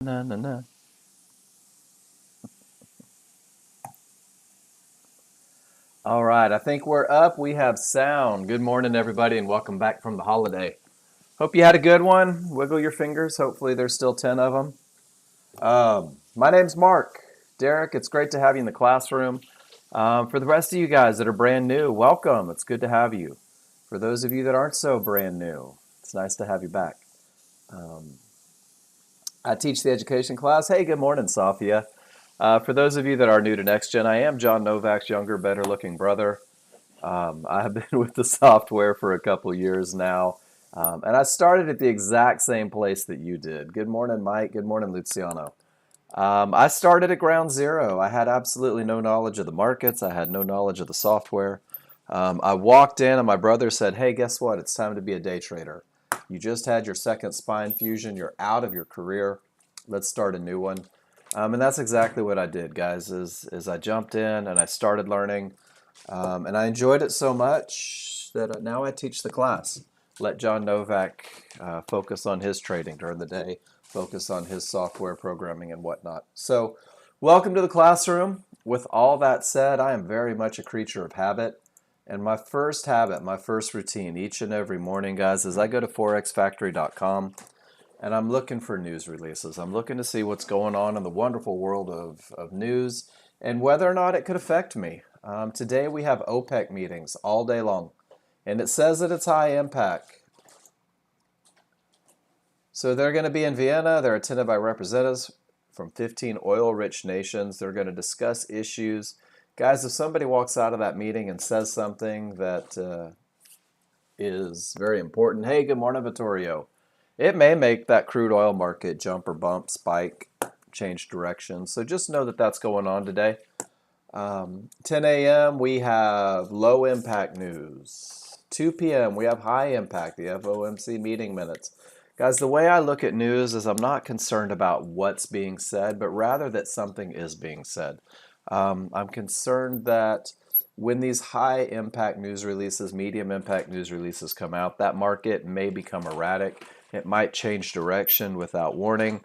Na, na, na. All right, I think we're up. We have sound. Good morning, everybody, and welcome back from the holiday. Hope you had a good one. Wiggle your fingers. Hopefully, there's still 10 of them. My name's Mark. Derek, it's great to have you in the classroom. For the rest of you guys that are brand new, welcome. It's good to have you. For those of you that aren't so brand new, it's nice to have you back. I teach the education class. Hey, good morning, Sophia. For those of you that are new to Nexgen, I am John Novak's younger, better looking brother. I have been with the software for a couple years now, and I started at the exact same place that you did. Good morning, Mike. Good morning, Luciano. I started at ground zero. I had absolutely no knowledge of the markets. I had no knowledge of the software. I walked in, and my brother said, "Hey, guess what? It's time to be a day trader. You just had your second spine fusion. You're out of your career. Let's start a new one." And that's exactly what I did, guys. Is I jumped in and I started learning. And I enjoyed it so much that now I teach the class. Let John Novak focus on his trading during the day, focus on his software programming and whatnot. So, welcome to the classroom. With all that said, I am very much a creature of habit. And my first habit, my first routine each and every morning, guys, is I go to forexfactory.com and I'm looking for news releases. I'm looking to see what's going on in the wonderful world of news and whether or not it could affect me. Today we have OPEC meetings all day long, and it says that it's high impact. So they're going to be in Vienna. They're attended by representatives from 15 oil-rich nations. They're going to discuss issues. Guys, if somebody walks out of that meeting and says something that is very important, hey, good morning, Vittorio. It may make that crude oil market jump or bump, spike, change direction. So just know that that's going on today. 10 a.m. we have low impact news. 2 p.m. we have high impact, the FOMC meeting minutes. Guys, the way I look at news is I'm not concerned about what's being said, but rather that something is being said. I'm concerned that when these high impact news releases, medium impact news releases come out, that market may become erratic. It might change direction without warning.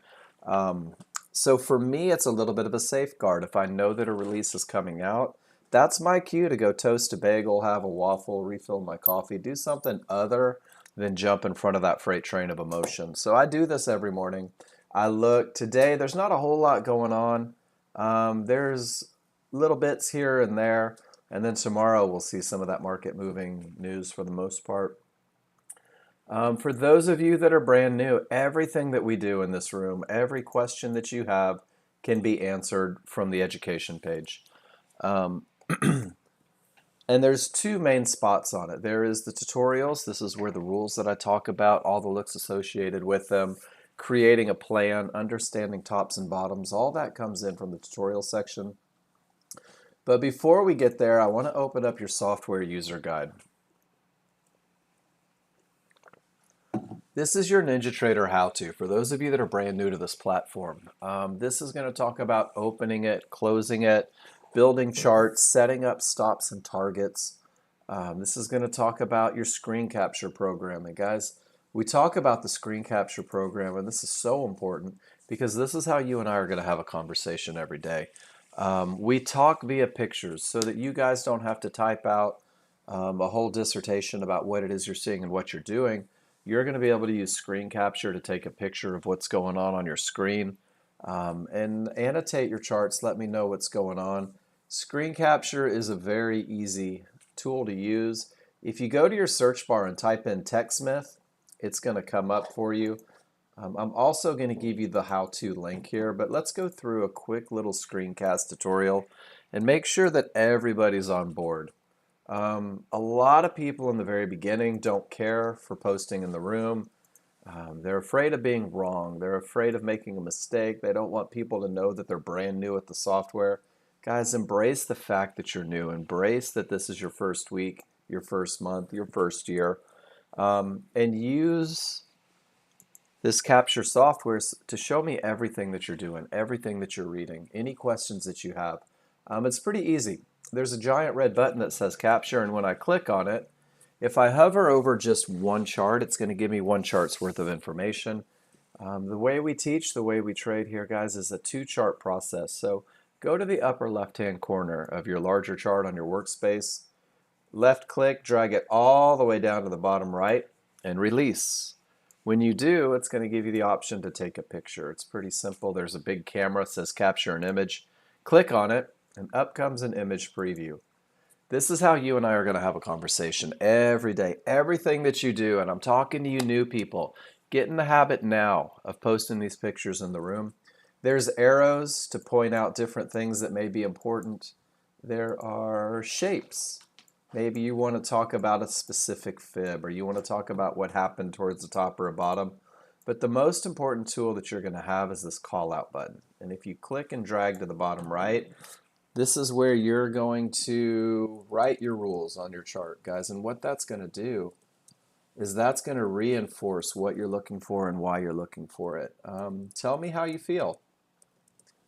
So for me, it's a little bit of a safeguard. If I know that a release is coming out, that's my cue to go toast a bagel, have a waffle, refill my coffee, do something other than jump in front of that freight train of emotion. So I do this every morning. I look today, there's not a whole lot going on. There's little bits here and there. And then tomorrow we'll see some of that market moving news for the most part. For those of you that are brand new, everything that we do in this room, every question that you have can be answered from the education page. And there's two main spots on it. There is the tutorials. This is where the rules that I talk about, all the looks associated with them, creating a plan, understanding tops and bottoms, all that comes in from the tutorial section. But before we get there, I want to open up your software user guide. This is your NinjaTrader how-to for those of you that are brand new to this platform. This is going to talk about opening it, closing it, building charts, setting up stops and targets. This is going to talk about your screen capture program. And guys, we talk about the screen capture program, and this is so important because this is how you and I are going to have a conversation every day. We talk via pictures so that you guys don't have to type out a whole dissertation about what it is you're seeing and what you're doing. You're going to be able to use screen capture to take a picture of what's going on your screen and annotate your charts. Let me know what's going on. Screen capture is a very easy tool to use. If you go to your search bar and type in TechSmith, it's going to come up for you. I'm also going to give you the how-to link here, but let's go through a quick little screencast tutorial and make sure that everybody's on board. A lot of people in the very beginning don't care for posting in the room. They're afraid of being wrong. They're afraid of making a mistake. They don't want people to know that they're brand new at the software. Guys, embrace the fact that you're new. Embrace that this is your first week, your first month, your first year. And use this capture software to show me everything that you're doing, everything that you're reading, any questions that you have. It's pretty easy. There's a giant red button that says capture, and when I click on it, if I hover over just one chart, it's going to give me one chart's worth of information. The way we teach, the way we trade here, guys, is a two-chart process. So go to the upper left-hand corner of your larger chart on your workspace, left click, drag it all the way down to the bottom right, and release. When you do, it's going to give you the option to take a picture. It's pretty simple. There's a big camera that says capture an image. Click on it, and up comes an image preview. This is how you and I are going to have a conversation every day. Everything that you do, and I'm talking to you new people, get in the habit now of posting these pictures in the room. There's arrows to point out different things that may be important. There are shapes. Maybe you want to talk about a specific fib, or you want to talk about what happened towards the top or bottom. But the most important tool that you're going to have is this call out button. And if you click and drag to the bottom right, this is where you're going to write your rules on your chart, guys. And what that's going to do is that's going to reinforce what you're looking for and why you're looking for it. Tell me how you feel.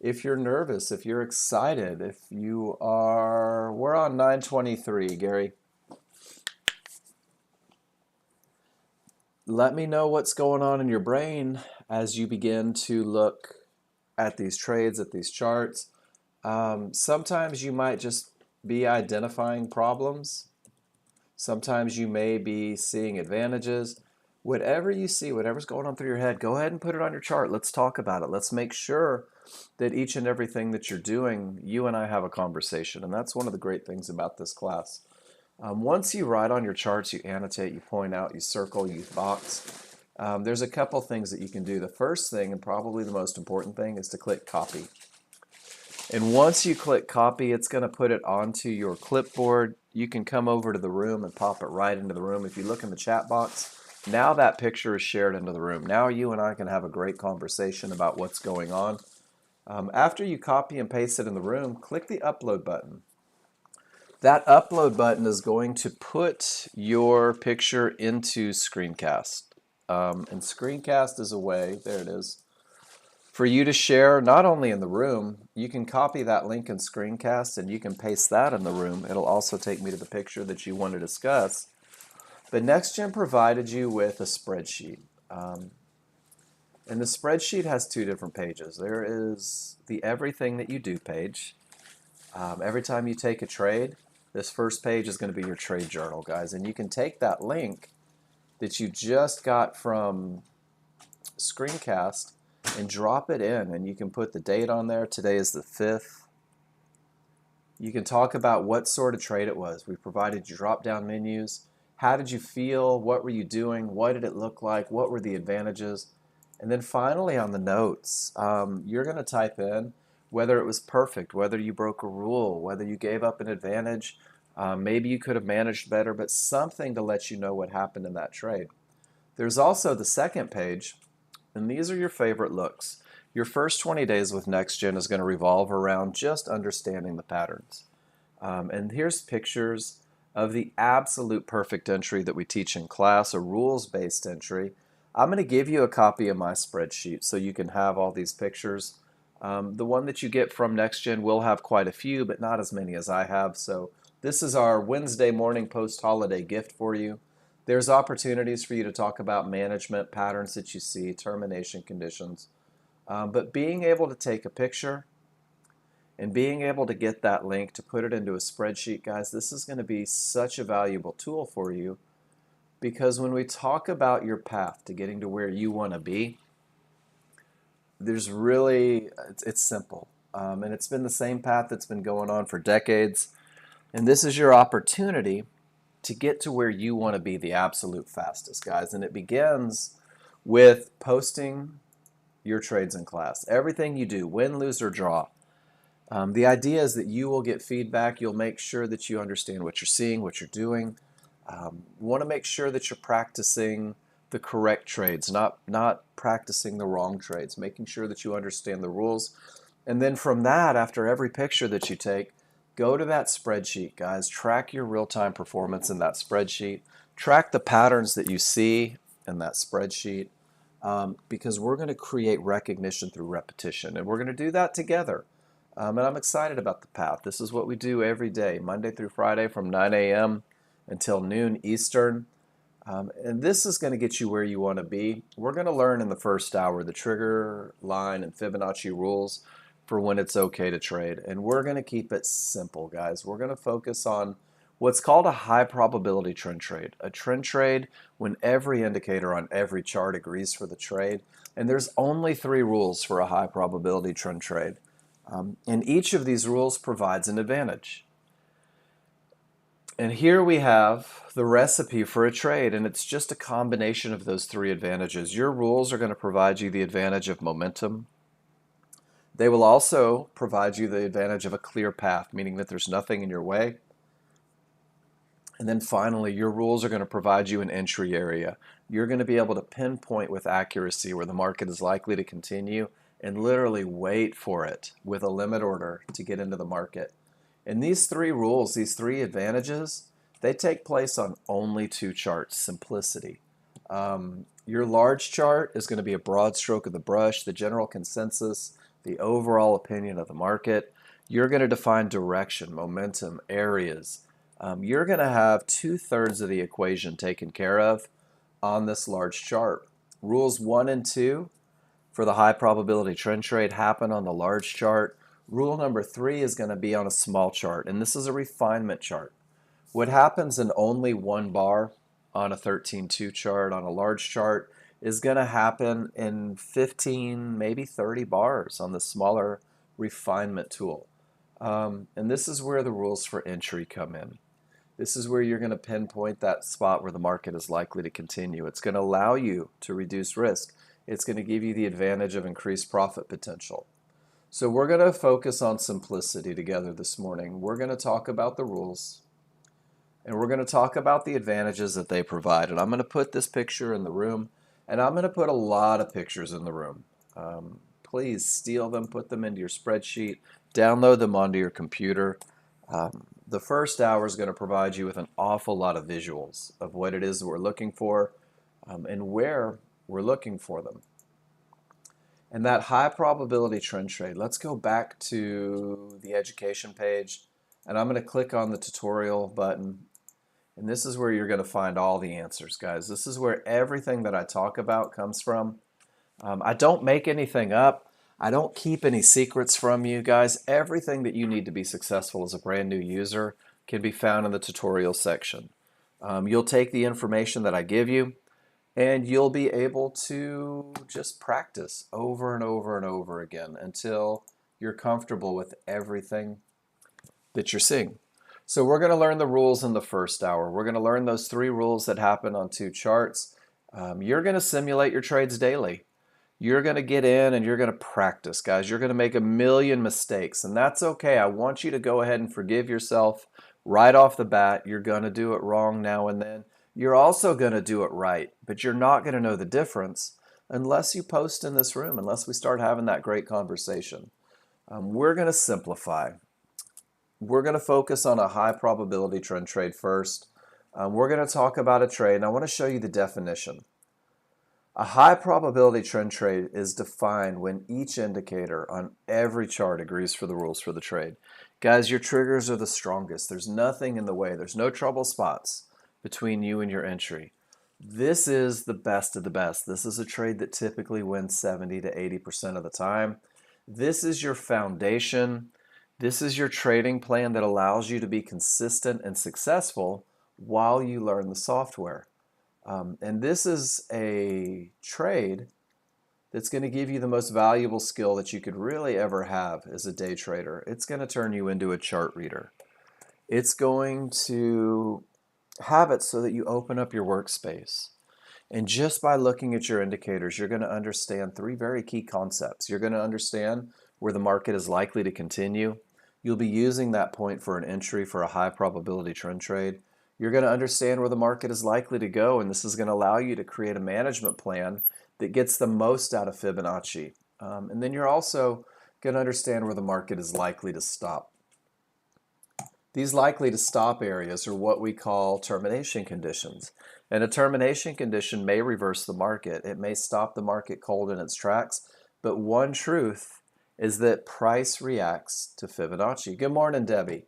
If you're nervous, if you're excited, if you are, we're on 923, Gary. Let me know what's going on in your brain as you begin to look at these trades, at these charts. Sometimes you might just be identifying problems. Sometimes you may be seeing advantages. Whatever you see, whatever's going on through your head, go ahead and put it on your chart. Let's talk about it. Let's make sure that each and everything that you're doing, you and I have a conversation. And that's one of the great things about this class. Once you write on your charts, you annotate, you point out, you circle, you box. There's a couple things that you can do. The first thing, and probably the most important thing, is to click copy. And once you click copy, it's going to put it onto your clipboard. You can come over to the room and pop it right into the room. If you look in the chat box, now that picture is shared into the room. Now you and I can have a great conversation about what's going on. After you copy and paste it in the room, click the upload button. That upload button is going to put your picture into Screencast. And Screencast is a way, there it is, for you to share not only in the room. You can copy that link in Screencast and you can paste that in the room. It'll also take me to the picture that you want to discuss. But Nexgen provided you with a spreadsheet. And the spreadsheet has two different pages. There is the everything that you do page. Every time you take a trade, this first page is going to be your trade journal, guys. And you can take that link that you just got from Screencast and drop it in, and you can put the date on there. Today is the 5th. You can talk about what sort of trade it was. We provided you drop-down menus. How did you feel? What were you doing? What did it look like? What were the advantages? And then finally on the notes, you're going to type in whether it was perfect, whether you broke a rule, whether you gave up an advantage. Maybe you could have managed better, but something to let you know what happened in that trade. There's also the second page, and these are your favorite looks. Your first 20 days with Nexgen is going to revolve around just understanding the patterns. And here's pictures of the absolute perfect entry that we teach in class, a rules-based entry. I'm going to give you a copy of my spreadsheet so you can have all these pictures. The one that you get from Nexgen will have quite a few, but not as many as I have. So this is our Wednesday morning post-holiday gift for you. There's opportunities for you to talk about management patterns that you see, termination conditions. But being able to take a picture and being able to get that link to put it into a spreadsheet, guys, this is going to be such a valuable tool for you, because when we talk about your path to getting to where you want to be, there's really, it's simple. And it's been the same path that's been going on for decades. And this is your opportunity to get to where you want to be the absolute fastest, guys. And it begins with posting your trades in class. Everything you do, win, lose, or draw. The idea is that you will get feedback. You'll make sure that you understand what you're seeing, what you're doing. You want to make sure that you're practicing the correct trades, not practicing the wrong trades, making sure that you understand the rules. And then from that, after every picture that you take, go to that spreadsheet, guys. Track your real-time performance in that spreadsheet. Track the patterns that you see in that spreadsheet, because we're going to create recognition through repetition, and we're going to do that together. And I'm excited about the path. This is what we do every day, Monday through Friday from 9 a.m. until noon Eastern. And this is going to get you where you want to be. We're going to learn in the first hour the trigger, line, and Fibonacci rules for when it's okay to trade. And we're going to keep it simple, guys. We're going to focus on what's called a high probability trend trade. A trend trade when every indicator on every chart agrees for the trade. And there's only 3 rules for a high probability trend trade. And each of these rules provides an advantage. And here we have the recipe for a trade, and it's just a combination of those 3 advantages. Your rules are going to provide you the advantage of momentum. They will also provide you the advantage of a clear path, meaning that there's nothing in your way. And then finally, your rules are going to provide you an entry area. You're going to be able to pinpoint with accuracy where the market is likely to continue and literally wait for it with a limit order to get into the market. And these 3 rules, these 3 advantages, they take place on only 2 charts, simplicity. Your large chart is going to be a broad stroke of the brush, the general consensus, the overall opinion of the market. You're going to define direction, momentum, areas. You're going to have 2/3 of the equation taken care of on this large chart. Rules 1 and 2 for the high probability trend trade happen on the large chart. Rule number 3 is going to be on a small chart, and this is a refinement chart. What happens in only 1 bar on a 13-2 chart, on a large chart, is going to happen in 15, maybe 30 bars on the smaller refinement tool. And this is where the rules for entry come in. This is where you're going to pinpoint that spot where the market is likely to continue. It's going to allow you to reduce risk. It's going to give you the advantage of increased profit potential. So we're going to focus on simplicity together this morning. We're going to talk about the rules, and we're going to talk about the advantages that they provide. And I'm going to put this picture in the room, and I'm going to put a lot of pictures in the room. Please steal them, put them into your spreadsheet, download them onto your computer. The first hour is going to provide you with an awful lot of visuals of what it is that we're looking for and where we're looking for them. And that high probability trend trade, let's go back to the education page, and I'm going to click on the tutorial button. And this is where you're going to find all the answers, guys. This is where everything that I talk about comes from. I don't make anything up. I don't keep any secrets from you guys. Everything that you need to be successful as a brand new user can be found in the tutorial section. You'll take the information that I give you, and you'll be able to just practice over and over and over again until you're comfortable with everything that you're seeing. So we're going to learn the rules in the first hour. We're going to learn those 3 rules that happen on 2 charts. You're going to simulate your trades daily. You're going to get in and you're going to practice, guys. You're going to make a million mistakes, and that's okay. I want you to go ahead and forgive yourself right off the bat. You're going to do it wrong now and then. You're also going to do it right, but you're not going to know the difference unless you post in this room, unless we start having that great conversation. We're going to simplify. We're going to focus on a high probability trend trade first. We're going to talk about a trade, and I want to show you the definition. A high probability trend trade is defined when each indicator on every chart agrees for the rules for the trade. Guys, your triggers are the strongest. There's nothing in the way. There's no trouble spots between you and your entry. This is the best of the best. This is a trade that typically wins 70 to 80% of the time. This is your foundation. This is your trading plan that allows you to be consistent and successful while you learn the software. And this is a trade that's going to give you the most valuable skill that you could really ever have as a day trader. It's going to turn you into a chart reader. It's going to have it so that you open up your workspace. And just by looking at your indicators, you're going to understand 3 very key concepts. You're going to understand where the market is likely to continue. You'll be using that point for an entry for a high probability trend trade. You're going to understand where the market is likely to go, and this is going to allow you to create a management plan that gets the most out of Fibonacci. And then you're also going to understand where the market is likely to stop. These likely to stop areas are what we call termination conditions. And a termination condition may reverse the market. It may stop the market cold in its tracks. But one truth is that price reacts to Fibonacci. Good morning, Debbie.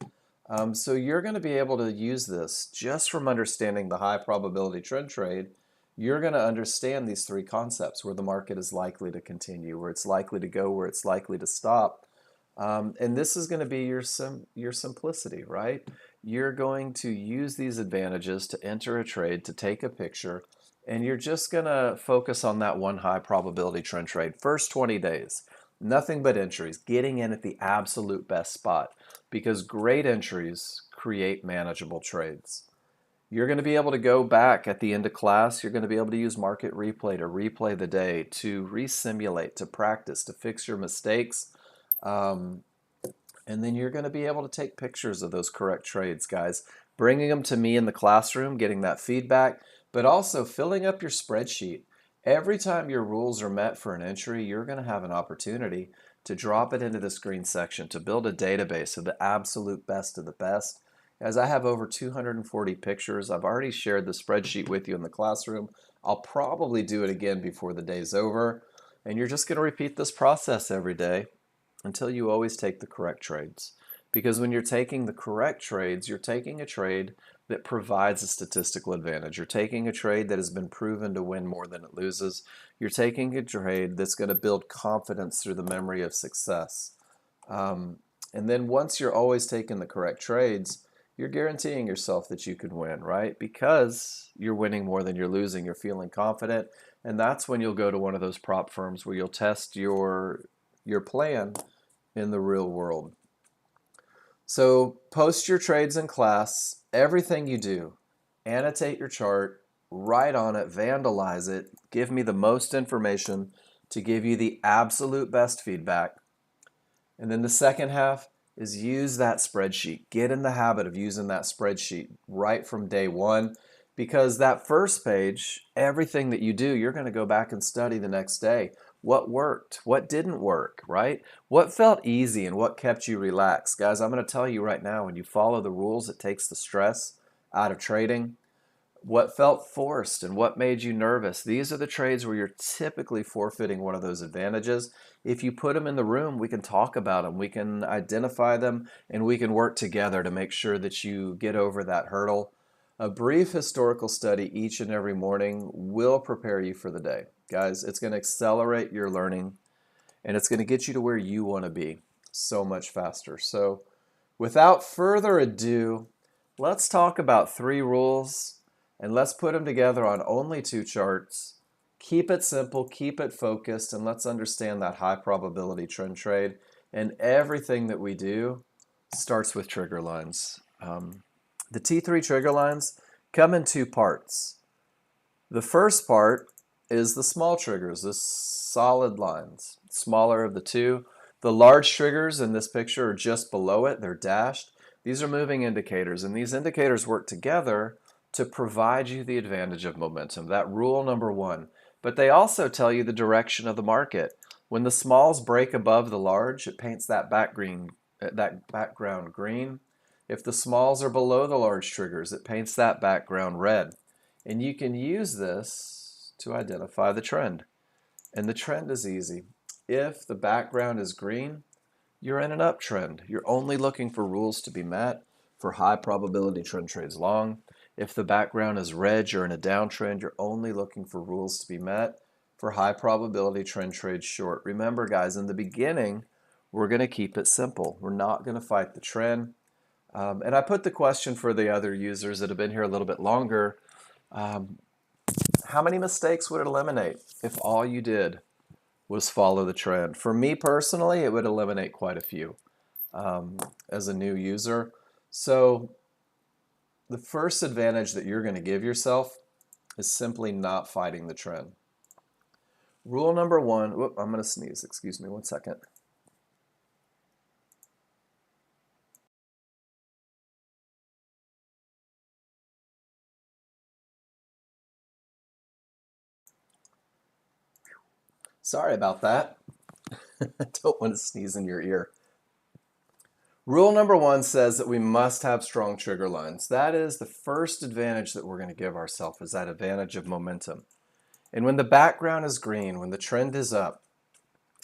So you're going to be able to use this just from understanding the high probability trend trade. You're going to understand these three concepts: where the market is likely to continue, where it's likely to go, where it's likely to stop. And this is going to be your simplicity, right? You're going to use these advantages to enter a trade, to take a picture, and you're just going to focus on that one high probability trend trade. First 20 days, nothing but entries, getting in at the absolute best spot, because great entries create manageable trades. You're going to be able to go back at the end of class. You're going to be able to use market replay to replay the day, to resimulate, to practice, to fix your mistakes. Um, and then you're going to be able to take pictures of those correct trades, guys, bringing them to me in the classroom, getting that feedback, but also filling up your spreadsheet. Every time your rules are met for an entry, you're going to have an opportunity to drop it into this green section, to build a database of the absolute best of the best. As I have over 240 pictures, I've already shared the spreadsheet with you in the classroom. I'll probably do it again before the day's over. And you're just going to repeat this process every day until you always take the correct trades. Because when you're taking the correct trades, you're taking a trade that provides a statistical advantage. You're taking a trade that has been proven to win more than it loses. You're taking a trade that's going to build confidence through the memory of success. And then once you're always taking the correct trades, you're guaranteeing yourself that you can win, right? Because you're winning more than you're losing. You're feeling confident. And that's when you'll go to one of those prop firms where you'll test your plan in the real world. So post your trades in class, everything you do, annotate your chart, write on it, vandalize it, give me the most information to give you the absolute best feedback. And then the second half is use that spreadsheet. Get in the habit of using that spreadsheet right from day one, because that first page, everything that you do, you're going to go back and study the next day. What worked? What didn't work, right? What felt easy and what kept you relaxed? Guys, I'm going to tell you right now, when you follow the rules, it takes the stress out of trading. What felt forced and what made you nervous? These are the trades where you're typically forfeiting one of those advantages. If you put them in the room, we can talk about them, we can identify them, and we can work together to make sure that you get over that hurdle. A brief historical study each and every morning will prepare you for the day. Guys, it's going to accelerate your learning, and it's going to get you to where you want to be so much faster. So without further ado, let's talk about 3 rules, and let's put them together on only 2 charts. Keep it simple, keep it focused, and let's understand that high probability trend trade. And everything that we do starts with trigger lines. The T3 trigger lines come in 2 parts. The first part is the small triggers, the solid lines, smaller of the two. The large triggers in this picture are just below it, they're dashed. These are moving indicators, and these indicators work together to provide you the advantage of momentum. That rule number 1. But they also tell you the direction of the market. When the smalls break above the large, it paints that background green. If the smalls are below the large triggers, it paints that background red. And you can use this to identify the trend. And the trend is easy. If the background is green, you're in an uptrend. You're only looking for rules to be met for high probability trend trades long. If the background is red, you're in a downtrend. You're only looking for rules to be met for high probability trend trades short. Remember, guys, in the beginning, we're going to keep it simple. We're not going to fight the trend. And I put the question for the other users that have been here a little bit longer. How many mistakes would it eliminate if all you did was follow the trend? For me personally, it would eliminate quite a few as a new user. So the first advantage that you're going to give yourself is simply not fighting the trend. Rule number 1, whoop, I'm going to sneeze, excuse me 1 second. Sorry about that. I don't want to sneeze in your ear. Rule number 1 says that we must have strong trigger lines. That is the first advantage that we're going to give ourselves, is that advantage of momentum. And when the background is green, when the trend is up,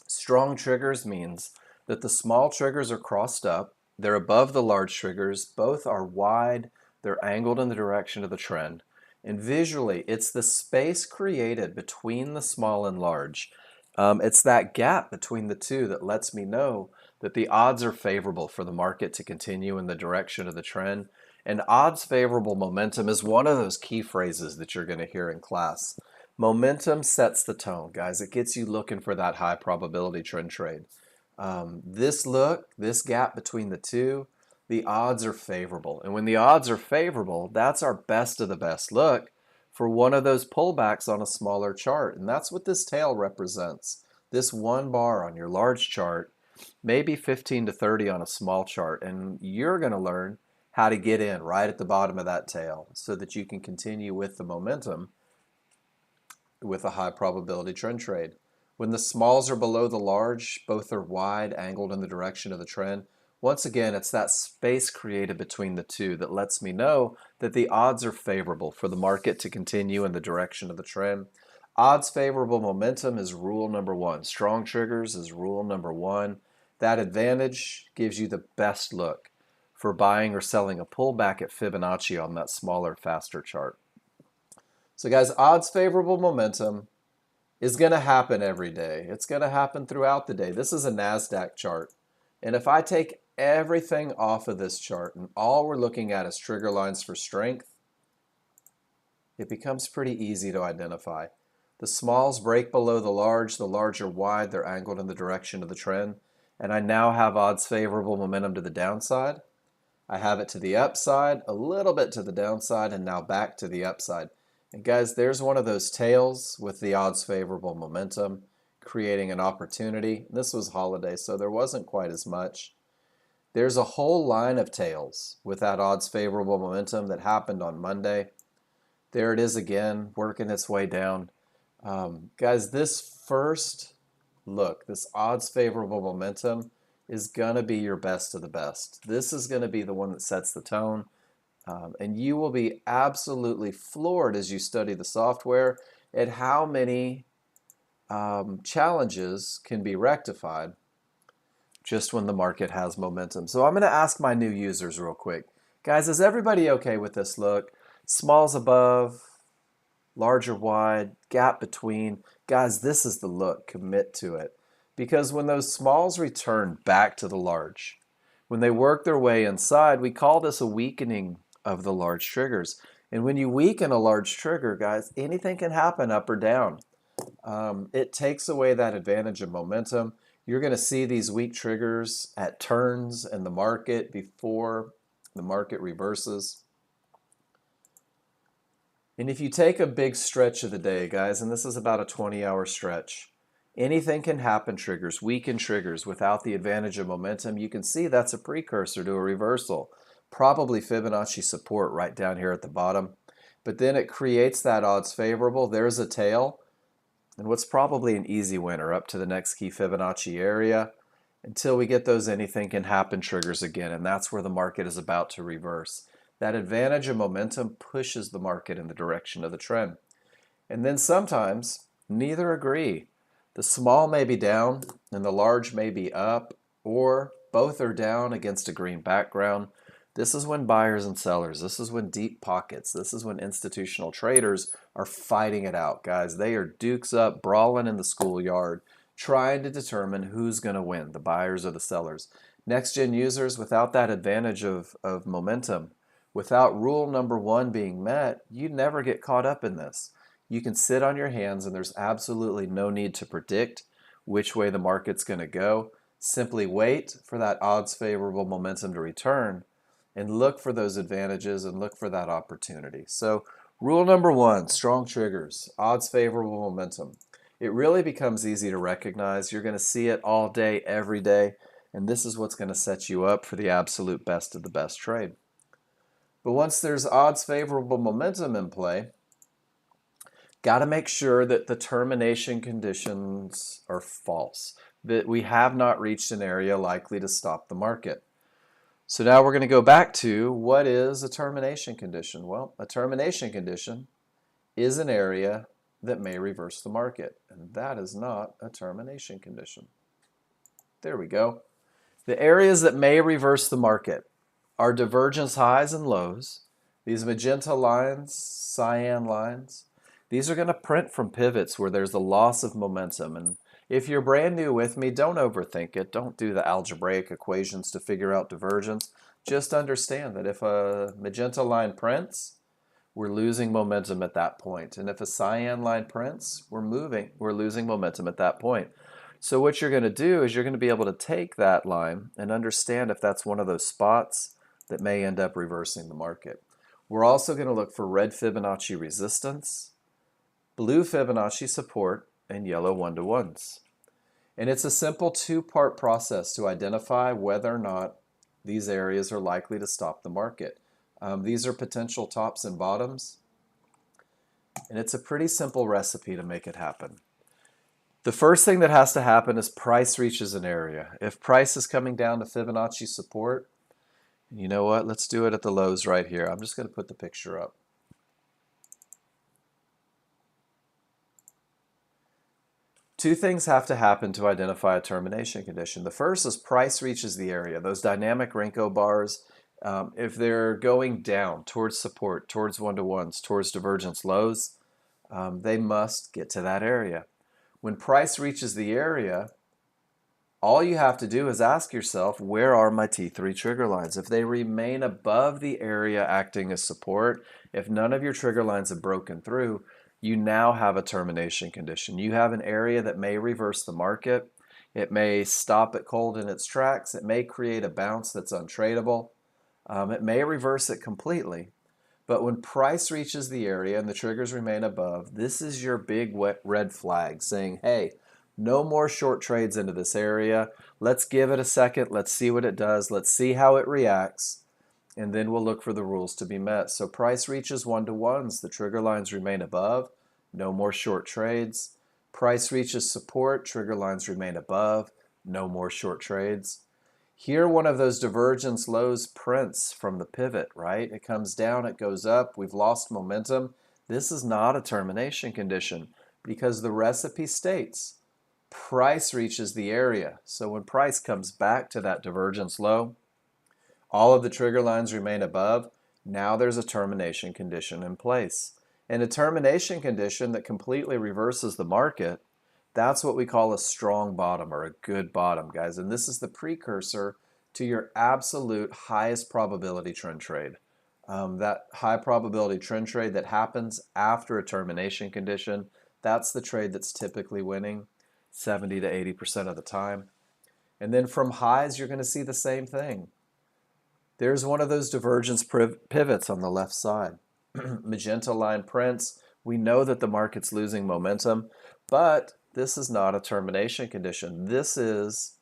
strong triggers means that the small triggers are crossed up They're above the large triggers. Both are wide. They're angled in the direction of the trend. And visually, it's the space created between the small and large. It's that gap between the two that lets me know that the odds are favorable for the market to continue in the direction of the trend. And odds favorable momentum is one of those key phrases that you're going to hear in class. Momentum sets the tone, guys. It gets you looking for that high probability trend trade. This gap between the two, the odds are favorable. And when the odds are favorable, that's our best of the best look for one of those pullbacks on a smaller chart. And that's what this tail represents. This one bar on your large chart, maybe 15 to 30 on a small chart. And you're going to learn how to get in right at the bottom of that tail so that you can continue with the momentum with a high probability trend trade. When the smalls are below the large, both are wide, angled in the direction of the trend. Once again, it's that space created between the two that lets me know that the odds are favorable for the market to continue in the direction of the trend. Odds favorable momentum is rule number one. Strong triggers is rule number one. That advantage gives you the best look for buying or selling a pullback at Fibonacci on that smaller, faster chart. So guys, odds favorable momentum is going to happen every day. It's going to happen throughout the day. This is a NASDAQ chart. And if I take everything off of this chart and all we're looking at is trigger lines for strength, it becomes pretty easy to identify. The smalls break below the large are wide, they're angled in the direction of the trend. And I now have odds favorable momentum to the downside. I have it to the upside, a little bit to the downside, and now back to the upside. And guys, there's one of those tails with the odds favorable momentum, creating an opportunity. This was holiday, so there wasn't quite as much. There's a whole line of tails with that odds favorable momentum that happened on Monday. There it is again, working its way down. Guys, this first look, this odds favorable momentum is going to be your best of the best. This is going to be the one that sets the tone. And you will be absolutely floored as you study the software at how many challenges can be rectified just when the market has momentum. So I'm going to ask my new users real quick. Guys, is everybody okay with this look? Smalls above, larger wide, gap between. Guys, this is the look. Commit to it. Because when those smalls return back to the large, when they work their way inside, we call this a weakening of the large triggers. And when you weaken a large trigger, guys, anything can happen up or down. It takes away that advantage of momentum. You're going to see these weak triggers at turns in the market before the market reverses. And if you take a big stretch of the day, guys, and this is about a 20-hour stretch, anything can happen triggers, weakened triggers without the advantage of momentum. You can see that's a precursor to a reversal. Probably Fibonacci support right down here at the bottom. But then it creates that odds favorable. There's a tail. And what's probably an easy winner up to the next key Fibonacci area until we get those anything can happen triggers again. And that's where the market is about to reverse. That advantage of momentum pushes the market in the direction of the trend. And then sometimes neither agree. The small may be down and the large may be up, or both are down against a green background. This is when buyers and sellers, this is when deep pockets, this is when institutional traders are fighting it out, guys. They are dukes up, brawling in the schoolyard, trying to determine who's going to win, the buyers or the sellers. Next-gen users, without that advantage of momentum, without rule number one being met, you never get caught up in this. You can sit on your hands and there's absolutely no need to predict which way the market's going to go. Simply wait for that odds favorable momentum to return and look for those advantages and look for that opportunity. So rule number one, strong triggers, odds favorable momentum. It really becomes easy to recognize. You're going to see it all day, every day, and this is what's going to set you up for the absolute best of the best trade. But once there's odds favorable momentum in play, got to make sure that the termination conditions are false, that we have not reached an area likely to stop the market. So now we're going to go back to what is a termination condition? Well, a termination condition is an area that may reverse the market, and that is not a termination condition. There we go. The areas that may reverse the market are divergence highs and lows. These magenta lines, cyan lines, these are going to print from pivots where there's a loss of momentum. And if you're brand new with me, don't overthink it. Don't do the algebraic equations to figure out divergence. Just understand that if a magenta line prints, we're losing momentum at that point. And if a cyan line prints, we're losing momentum at that point. So what you're going to do is you're going to be able to take that line and understand if that's one of those spots that may end up reversing the market. We're also going to look for red Fibonacci resistance, blue Fibonacci support, and yellow 1-to-1s. And it's a simple two-part process to identify whether or not these areas are likely to stop the market. These are potential tops and bottoms, and it's a pretty simple recipe to make it happen. The first thing that has to happen is price reaches an area. If price is coming down to Fibonacci support, you know what? Let's do it at the lows right here. I'm just going to put the picture up. Two things have to happen to identify a termination condition. The first is price reaches the area. Those dynamic Renko bars, if they're going down towards support, towards 1-to-1s, towards divergence lows, they must get to that area. When price reaches the area, all you have to do is ask yourself, where are my T3 trigger lines? If they remain above the area acting as support, if none of your trigger lines have broken through, you now have a termination condition. You have an area that may reverse the market. It may stop it cold in its tracks. It may create a bounce that's untradeable. It may reverse it completely. But when price reaches the area and the triggers remain above, this is your big red flag saying, hey, no more short trades into this area. Let's give it a second. Let's see what it does. Let's see how it reacts. And then we'll look for the rules to be met. So price reaches 1-to-1s. The trigger lines remain above. No more short trades. Price reaches support. Trigger lines remain above. No more short trades. Here, one of those divergence lows prints from the pivot, right? It comes down, it goes up, we've lost momentum. This is not a termination condition because the recipe states price reaches the area. So when price comes back to that divergence low, all of the trigger lines remain above. Now there's a termination condition in place. And a termination condition that completely reverses the market, that's what we call a strong bottom or a good bottom, guys. And this is the precursor to your absolute highest probability trend trade. That high probability trend trade that happens after a termination condition, that's the trade that's typically winning 70 to 80% of the time. And then from highs, you're going to see the same thing. There's one of those divergence pivots on the left side. Magenta line prints. We know that the market's losing momentum, but this is not a termination condition. This is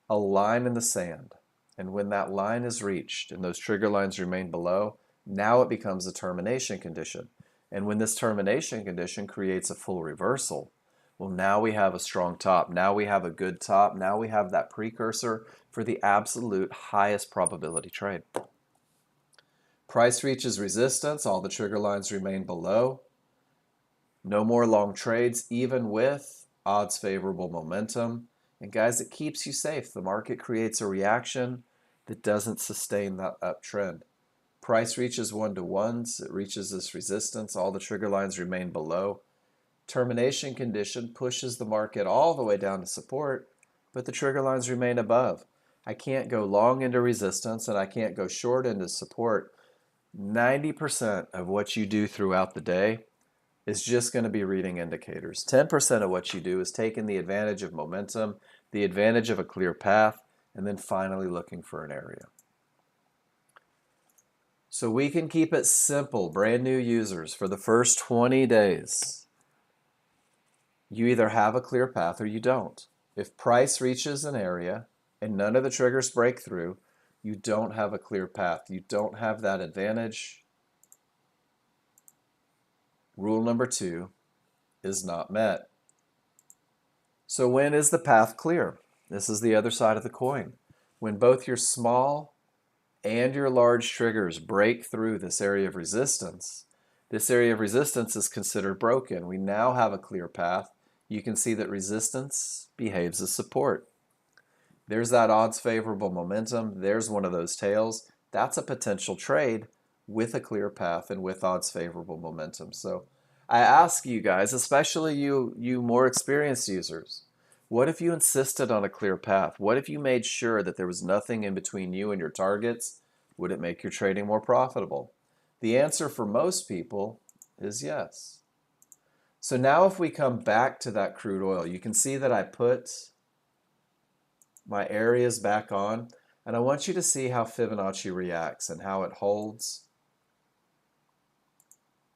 a line in the sand. And when that line is reached and those trigger lines remain below, now it becomes a termination condition. And when this termination condition creates a full reversal, well, now we have a strong top. Now we have a good top. Now we have that precursor for the absolute highest probability trade. Price reaches resistance. All the trigger lines remain below. No more long trades, even with odds favorable momentum. And guys, it keeps you safe. The market creates a reaction that doesn't sustain that uptrend. Price reaches 1-to-1s. It reaches this resistance. All the trigger lines remain below. Termination condition pushes the market all the way down to support, but the trigger lines remain above. I can't go long into resistance and I can't go short into support. 90% of what you do throughout the day is just going to be reading indicators. 10% of what you do is taking the advantage of momentum, the advantage of a clear path, and then finally looking for an area. So we can keep it simple, brand new users, for the first 20 days. You either have a clear path or you don't. If price reaches an area and none of the triggers break through, you don't have a clear path. You don't have that advantage. Rule number 2 is not met. So when is the path clear? This is the other side of the coin. When both your small and your large triggers break through this area of resistance is considered broken. We now have a clear path. You can see that resistance behaves as support. There's that odds favorable momentum. There's one of those tails. That's a potential trade with a clear path and with odds favorable momentum. So I ask you guys, especially you more experienced users, what if you insisted on a clear path? What if you made sure that there was nothing in between you and your targets? Would it make your trading more profitable? The answer for most people is yes. So now if we come back to that crude oil, you can see that I put my areas back on, and I want you to see how Fibonacci reacts and how it holds.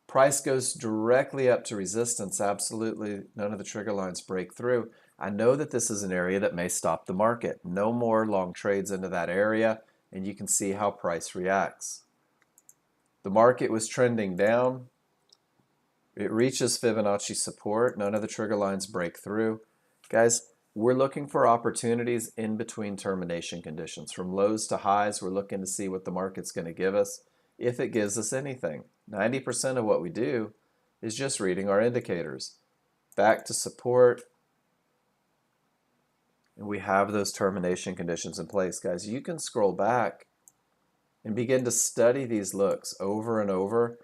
Price goes directly up to resistance. Absolutely none of the trigger lines break through. I know that this is an area that may stop the market. No more long trades into that area, and you can see how price reacts. The market was trending down. It reaches Fibonacci support. None of the trigger lines break through. Guys, we're looking for opportunities in between termination conditions. From lows to highs, we're looking to see what the market's going to give us, if it gives us anything. 90% of what we do is just reading our indicators. Back to support, and we have those termination conditions in place. Guys, you can scroll back and begin to study these looks over and over.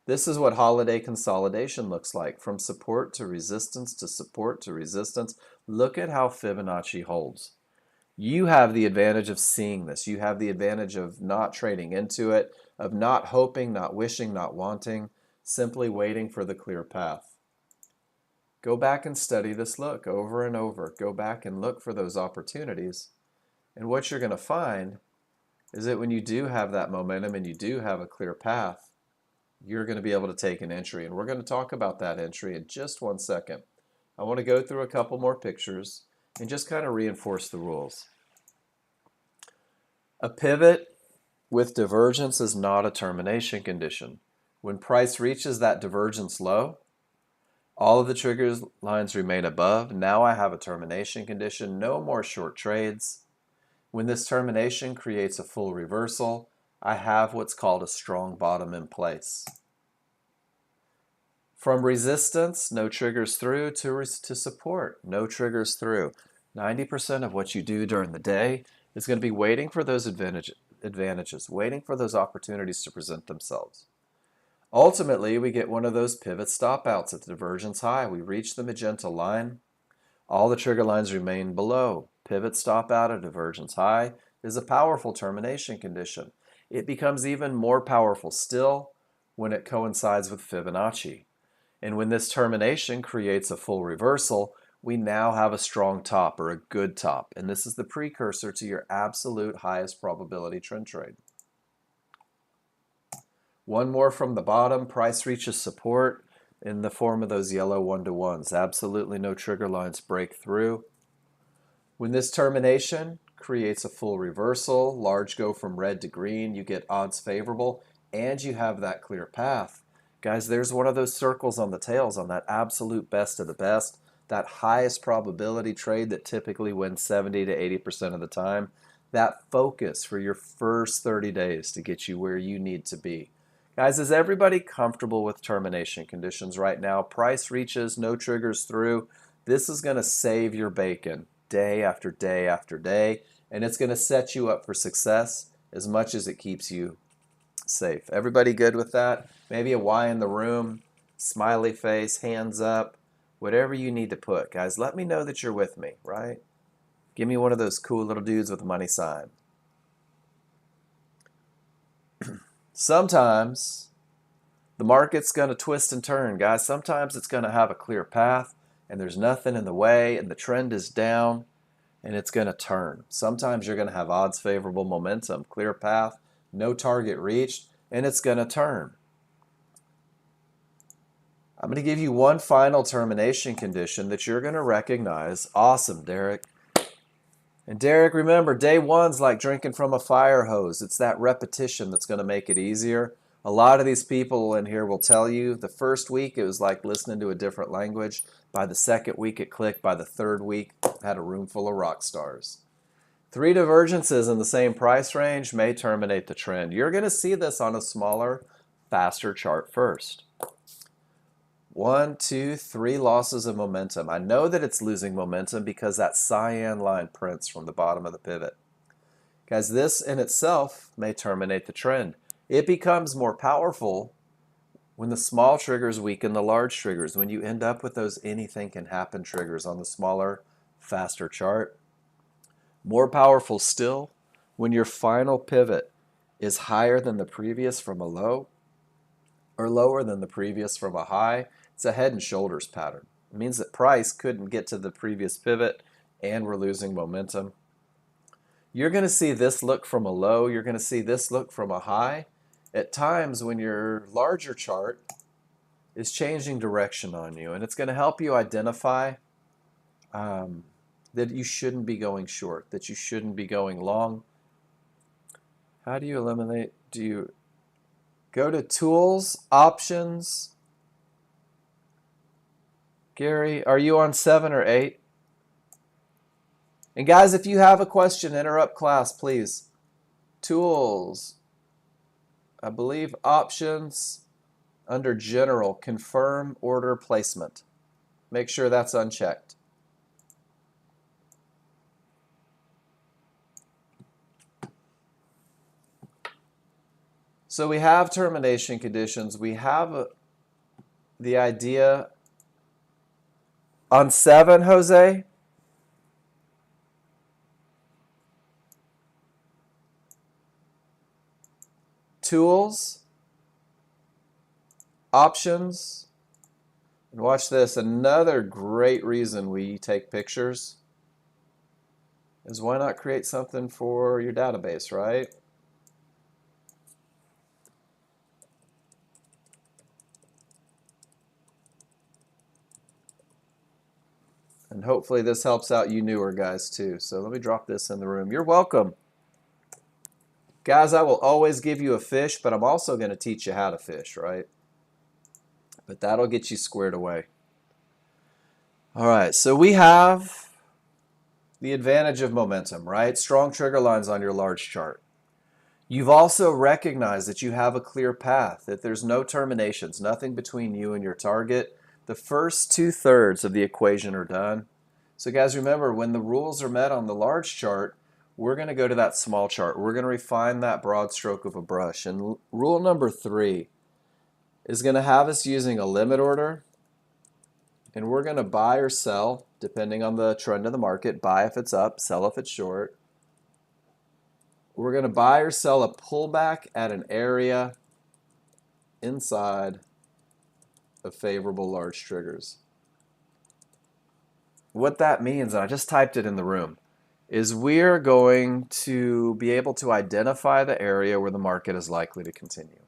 This is what holiday consolidation looks like, from support to resistance to support to resistance. Look at how Fibonacci holds. You have the advantage of seeing this. You have the advantage of not trading into it, of not hoping, not wishing, not wanting, simply waiting for the clear path. Go back and study this look over and over. Go back and look for those opportunities. And what you're going to find is that when you do have that momentum and you do have a clear path, you're going to be able to take an entry. And we're going to talk about that entry in just 1 second. I want to go through a couple more pictures and just kind of reinforce the rules. A pivot with divergence is not a termination condition. When price reaches that divergence low, all of the trigger lines remain above. Now I have a termination condition. No more short trades. When this termination creates a full reversal, I have what's called a strong bottom in place. From resistance, no triggers through, to support, no triggers through. 90% of what you do during the day is going to be waiting for those advantages, waiting for those opportunities to present themselves. Ultimately, we get one of those pivot stop outs at the divergence high. We reach the magenta line. All the trigger lines remain below. Pivot stop out at divergence high is a powerful termination condition. It becomes even more powerful still when it coincides with Fibonacci. And when this termination creates a full reversal, we now have a strong top or a good top. And this is the precursor to your absolute highest probability trend trade. One more from the bottom. Price reaches support in the form of those yellow 1-to-1s. Absolutely no trigger lines break through. When this termination creates a full reversal, large go from red to green, you get odds favorable, and you have that clear path. Guys, there's one of those circles on the tails on that absolute best of the best, that highest probability trade that typically wins 70 to 80% of the time. That focus for your first 30 days to get you where you need to be. Guys, is everybody comfortable with termination conditions right now? Price reaches, no triggers through. This is going to save your bacon day after day after day, and it's going to set you up for success as much as it keeps you safe. Everybody good with that? Maybe a Y in the room, smiley face, hands up, whatever you need to put. Guys, let me know that you're with me, right? Give me one of those cool little dudes with a money sign. Sometimes the market's going to twist and turn, guys. Sometimes it's going to have a clear path and there's nothing in the way and the trend is down and it's going to turn. Sometimes you're going to have odds favorable momentum, clear path, no target reached, and it's going to turn. I'm going to give you one final termination condition that you're going to recognize. Awesome, Derek. And Derek, remember, day one's like drinking from a fire hose. It's that repetition that's going to make it easier. A lot of these people in here will tell you the first week it was like listening to a different language. By the second week it clicked. By the third week, had a room full of rock stars. 3 divergences in the same price range may terminate the trend. You're going to see this on a smaller, faster chart first. 1, 2, 3 losses of momentum. I know that it's losing momentum because that cyan line prints from the bottom of the pivot. Guys, this in itself may terminate the trend. It becomes more powerful when the small triggers weaken the large triggers, when you end up with those anything can happen triggers on the smaller, faster chart. More powerful still when your final pivot is higher than the previous from a low or lower than the previous from a high. It's a head and shoulders pattern. It means that price couldn't get to the previous pivot and we're losing momentum. You're going to see this look from a low. You're going to see this look from a high. At times when your larger chart is changing direction on you, and it's going to help you identify that you shouldn't be going short, that you shouldn't be going long. How do you eliminate? Do you go to Tools, Options? Gary, are you on 7 or 8? And guys, if you have a question, interrupt class, please. Tools, I believe Options, under General, confirm order placement. Make sure that's unchecked. So we have termination conditions. We have the idea on 7, Jose. Tools, Options, and watch this. Another great reason we take pictures is why not create something for your database, right? And hopefully this helps out you newer guys too. So let me drop this in the room. You're welcome. Guys, I will always give you a fish, but I'm also going to teach you how to fish, right? But that'll get you squared away. All right, so we have the advantage of momentum, right? Strong trigger lines on your large chart. You've also recognized that you have a clear path, that there's no terminations, nothing between you and your target. The first 2/3 of the equation are done. So guys, remember, when the rules are met on the large chart, we're going to go to that small chart. We're going to refine that broad stroke of a brush. And rule number 3 is going to have us using a limit order. And we're going to buy or sell, depending on the trend of the market. Buy if it's up, sell if it's short. We're going to buy or sell a pullback at an area inside of favorable large triggers. What that means, and I just typed it in the room, is we're going to be able to identify the area where the market is likely to continue.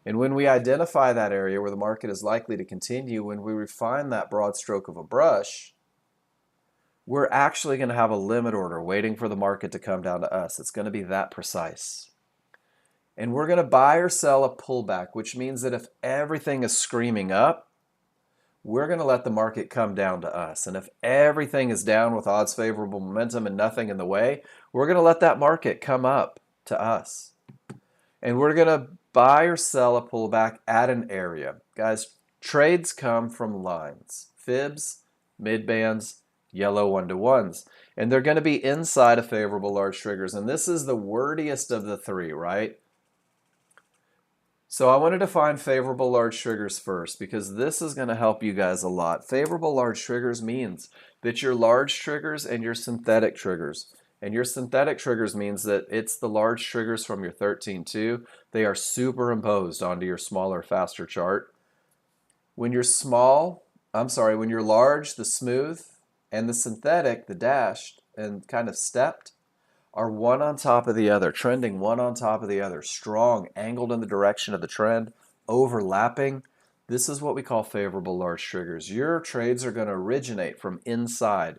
And when we identify that area where the market is likely to continue, when we refine that broad stroke of a brush, we're actually going to have a limit order waiting for the market to come down to us. It's going to be that precise. And we're going to buy or sell a pullback, which means that if everything is screaming up, we're going to let the market come down to us. And if everything is down with odds favorable momentum and nothing in the way, we're going to let that market come up to us. And we're going to buy or sell a pullback at an area. Guys, trades come from lines, fibs, mid bands, yellow 1-to-1s. And they're going to be inside of favorable large triggers. And this is the wordiest of the 3, right? So I want to define favorable large triggers first because this is going to help you guys a lot. Favorable large triggers means that your large triggers and your synthetic triggers. And your synthetic triggers means that it's the large triggers from your 13-2. They are superimposed onto your smaller, faster chart. When you're when you're large, the smooth, and the synthetic, the dashed, and kind of stepped, are one on top of the other, trending one on top of the other, strong, angled in the direction of the trend, overlapping. This is what we call favorable large triggers. Your trades are going to originate from inside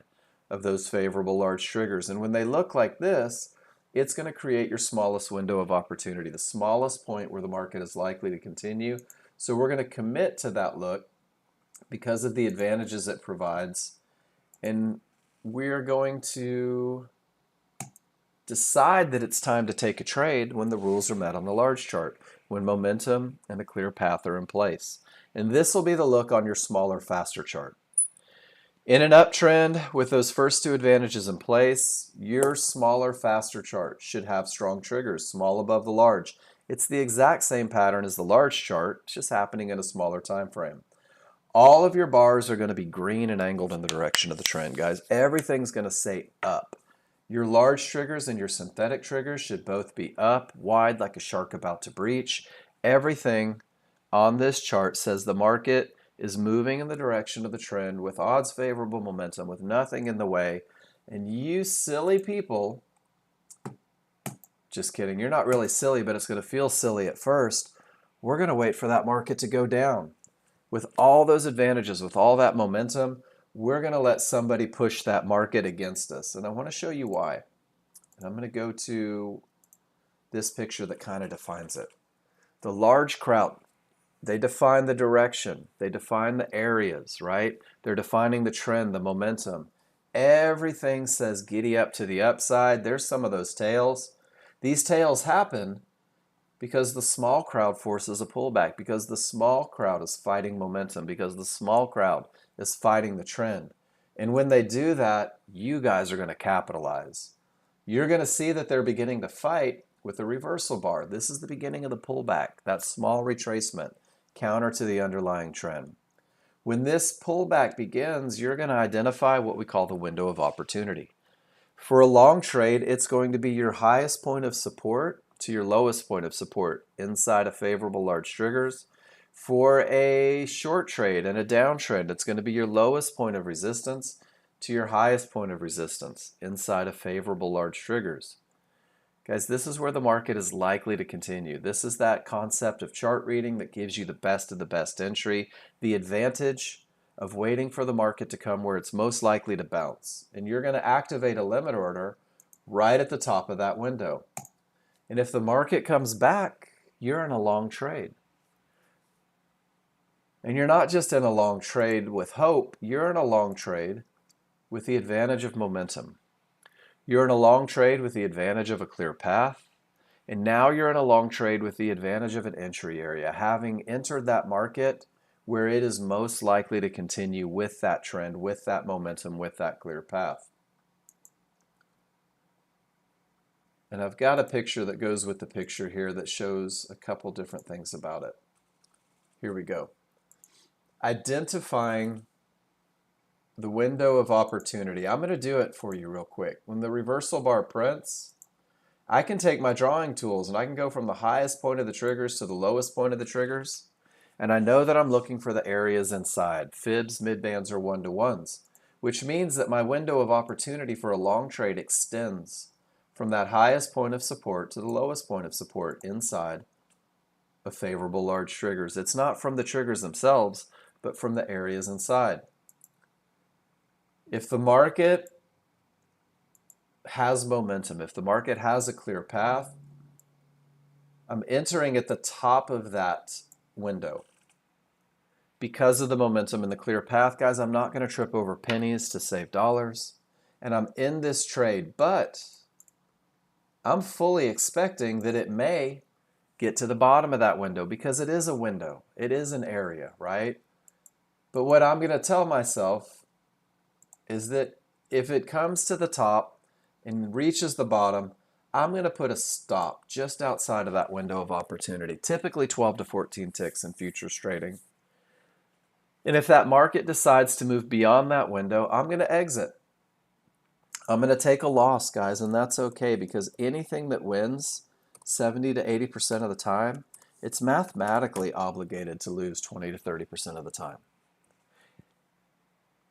of those favorable large triggers. And when they look like this, it's going to create your smallest window of opportunity, the smallest point where the market is likely to continue. So we're going to commit to that look because of the advantages it provides. And we're going to Decide that it's time to take a trade when the rules are met on the large chart, when momentum and a clear path are in place. And this will be the look on your smaller, faster chart. In an uptrend with those first two advantages in place, your smaller, faster chart should have strong triggers, small above the large. It's the exact same pattern as the large chart, it's just happening in a smaller time frame. All of your bars are going to be green and angled in the direction of the trend, guys. Everything's going to say up. Your large triggers and your synthetic triggers should both be up, wide, like a shark about to breach. Everything on this chart says the market is moving in the direction of the trend with odds favorable momentum, with nothing in the way. And you silly people, just kidding, you're not really silly, but it's going to feel silly at first. We're going to wait for that market to go down. With all those advantages, with all that momentum, we're going to let somebody push that market against us. And I want to show you why. And I'm going to go to this picture that kind of defines it. The large crowd, they define the direction. They define the areas, right? They're defining the trend, the momentum. Everything says giddy up to the upside. There's some of those tails. These tails happen because the small crowd forces a pullback, because the small crowd is fighting momentum, because the small crowd is fighting the trend. And when they do that, you guys are going to capitalize. You're going to see that they're beginning to fight with the reversal bar. This is the beginning of the pullback, that small retracement, counter to the underlying trend. When this pullback begins, you're going to identify what we call the window of opportunity. For a long trade, it's going to be your highest point of support to your lowest point of support inside of favorable large triggers. For a short trade and a downtrend, it's going to be your lowest point of resistance to your highest point of resistance inside of favorable large triggers. Guys, this is where the market is likely to continue. This is that concept of chart reading that gives you the best of the best entry, the advantage of waiting for the market to come where it's most likely to bounce. And you're going to activate a limit order right at the top of that window. And if the market comes back, you're in a long trade. And you're not just in a long trade with hope, you're in a long trade with the advantage of momentum. You're in a long trade with the advantage of a clear path. And now you're in a long trade with the advantage of an entry area, having entered that market where it is most likely to continue with that trend, with that momentum, with that clear path. And I've got a picture that goes with the picture here that shows a couple different things about it. Here we go. Identifying the window of opportunity. I'm going to do it for you real quick. When the reversal bar prints, I can take my drawing tools and I can go from the highest point of the triggers to the lowest point of the triggers. And I know that I'm looking for the areas inside, fibs, midbands, or one-to-ones, which means that my window of opportunity for a long trade extends from that highest point of support to the lowest point of support inside of favorable large triggers. It's not from the triggers themselves, but from the areas inside. If the market has momentum, if the market has a clear path, I'm entering at the top of that window. Because of the momentum and the clear path, guys, I'm not going to trip over pennies to save dollars. And I'm in this trade, but I'm fully expecting that it may get to the bottom of that window because it is a window. It is an area, right? But what I'm going to tell myself is that if it comes to the top and reaches the bottom, I'm going to put a stop just outside of that window of opportunity, typically 12 to 14 ticks in futures trading. And if that market decides to move beyond that window, I'm going to exit. I'm going to take a loss, guys, and that's okay because anything that wins 70 to 80% of the time, it's mathematically obligated to lose 20 to 30% of the time.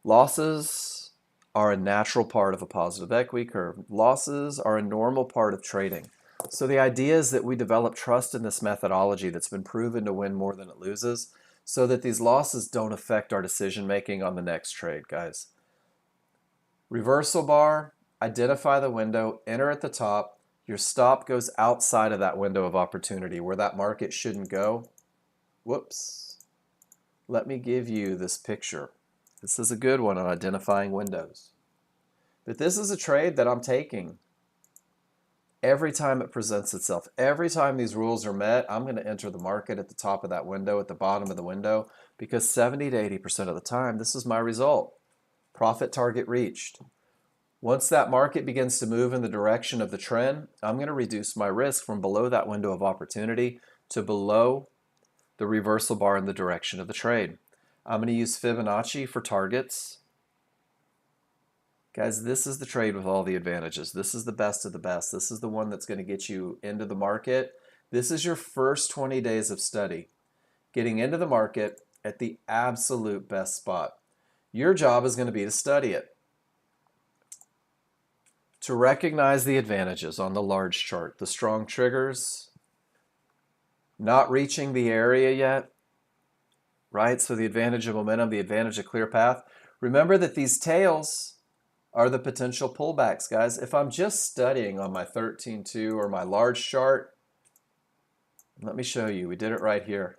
Losses are a natural part of a positive equity curve. Losses are a normal part of trading. So the idea is that we develop trust in this methodology that's been proven to win more than it loses so that these losses don't affect our decision making on the next trade, guys. Reversal bar, identify the window, enter at the top. Your stop goes outside of that window of opportunity where that market shouldn't go. Whoops. Let me give you this picture. This is a good one on identifying windows. But this is a trade that I'm taking every time it presents itself. Every time these rules are met, I'm going to enter the market at the top of that window, at the bottom of the window, because 70 to 80% of the time, this is my result. Profit target reached. Once that market begins to move in the direction of the trend, I'm going to reduce my risk from below that window of opportunity to below the reversal bar in the direction of the trade. I'm going to use Fibonacci for targets. Guys, this is the trade with all the advantages. This is the best of the best. This is the one that's going to get you into the market. This is your first 20 days of study, getting into the market at the absolute best spot. Your job is going to be to study it, to recognize the advantages on the large chart, the strong triggers, not reaching the area yet, right? So the advantage of momentum, the advantage of clear path. Remember that these tails are the potential pullbacks, guys. If I'm just studying on my 13.2 or my large chart, let me show you. We did it right here.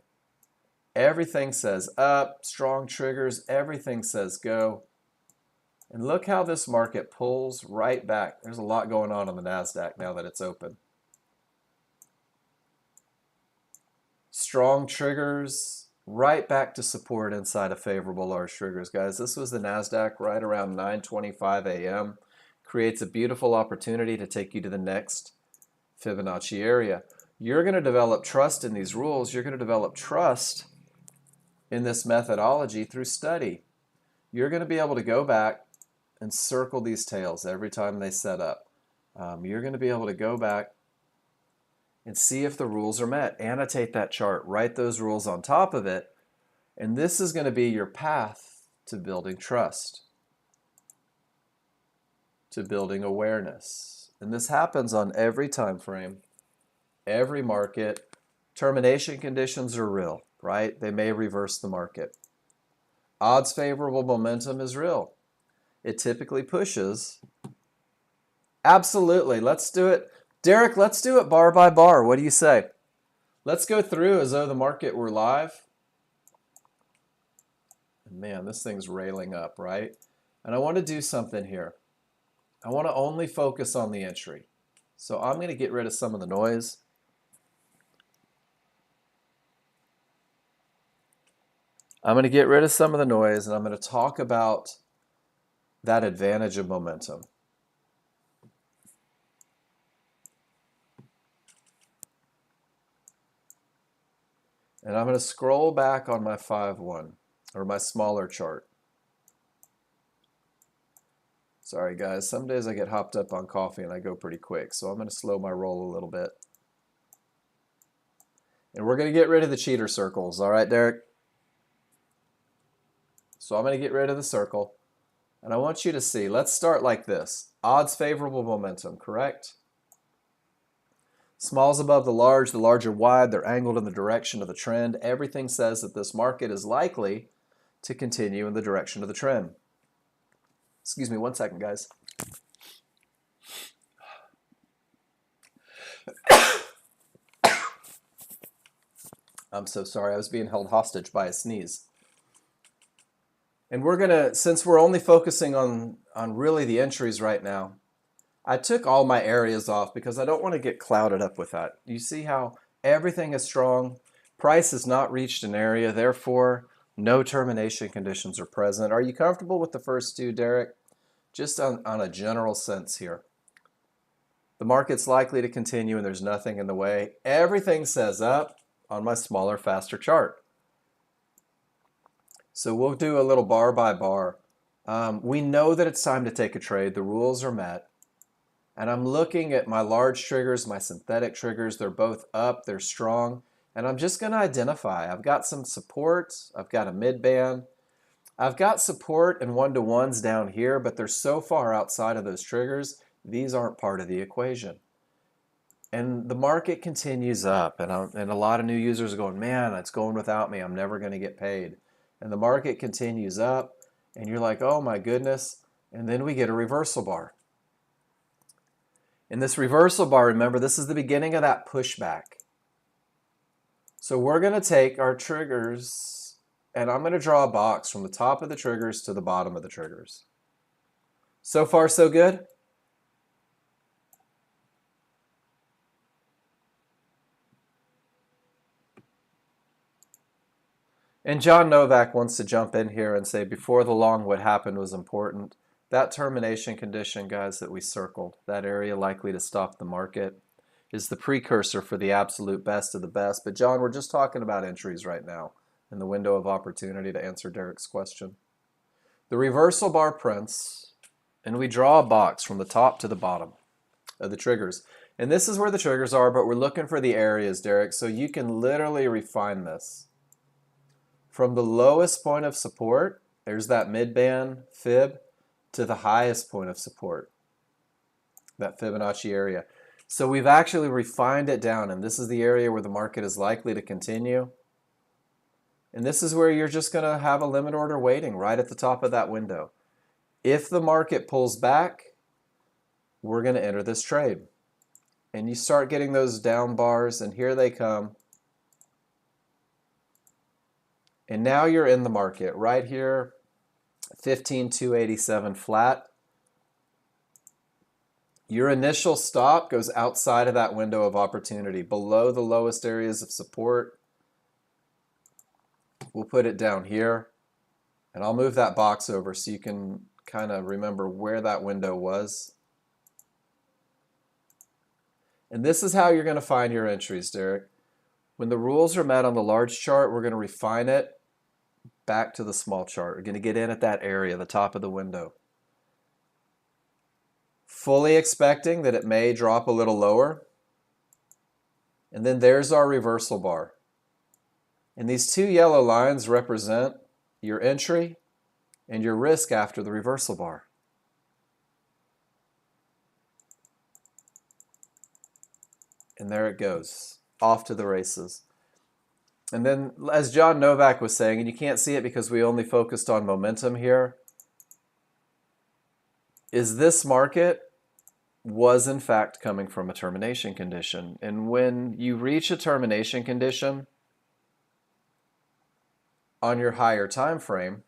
Everything says up, strong triggers, everything says go. And look how this market pulls right back. There's a lot going on the NASDAQ now that it's open. Strong triggers, right back to support inside of favorable large triggers, guys. This was the NASDAQ right around 9:25 a.m. Creates a beautiful opportunity to take you to the next Fibonacci area. You're going to develop trust in these rules. You're going to develop trust in this methodology through study. You're going to be able to go back and circle these tails every time they set up. You're going to be able to go back and see if the rules are met. Annotate that chart, write those rules on top of it, and this is going to be your path to building trust, to building awareness. And this happens on every time frame, every market. Termination conditions are real, right? They may reverse the market. Odds favorable momentum is real. It typically pushes. Absolutely, let's do it. Derek, let's do it bar by bar. What do you say? Let's go through as though the market were live. Man, this thing's railing up, right? And I want to do something here. I want to only focus on the entry. So I'm going to get rid of some of the noise. I'm going to get rid of some of the noise, and I'm going to talk about that advantage of momentum. And I'm going to scroll back on my 5-1, or my smaller chart. Sorry guys, some days I get hopped up on coffee and I go pretty quick, so I'm going to slow my roll a little bit. And we're going to get rid of the cheater circles, all right, Derek? So I'm going to get rid of the circle. And I want you to see, let's start like this. Odds favorable momentum, correct? Small's above the large are wide, they're angled in the direction of the trend. Everything says that this market is likely to continue in the direction of the trend. Excuse me 1 second, guys. I'm so sorry, I was being held hostage by a sneeze. And we're gonna, since we're only focusing on really the entries right now, I took all my areas off because I don't want to get clouded up with that. You see how everything is strong? Price has not reached an area, therefore no termination conditions are present. Are you comfortable with the first two, Derek? Just on a general sense here. The market's likely to continue and there's nothing in the way. Everything says up on my smaller, faster chart. So we'll do a little bar by bar. We know that it's time to take a trade. The rules are met. And I'm looking at my large triggers, my synthetic triggers. They're both up, they're strong. And I'm just going to identify. I've got some support. I've got a mid-band. I've got support and one-to-ones down here, but they're so far outside of those triggers, these aren't part of the equation. And the market continues up. And a lot of new users are going, man, it's going without me. I'm never going to get paid. And the market continues up. And you're like, oh my goodness. And then we get a reversal bar. In this reversal bar, remember, this is the beginning of that pushback. So we're going to take our triggers, and I'm going to draw a box from the top of the triggers to the bottom of the triggers. So far, so good? And John Novak wants to jump in here and say before the long what happened was important. That termination condition, guys, that we circled, that area likely to stop the market, is the precursor for the absolute best of the best. But John, we're just talking about entries right now in the window of opportunity to answer Derek's question. The reversal bar prints, and we draw a box from the top to the bottom of the triggers. And this is where the triggers are, but we're looking for the areas, Derek, so you can literally refine this. From the lowest point of support, there's that mid-band fib, to the highest point of support, that Fibonacci area. So we've actually refined it down, and this is the area where the market is likely to continue. And this is where you're just going to have a limit order waiting right at the top of that window. If the market pulls back, we're going to enter this trade. And you start getting those down bars, and here they come. And now you're in the market right here, 15,287 flat. Your initial stop goes outside of that window of opportunity, below the lowest areas of support. We'll put it down here, and I'll move that box over so you can kind of remember where that window was. And this is how you're going to find your entries, Derek. When the rules are met on the large chart, we're going to refine it back to the small chart. We're going to get in at that area, the top of the window. Fully expecting that it may drop a little lower. And then there's our reversal bar. And these two yellow lines represent your entry and your risk after the reversal bar. And there it goes, off to the races. And then, as John Novak was saying, and you can't see it because we only focused on momentum here, is this market was in fact coming from a termination condition. And when you reach a termination condition on your higher time frame,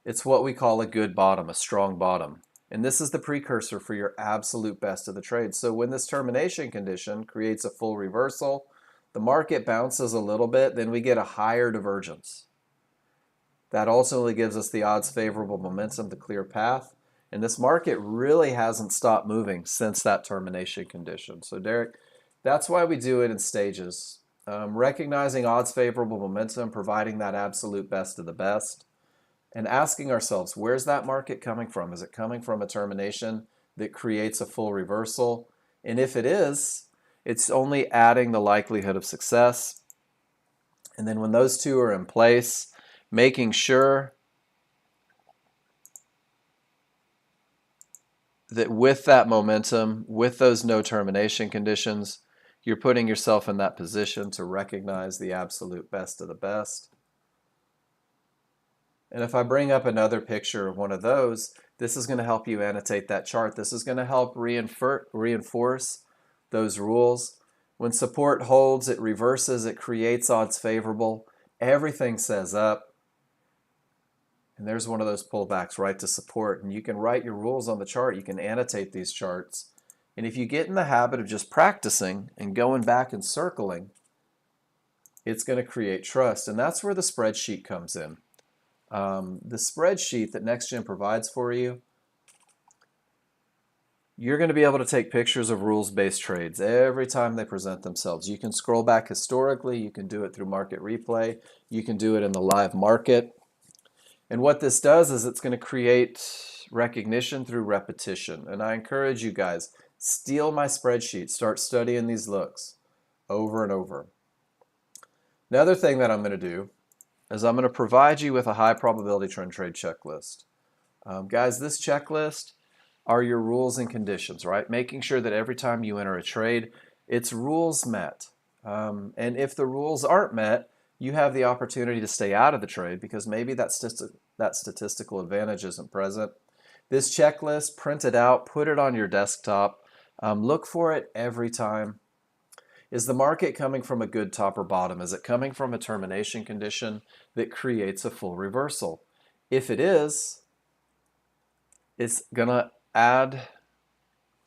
it's what we call a good bottom, a strong bottom. And this is the precursor for your absolute best of the trade. So when this termination condition creates a full reversal, the market bounces a little bit, then we get a higher divergence. That ultimately gives us the odds favorable momentum, the clear path. And this market really hasn't stopped moving since that termination condition. So Derek, that's why we do it in stages. Recognizing odds favorable momentum, providing that absolute best of the best, and asking ourselves, where's that market coming from? Is it coming from a termination that creates a full reversal? And if it is, it's only adding the likelihood of success. And then when those two are in place, making sure that with that momentum, with those no termination conditions, you're putting yourself in that position to recognize the absolute best of the best. And if I bring up another picture of one of those, this is going to help you annotate that chart. This is going to help reinforce those rules. When support holds, it reverses, it creates odds favorable. Everything says up. And there's one of those pullbacks right to support. And you can write your rules on the chart. You can annotate these charts. And if you get in the habit of just practicing and going back and circling, it's going to create trust. And that's where the spreadsheet comes in. The spreadsheet that Nexgen provides for you, you're going to be able to take pictures of rules-based trades every time they present themselves. You can scroll back historically. You can do it through market replay. You can do it in the live market. And what this does is it's going to create recognition through repetition. And I encourage you guys, steal my spreadsheet. Start studying these looks over and over. Another thing that I'm going to do is I'm going to provide you with a high probability trend trade checklist. Guys, this checklist are your rules and conditions, right? Making sure that every time you enter a trade, it's rules met. And if the rules aren't met, you have the opportunity to stay out of the trade because maybe that statistical advantage isn't present. This checklist, print it out, put it on your desktop. Look for it every time. Is the market coming from a good top or bottom? Is it coming from a termination condition that creates a full reversal? If it is, it's going to add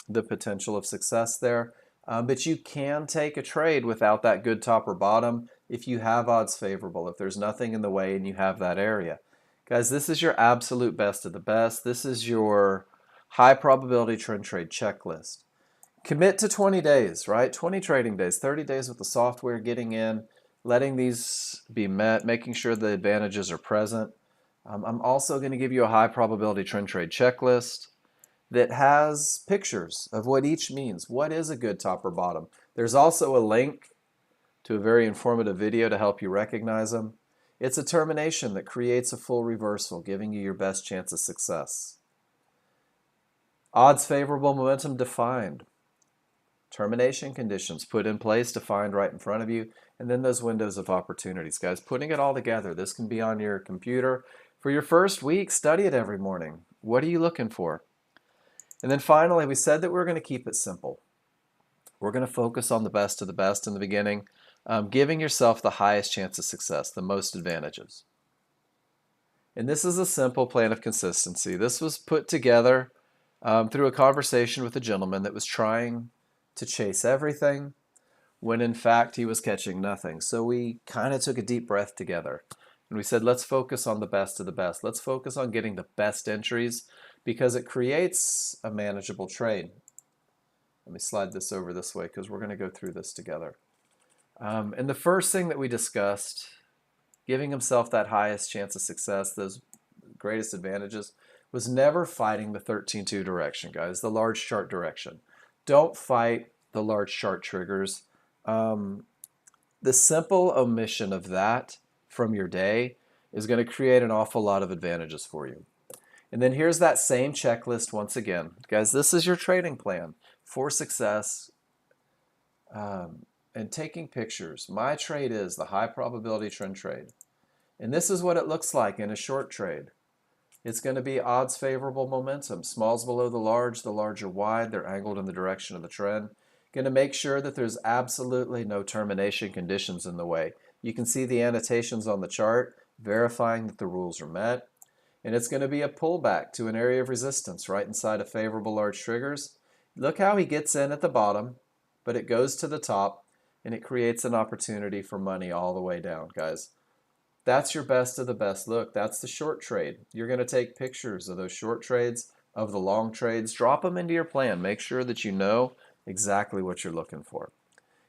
the potential of success there. But you can take a trade without that good top or bottom. if you have odds favorable, if there's nothing in the way and you have that area. Guys, this is your absolute best of the best. This is your high probability trend trade checklist. Commit to 20 days, right? 20 trading days, 30 days with the software, getting in, letting these be met, making sure the advantages are present. I'm also going to give you a high probability trend trade checklist that has pictures of what each means. What is a good top or bottom? There's also a link to a very informative video to help you recognize them. It's a termination that creates a full reversal, giving you your best chance of success. Odds favorable, momentum defined. Termination conditions put in place, defined right in front of you, and then those windows of opportunities. Guys, putting it all together, this can be on your computer. For your first week, study it every morning. What are you looking for? And then finally, we said that we're going to keep it simple. We're going to focus on the best of the best in the beginning, giving yourself the highest chance of success, the most advantages. And this is a simple plan of consistency. This was put together through a conversation with a gentleman that was trying to chase everything when in fact he was catching nothing. So we kind of took a deep breath together and we said, let's focus on the best of the best. Let's focus on getting the best entries because it creates a manageable trade. Let me slide this over this way because we're going to go through this together. And the first thing that we discussed, giving himself that highest chance of success, those greatest advantages, was never fighting the 13-2 direction, guys, the large chart direction. Don't fight the large chart triggers. The simple omission of that from your day is going to create an awful lot of advantages for you. And then here's that same checklist once again. Guys, this is your trading plan for success and taking pictures. My trade is the high probability trend trade. And this is what it looks like in a short trade. It's going to be odds favorable momentum. Smalls below the large are wide. They're angled in the direction of the trend. Going to make sure that there's absolutely no termination conditions in the way. You can see the annotations on the chart verifying that the rules are met. And it's going to be a pullback to an area of resistance right inside of favorable large triggers. Look how he gets in at the bottom, but it goes to the top and it creates an opportunity for money all the way down, guys. That's your best of the best look. That's the short trade. You're going to take pictures of those short trades, of the long trades, drop them into your plan. Make sure that you know exactly what you're looking for.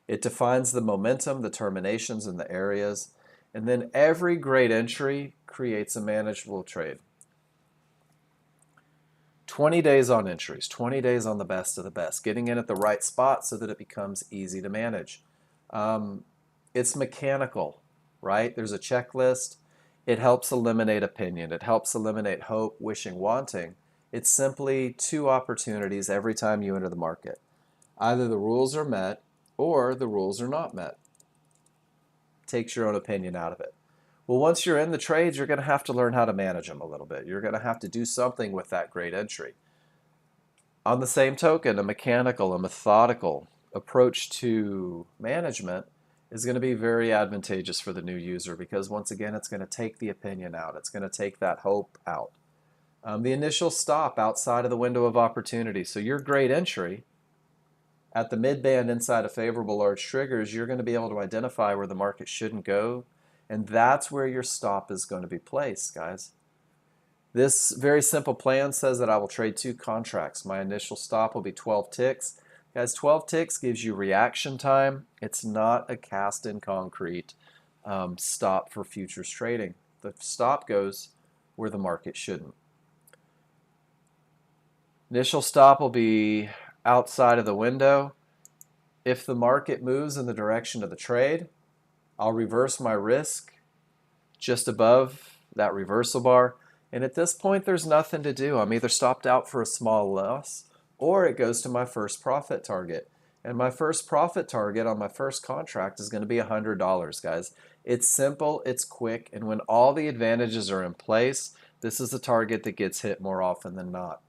It defines the momentum, the terminations, and the areas. And then every great entry creates a manageable trade. 20 days on entries, 20 days on the best of the best, getting in at the right spot so that it becomes easy to manage. It's mechanical. Right? There's a checklist. It helps eliminate opinion. It helps eliminate hope, wishing, wanting. It's simply two opportunities every time you enter the market. Either the rules are met or the rules are not met. Takes your own opinion out of it. Well, once you're in the trades, you're going to have to learn how to manage them a little bit. You're going to have to do something with that great entry. On the same token, a mechanical, a methodical approach to management is going to be very advantageous for the new user because once again it's going to take the opinion out. It's going to take that hope out. The initial stop outside of the window of opportunity. So your great entry at the mid-band inside of favorable large triggers, you're going to be able to identify where the market shouldn't go, and that's where your stop is going to be placed, guys. This very simple plan says that I will trade 2 contracts. My initial stop will be 12 ticks. Guys, 12 ticks gives you reaction time. It's not a cast in concrete stop for futures trading. The stop goes where the market shouldn't. Initial stop will be outside of the window. If the market moves in the direction of the trade, I'll reverse my risk just above that reversal bar. And at this point, there's nothing to do. I'm either stopped out for a small loss or it goes to my first profit target. And my first profit target on my first contract is going to be $100, guys. It's simple, it's quick, and when all the advantages are in place, this is the target that gets hit more often than not.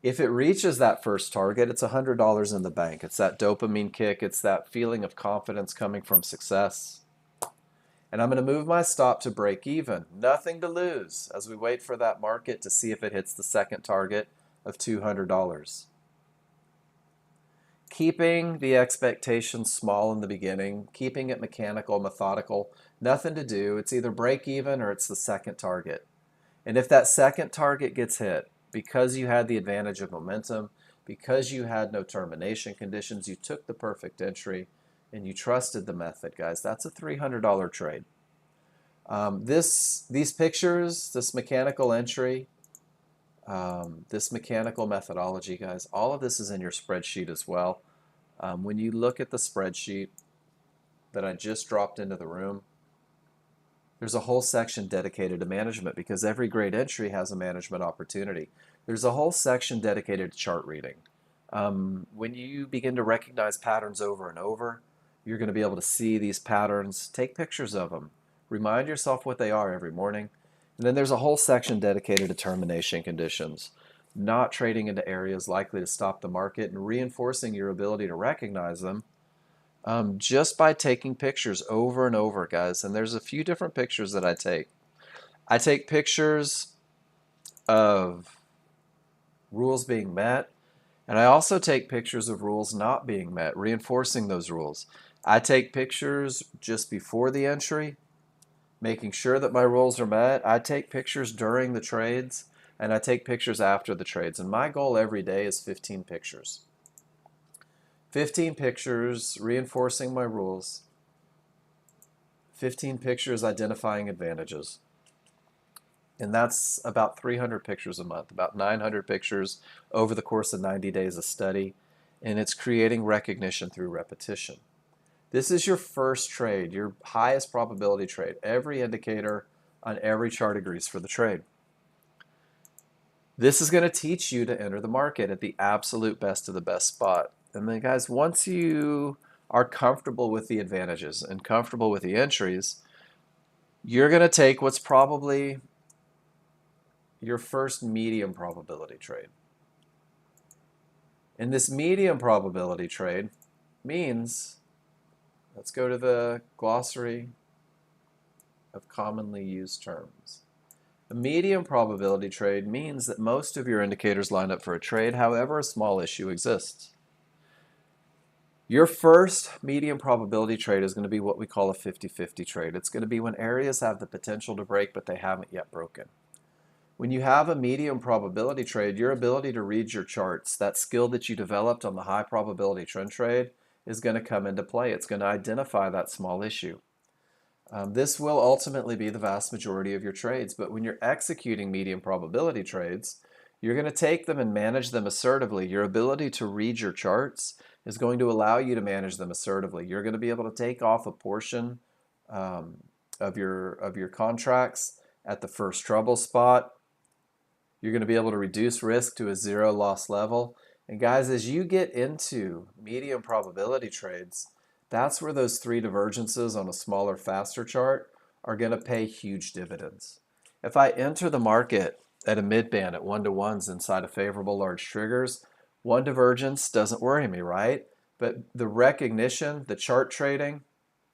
If it reaches that first target, it's $100 in the bank. It's that dopamine kick. It's that feeling of confidence coming from success. And I'm going to move my stop to break even. Nothing to lose as we wait for that market to see if it hits the second target of $200. Keeping the expectations small in the beginning, keeping it mechanical, methodical, nothing to do. It's either break even or it's the second target. And if that second target gets hit, because you had the advantage of momentum, because you had no termination conditions, you took the perfect entry, and you trusted the method, guys, that's a $300 trade. These pictures, this mechanical entry, this mechanical methodology, guys, all of this is in your spreadsheet as well. When you look at the spreadsheet that I just dropped into the room, there's a whole section dedicated to management because every great entry has a management opportunity. There's a whole section dedicated to chart reading. When you begin to recognize patterns over and over, you're going to be able to see these patterns, take pictures of them, remind yourself what they are every morning. And then there's a whole section dedicated to termination conditions, not trading into areas likely to stop the market and reinforcing your ability to recognize them just by taking pictures over and over, guys. And there's a few different pictures that I take. I take pictures of rules being met, and I also take pictures of rules not being met, reinforcing those rules. I take pictures just before the entry, making sure that my rules are met. I take pictures during the trades, and I take pictures after the trades. And my goal every day is 15 pictures. 15 pictures reinforcing my rules. 15 pictures identifying advantages. And that's about 300 pictures a month, about 900 pictures over the course of 90 days of study. And it's creating recognition through repetition. This is your first trade, your highest probability trade. Every indicator on every chart agrees for the trade. This is going to teach you to enter the market at the absolute best of the best spot. And then, guys, once you are comfortable with the advantages and comfortable with the entries, you're going to take what's probably your first medium probability trade. And this medium probability trade means, let's go to the glossary of commonly used terms. A medium probability trade means that most of your indicators line up for a trade, however a small issue exists. Your first medium probability trade is going to be what we call a 50-50 trade. It's going to be when areas have the potential to break, but they haven't yet broken. When you have a medium probability trade, your ability to read your charts, that skill that you developed on the high probability trend trade, is going to come into play. It's going to identify that small issue. This will ultimately be the vast majority of your trades, but when you're executing medium probability trades, you're going to take them and manage them assertively. Your ability to read your charts is going to allow you to manage them assertively. You're going to be able to take off a portion of your contracts at the first trouble spot. You're going to be able to reduce risk to a zero loss level. And guys, as you get into medium probability trades, that's where those three divergences on a smaller, faster chart are going to pay huge dividends. If I enter the market at a mid-band at 1-to-1s inside of favorable large triggers, one divergence doesn't worry me, right? But the recognition, the chart trading,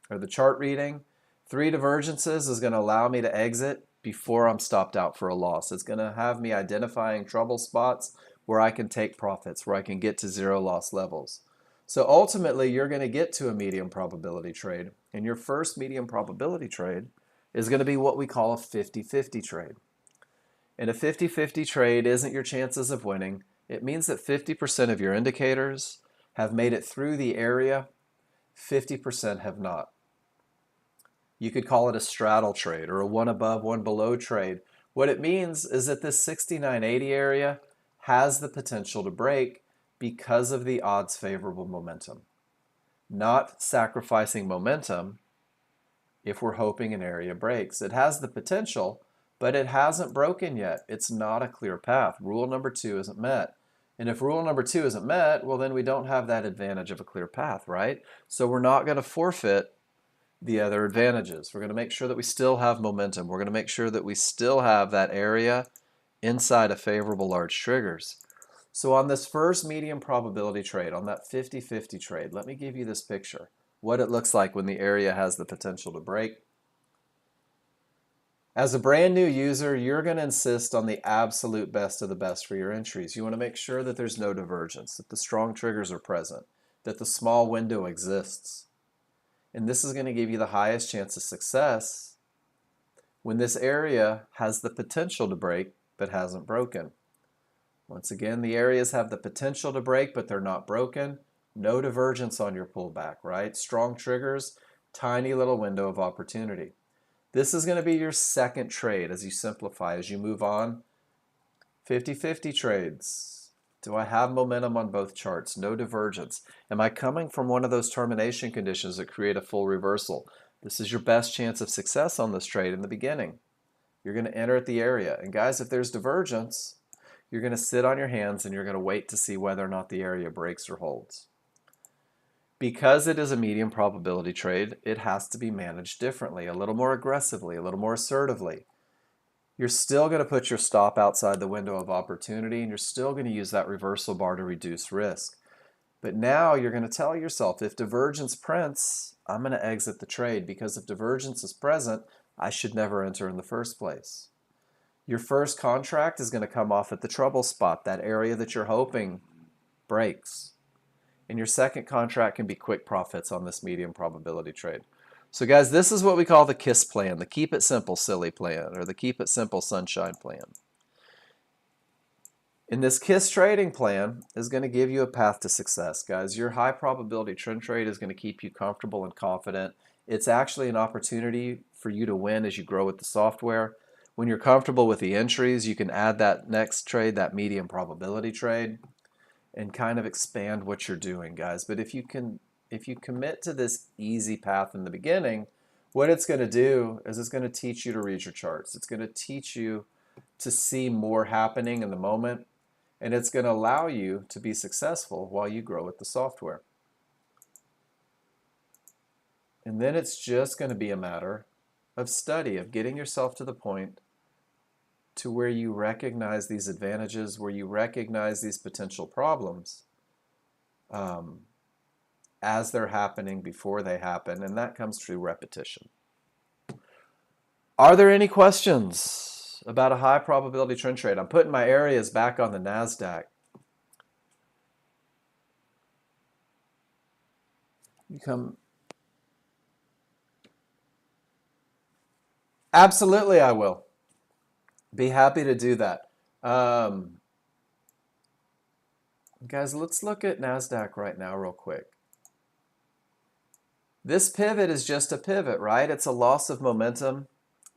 or the chart reading, 3 divergences is going to allow me to exit before I'm stopped out for a loss. It's going to have me identifying trouble spots where I can take profits, where I can get to zero loss levels. So ultimately, you're going to get to a medium probability trade. And your first medium probability trade is going to be what we call a 50-50 trade. And a 50-50 trade isn't your chances of winning. It means that 50% of your indicators have made it through the area, 50% have not. You could call it a straddle trade or a one above, one below trade. What it means is that this 6980 area has the potential to break because of the odds favorable momentum. Not sacrificing momentum if we're hoping an area breaks. It has the potential, but it hasn't broken yet. It's not a clear path. Rule number 2 isn't met. And if rule number 2 isn't met, well, then we don't have that advantage of a clear path, right? So we're not going to forfeit the other advantages. We're going to make sure that we still have momentum. We're going to make sure that we still have that area inside of favorable large triggers. So on this first medium probability trade, on that 50-50 trade, let me give you this picture. What it looks like when the area has the potential to break. As a brand new user, you're going to insist on the absolute best of the best for your entries. You want to make sure that there's no divergence, that the strong triggers are present. that the small window exists. And this is going to give you the highest chance of success when this area has the potential to break but hasn't broken. Once again, the areas have the potential to break, but they're not broken. No divergence on your pullback, right? Strong triggers, tiny little window of opportunity. This is going to be your second trade as you simplify, as you move on. 50-50 trades. Do I have momentum on both charts? No divergence. Am I coming from one of those termination conditions that create a full reversal? This is your best chance of success on this trade in the beginning. You're going to enter at the area. And guys, if there's divergence, you're going to sit on your hands and you're going to wait to see whether or not the area breaks or holds. Because it is a medium probability trade, it has to be managed differently, a little more aggressively, a little more assertively. You're still going to put your stop outside the window of opportunity, and you're still going to use that reversal bar to reduce risk. But now you're going to tell yourself, if divergence prints, I'm going to exit the trade, because if divergence is present, I should never enter in the first place. Your first contract is going to come off at the trouble spot, that area that you're hoping breaks. And your second contract can be quick profits on this medium probability trade. So guys, this is what we call the KISS plan, the keep it simple silly plan, or the keep it simple sunshine plan. And this KISS trading plan is going to give you a path to success, guys. Your high probability trend trade is going to keep you comfortable and confident. It's actually an opportunity for you to win as you grow with the software. When you're comfortable with the entries, you can add that next trade, that medium probability trade, and kind of expand what you're doing, guys. But if you commit to this easy path in the beginning, what it's going to do is it's going to teach you to read your charts. It's going to teach you to see more happening in the moment, and it's going to allow you to be successful while you grow with the software. And then it's just going to be a matter of study, of getting yourself to the point to where you recognize these advantages, where you recognize these potential problems as they're happening, before they happen, and that comes through repetition. Are there any questions about a high probability trend trade? I'm putting my areas back on the NASDAQ. You come. Absolutely, I will. Be happy to do that. Guys, let's look at NASDAQ right now real quick. This pivot is just a pivot, right? It's a loss of momentum,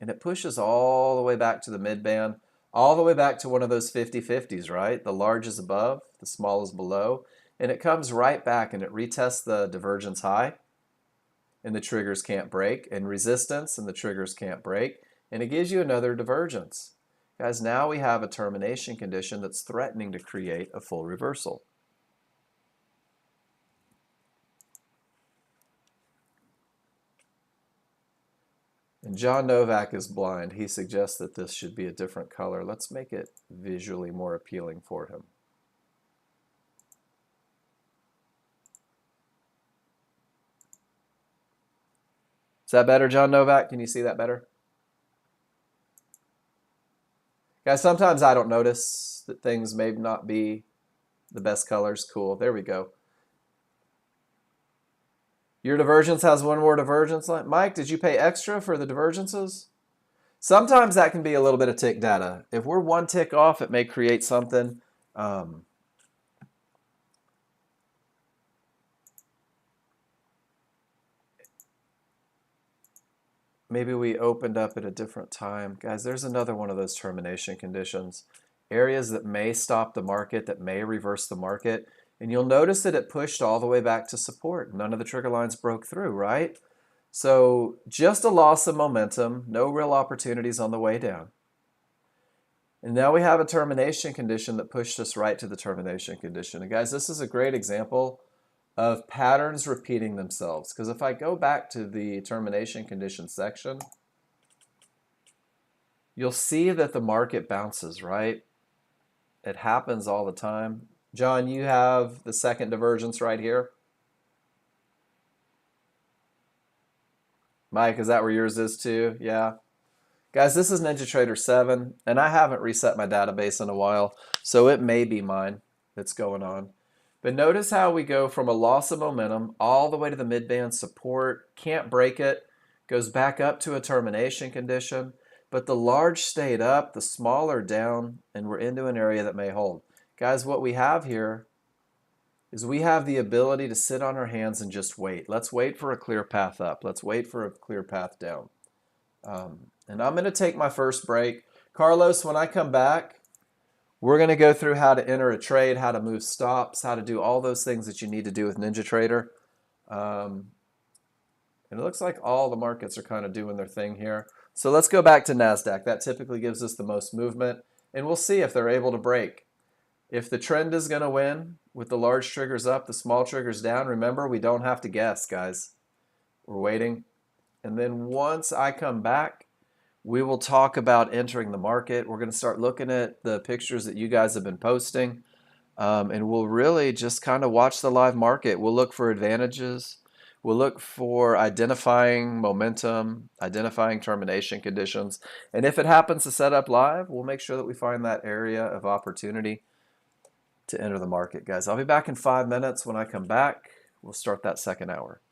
and it pushes all the way back to the mid-band, all the way back to one of those 50-50s, right? The large is above, the small is below, and it comes right back and it retests the divergence high, and the triggers can't break, and resistance, and the triggers can't break, and it gives you another divergence. Guys, now we have a termination condition that's threatening to create a full reversal. And John Novak is blind. He suggests that this should be a different color. Let's make it visually more appealing for him. Is that better, John Novak? Can you see that better? Guys, sometimes I don't notice that things may not be the best colors. Cool, there we go. Your divergence has one more divergence line. Mike, did you pay extra for the divergences? Sometimes that can be a little bit of tick data. If we're one tick off, it may create something. Maybe we opened up at a different time. Guys, there's another one of those termination conditions. Areas that may stop the market, that may reverse the market. And you'll notice that it pushed all the way back to support. None of the trigger lines broke through, right? So just a loss of momentum, no real opportunities on the way down. And now we have a termination condition that pushed us right to the termination condition. And guys, this is a great example of patterns repeating themselves. Because if I go back to the termination condition section, you'll see that the market bounces, right? It happens all the time. John, you have the second divergence right here. Mike, is that where yours is too? Yeah. Guys, this is NinjaTrader 7, and I haven't reset my database in a while, so it may be mine that's going on. But notice how we go from a loss of momentum all the way to the mid-band support, can't break it, goes back up to a termination condition, but the large stayed up, the smaller down, and we're into an area that may hold. Guys, what we have here is we have the ability to sit on our hands and just wait. Let's wait for a clear path up. Let's wait for a clear path down. And I'm going to take my first break. Carlos, when I come back, we're going to go through how to enter a trade, how to move stops, how to do all those things that you need to do with NinjaTrader. And it looks like all the markets are kind of doing their thing here. So let's go back to NASDAQ. That typically gives us the most movement. And we'll see if they're able to break. If the trend is going to win with the large triggers up, the small triggers down, remember, we don't have to guess, guys. We're waiting. And then once I come back, we will talk about entering the market. We're going to start looking at the pictures that you guys have been posting. And we'll really just kind of watch the live market. We'll look for advantages. We'll look for identifying momentum, identifying termination conditions. And if it happens to set up live, we'll make sure that we find that area of opportunity to enter the market, guys. I'll be back in 5 minutes. When I come back, we'll start that second hour.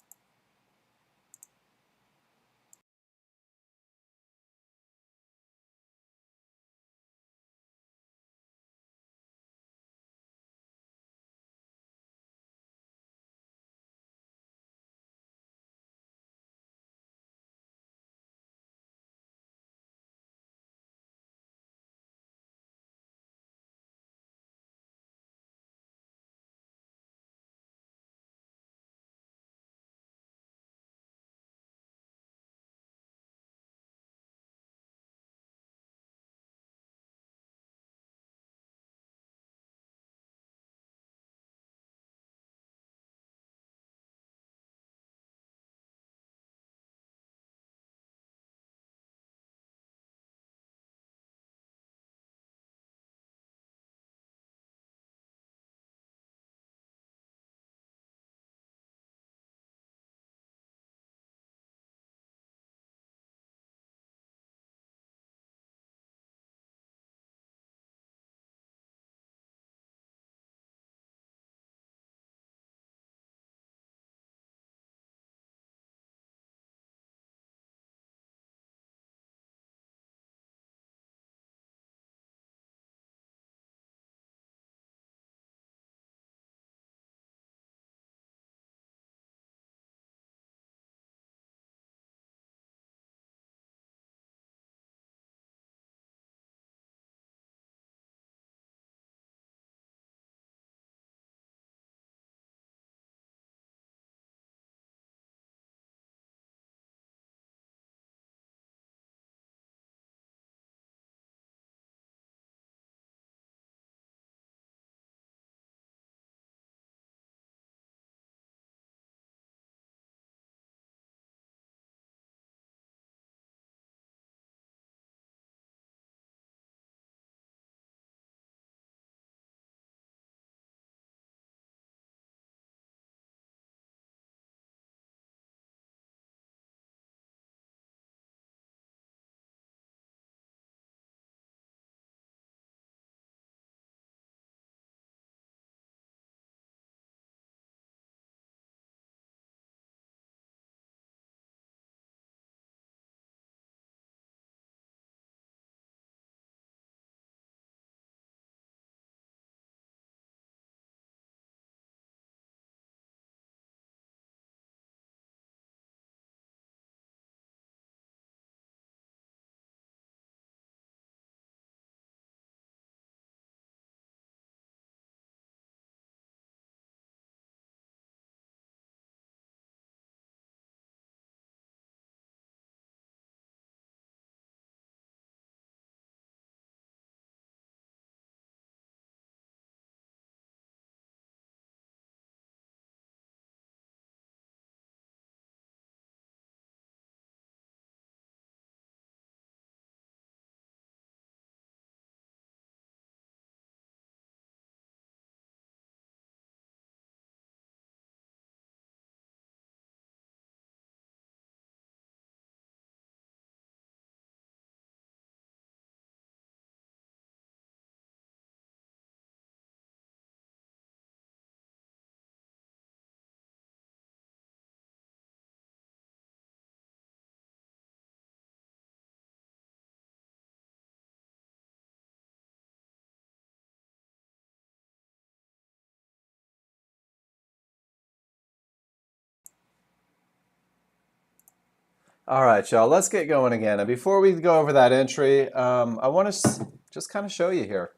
All right, y'all, let's get going again. And before we go over that entry, I want to just kind of show you here.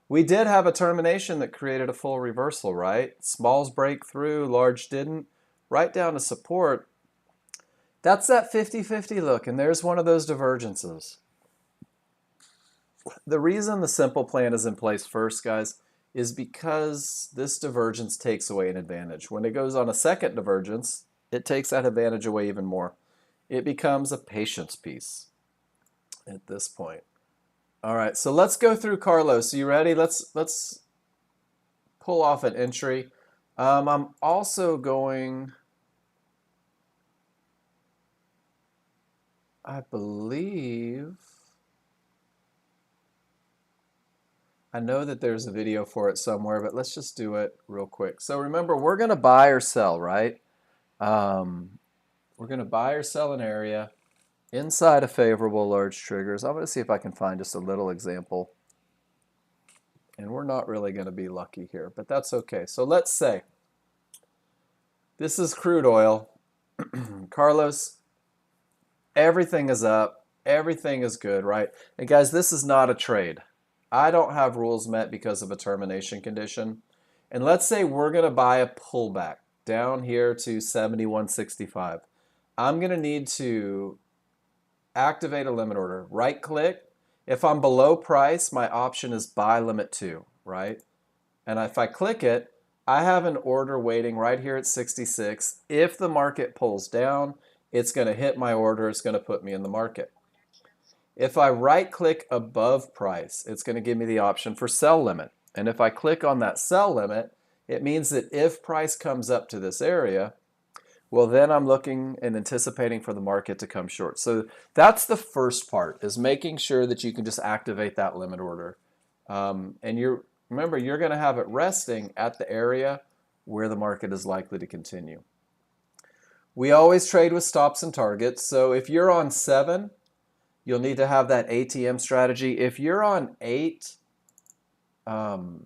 We did have a termination that created a full reversal, right? Smalls break through, large didn't. Right down to support. That's that 50-50 look, and there's one of those divergences. The reason the simple plan is in place first, guys, is because this divergence takes away an advantage. When it goes on a second divergence, it takes that advantage away even more. It becomes a patience piece at this point. All right, so let's go through Carlos. Are you ready? Let's pull off an entry. I'm also going, I believe, I know that there's a video for it somewhere, but let's just do it real quick. So remember, we're going to buy or sell, right? We're going to buy or sell an area inside of favorable large triggers. I'm going to see if I can find just a little example. And we're not really going to be lucky here, but that's okay. So let's say this is crude oil. Carlos, everything is up. Everything is good, right? And guys, this is not a trade. I don't have rules met because of a termination condition. And let's say we're going to buy a pullback down here to 71.65. I'm going to need to activate a limit order. Right click. If I'm below price, my option is buy limit 2, right? And if I click it, I have an order waiting right here at 66. If the market pulls down, it's going to hit my order. It's going to put me in the market. If I right click above price, it's going to give me the option for sell limit. And if I click on that sell limit, it means that if price comes up to this area, well, then I'm looking and anticipating for the market to come short. So that's the first part, is making sure that you can just activate that limit order. And remember, you're going to have it resting at the area where the market is likely to continue. We always trade with stops and targets. So if you're on 7, you'll need to have that ATM strategy. If you're on 8, the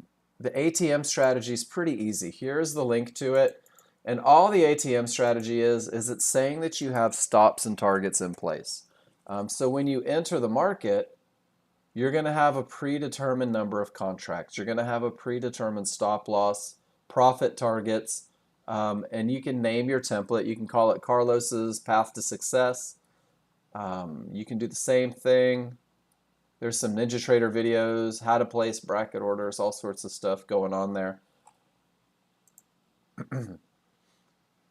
ATM strategy is pretty easy. Here's the link to it. And all the ATM strategy is it's saying that you have stops and targets in place. So when you enter the market, you're going to have a predetermined number of contracts. You're going to have a predetermined stop loss, profit targets, and you can name your template. You can call it Carlos's Path to Success. You can do the same thing. There's some NinjaTrader videos, how to place bracket orders, all sorts of stuff going on there.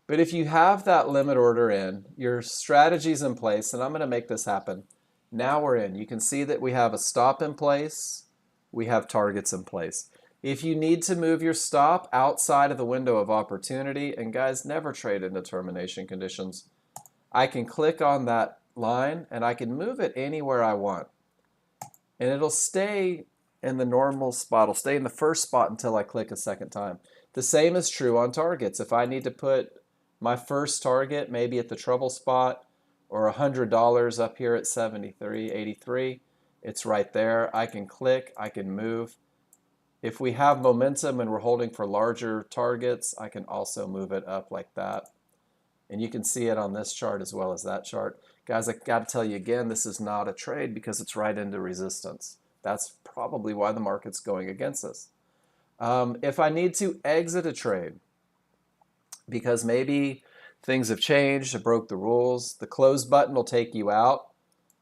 But if you have that limit order in, your strategy's in place, and I'm going to make this happen. Now we're in. You can see that we have a stop in place. We have targets in place. If you need to move your stop outside of the window of opportunity, and guys, never trade into termination conditions, I can click on that line and I can move it anywhere I want. And it'll stay in the normal spot. It'll stay in the first spot until I click a second time. The same is true on targets. If I need to put my first target maybe at the trouble spot or $100 up here at 73.83, it's right there. I can click, I can move. If we have momentum and we're holding for larger targets, I can also move it up like that. And you can see it on this chart as well as that chart. Guys, I got to tell you again, this is not a trade because it's right into resistance. That's probably why the market's going against us. If I need to exit a trade because maybe things have changed, I broke the rules, the close button will take you out.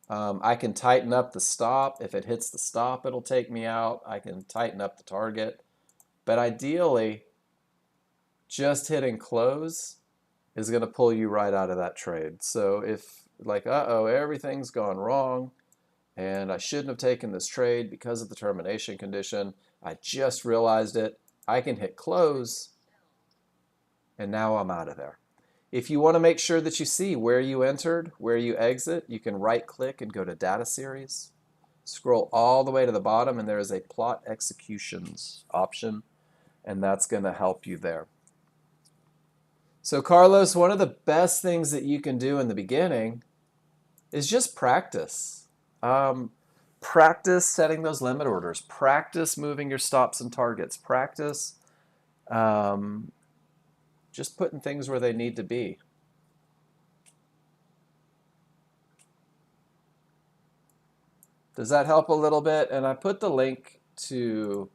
I can tighten up the stop. If it hits the stop, it'll take me out. I can tighten up the target. But ideally, just hitting close is going to pull you right out of that trade. So if like, uh-oh, everything's gone wrong and I shouldn't have taken this trade because of the termination condition, I just realized it, I can hit close and now I'm out of there. If you want to make sure that you see where you entered, where you exit, you can right click and go to data series. Scroll all the way to the bottom and there is a plot executions option, and that's going to help you there. So Carlos, one of the best things that you can do in the beginning is just practice. Practice setting those limit orders. Practice moving your stops and targets. Practice just putting things where they need to be. Does that help a little bit? And I put the link to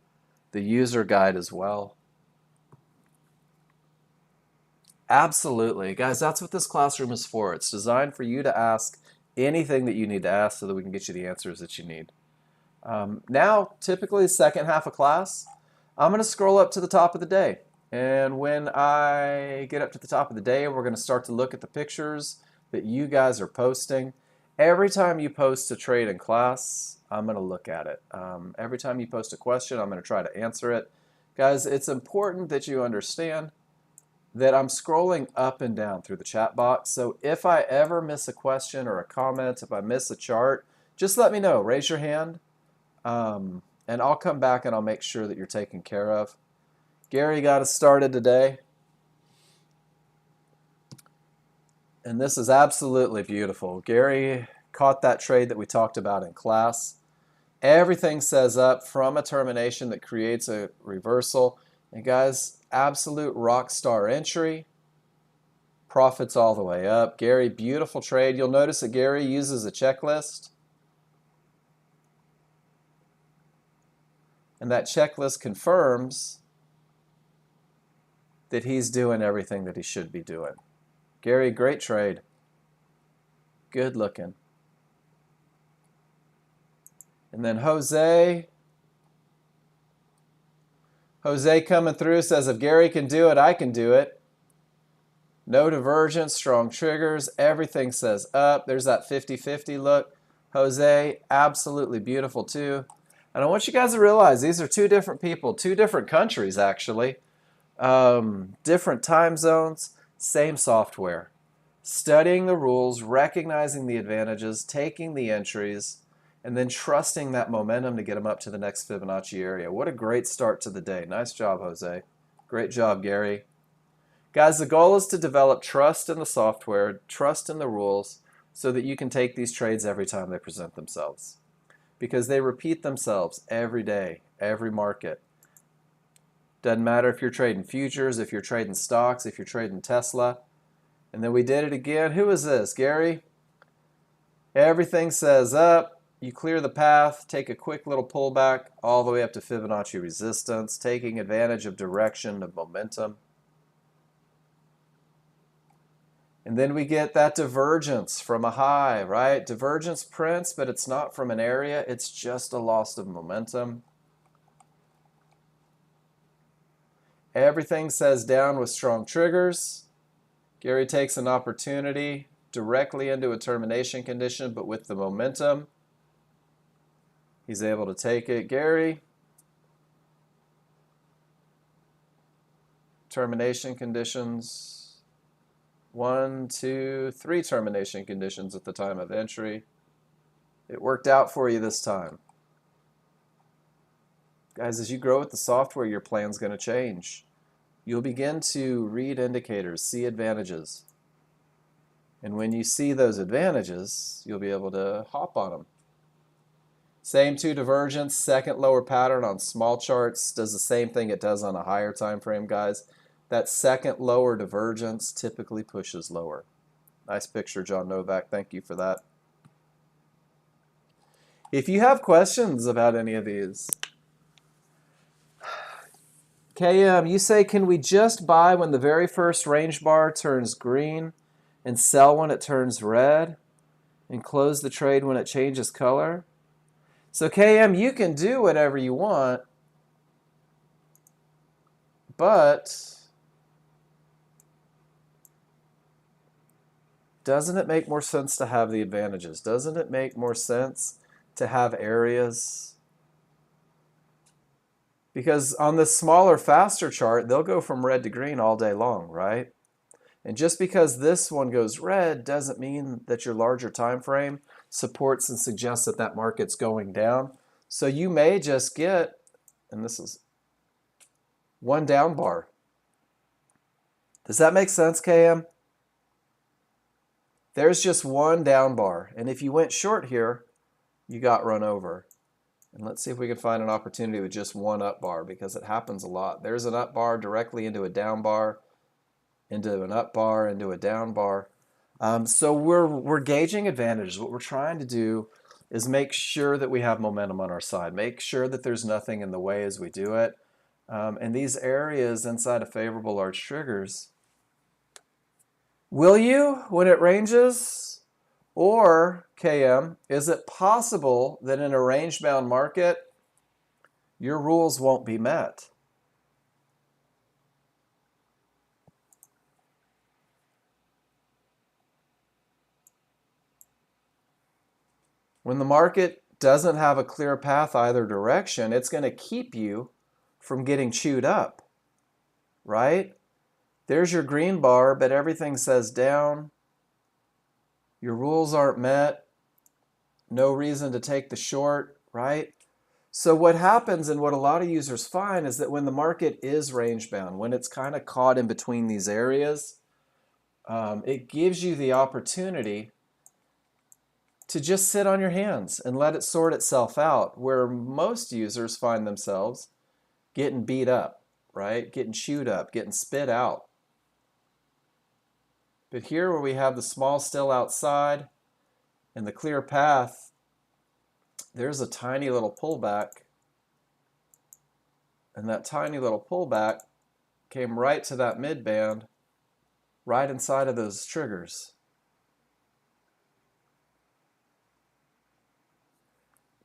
the user guide as well. Absolutely. Guys, that's what this classroom is for. It's designed for you to ask anything that you need to ask so that we can get you the answers that you need. Now, typically, second half of class, I'm going to scroll up to the top of the day. And when I get up to the top of the day, we're going to start to look at the pictures that you guys are posting. Every time you post a trade in class, I'm going to look at it. Every time you post a question, I'm going to try to answer it. Guys, it's important that you understand that I'm scrolling up and down through the chat box. So if I ever miss a question or a comment, if I miss a chart, just let me know. Raise your hand, and I'll come back and I'll make sure that you're taken care of. Gary got us started today. And this is absolutely beautiful. Gary caught that trade that we talked about in class. Everything says up from a termination that creates a reversal. And guys, absolute rock star entry. Profits all the way up. Gary, beautiful trade. You'll notice that Gary uses a checklist. And that checklist confirms that he's doing everything that he should be doing. Gary, great trade. Good looking. And then Jose coming through says, if Gary can do it, I can do it. No divergence, strong triggers, everything says up. There's that 50-50 look. Jose, absolutely beautiful too. And I want you guys to realize these are two different people, two different countries actually, different time zones, same software. Studying the rules, recognizing the advantages, taking the entries, and then trusting that momentum to get them up to the next Fibonacci area. What a great start to the day. Nice job, Jose. Great job, Gary. Guys, the goal is to develop trust in the software, trust in the rules, so that you can take these trades every time they present themselves. Because they repeat themselves every day, every market. Doesn't matter if you're trading futures, if you're trading stocks, if you're trading Tesla. And then we did it again. Who is this? Gary? Everything says up. You clear the path, take a quick little pullback all the way up to Fibonacci resistance, taking advantage of direction, of momentum. And then we get that divergence from a high, right? Divergence prints, but it's not from an area. It's just a loss of momentum. Everything says down with strong triggers. Gary takes an opportunity directly into a termination condition, but with the momentum, he's able to take it. Gary, termination conditions. 1, 2, 3 termination conditions at the time of entry. It worked out for you this time. Guys, as you grow with the software, your plan's going to change. You'll begin to read indicators, see advantages. And when you see those advantages, you'll be able to hop on them. Same two divergence, second lower pattern on small charts does the same thing it does on a higher time frame, guys. That second lower divergence typically pushes lower. Nice picture, John Novak. Thank you for that. If you have questions about any of these, KM, you say, can we just buy when the very first range bar turns green and sell when it turns red and close the trade when it changes color? So KM, you can do whatever you want, but doesn't it make more sense to have the advantages? Doesn't it make more sense to have areas? Because on this smaller, faster chart, they'll go from red to green all day long, right? And just because this one goes red doesn't mean that your larger time frame supports and suggests that that market's going down. So you may just get, and this is one down bar. Does that make sense, KM? There's just one down bar. And if you went short here, you got run over. And let's see if we can find an opportunity with just one up bar, because it happens a lot. There's an up bar directly into a down bar, into an up bar, into a down bar. So we're gauging advantages. What we're trying to do is make sure that we have momentum on our side. Make sure that there's nothing in the way as we do it. And these areas inside of favorable large triggers, will you when it ranges? Or, KM, is it possible that in a range-bound market, your rules won't be met? When the market doesn't have a clear path either direction, it's going to keep you from getting chewed up, right? There's your green bar, but everything says down. Your rules aren't met. No reason to take the short, right? So what happens and what a lot of users find is that when the market is range bound, when it's kind of caught in between these areas, it gives you the opportunity to just sit on your hands and let it sort itself out, where most users find themselves getting beat up, right? Getting chewed up, getting spit out. But here where we have the small still outside and the clear path, there's a tiny little pullback. And that tiny little pullback came right to that mid band, right inside of those triggers.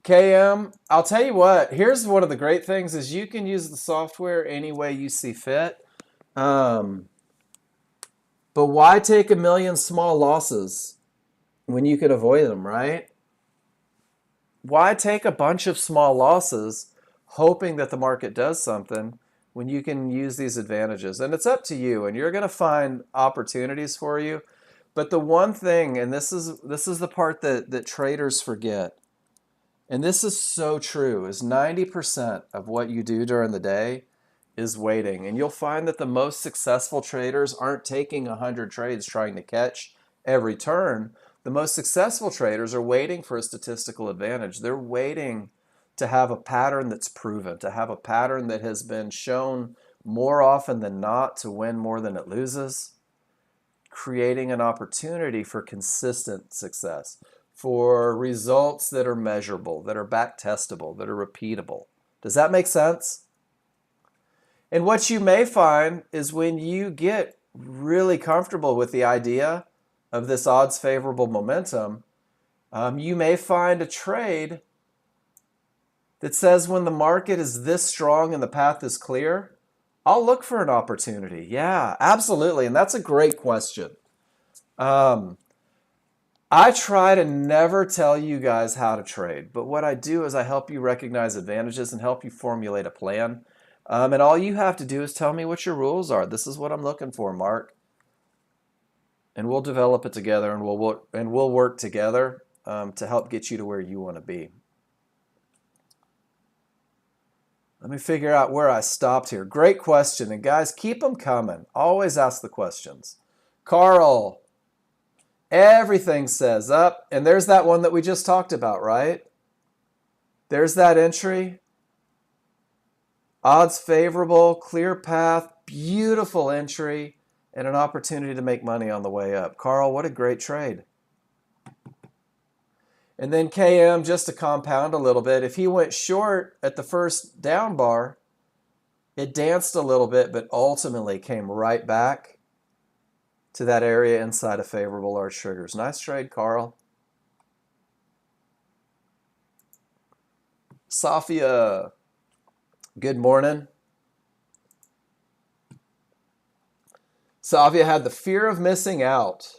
KM, I'll tell you what, here's one of the great things is you can use the software any way you see fit. But why take a million small losses when you could avoid them, right? Why take a bunch of small losses hoping that the market does something when you can use these advantages? And it's up to you, and you're going to find opportunities for you. But the one thing, and this is the part that traders forget, and this is so true, is 90% of what you do during the day is waiting. And you'll find that the most successful traders aren't taking 100 trades trying to catch every turn. The most successful traders are waiting for a statistical advantage. They're waiting to have a pattern that's proven, to have a pattern that has been shown more often than not to win more than it loses, creating an opportunity for consistent success, for results that are measurable, that are back testable, that are repeatable. Does that make sense? And what you may find is when you get really comfortable with the idea of this odds favorable momentum, you may find a trade that says when the market is this strong and the path is clear, I'll look for an opportunity. Yeah, absolutely. And that's a great question. I try to never tell you guys how to trade, but what I do is I help you recognize advantages and help you formulate a plan. And all you have to do is tell me what your rules are. This is what I'm looking for, Mark. And we'll develop it together, and we'll work together to help get you to where you want to be. Let me figure out where I stopped here. Great question. And guys, keep them coming. Always ask the questions. Carl, everything says up. And there's that one that we just talked about, right? There's that entry. Odds favorable, clear path, beautiful entry, and an opportunity to make money on the way up. Carl, what a great trade. And then KM, just to compound a little bit, if he went short at the first down bar, it danced a little bit, but ultimately came right back to that area inside of favorable large triggers. Nice trade, Carl. Safia, good morning. Safia had the fear of missing out.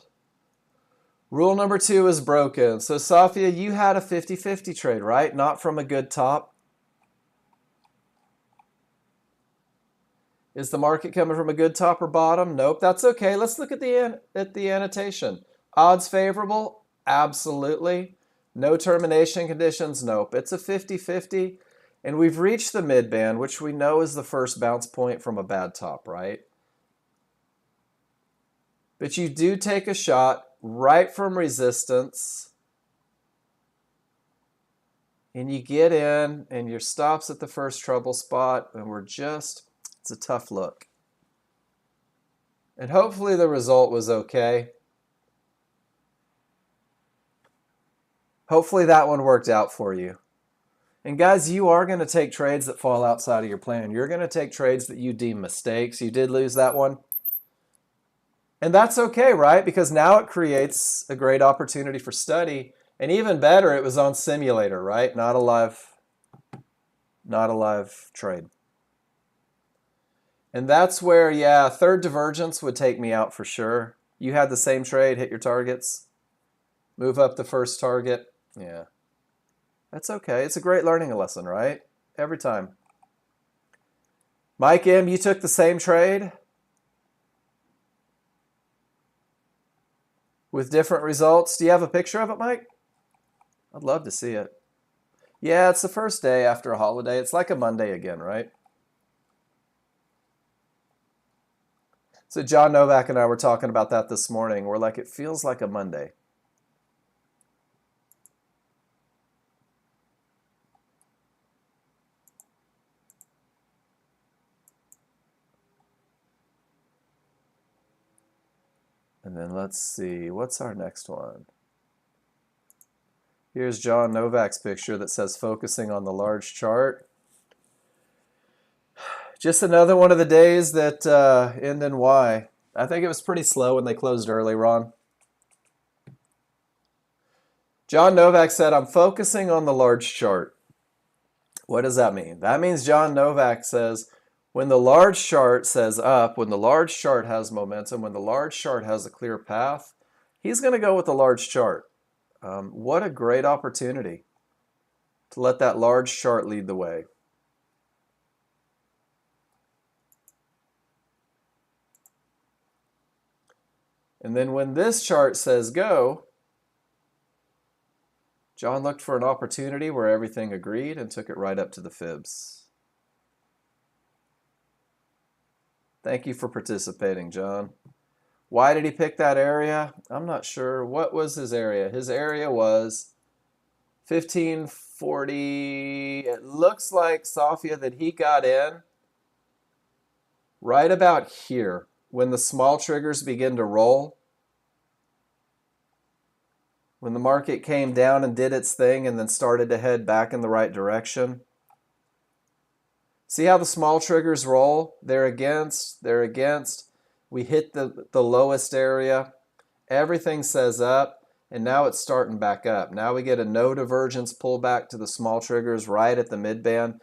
Rule number 2 is broken. So Safia, you had a 50-50 trade, right? Not from a good top. Is the market coming from a good top or bottom? Nope, that's okay. Let's look at the annotation. Odds favorable? Absolutely. No termination conditions? Nope. It's a 50-50. And we've reached the mid-band, which we know is the first bounce point from a bad top, right? But you do take a shot right from resistance, and you get in, and your stop's at the first trouble spot, and it's a tough look. And hopefully the result was okay. Hopefully that one worked out for you. And guys, you are going to take trades that fall outside of your plan. You're going to take trades that you deem mistakes. You did lose that one. And that's okay, right? Because now it creates a great opportunity for study. And even better, it was on simulator, right? Not a live trade. And that's where, yeah, third divergence would take me out for sure. You had the same trade, hit your targets, move up the first target. Yeah, that's okay. It's a great learning lesson, right? Every time. Mike M., you took the same trade with different results. Do you have a picture of it, Mike? I'd love to see it. Yeah, it's the first day after a holiday. It's like a Monday again, right? So John Novak and I were talking about that this morning. We're like, it feels like a Monday. And then let's see, what's our next one? Here's John Novak's picture that says focusing on the large chart. Just another one of the days that end in Y. I think it was pretty slow when they closed early, Ron. John Novak said, I'm focusing on the large chart. What does that mean? That means John Novak says, when the large chart says up, when the large chart has momentum, when the large chart has a clear path, he's going to go with the large chart. What a great opportunity to let that large chart lead the way. And then when this chart says go, John looked for an opportunity where everything agreed and took it right up to the fibs. Thank you for participating, John. Why did he pick that area? I'm not sure. What was his area? His area was 1540. It looks like, Safia, that he got in right about here when the small triggers begin to roll. When the market came down and did its thing and then started to head back in the right direction. See how the small triggers roll? They're against. We hit the lowest area. Everything says up, and now it's starting back up. Now we get a no divergence pullback to the small triggers right at the midband.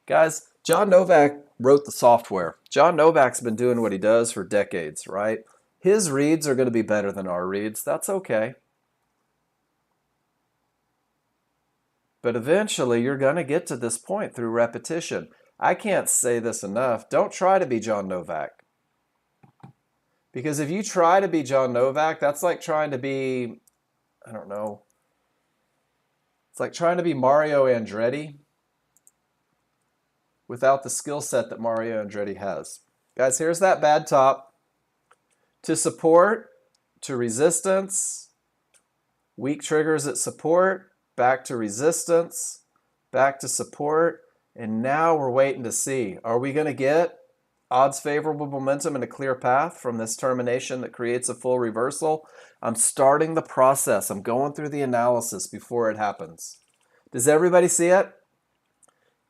Guys, John Novak wrote the software. John Novak's been doing what he does for decades, right? His reads are going to be better than our reads. That's okay. But eventually, you're going to get to this point through repetition. I can't say this enough. Don't try to be John Novak. Because if you try to be John Novak, that's like trying to be, I don't know, it's like trying to be Mario Andretti without the skill set that Mario Andretti has. Guys, here's that bad top. To support, to resistance, weak triggers at support, back to resistance, back to support, and now we're waiting to see. Are we going to get odds favorable momentum and a clear path from this termination that creates a full reversal? I'm starting the process. I'm going through the analysis before it happens. Does everybody see it?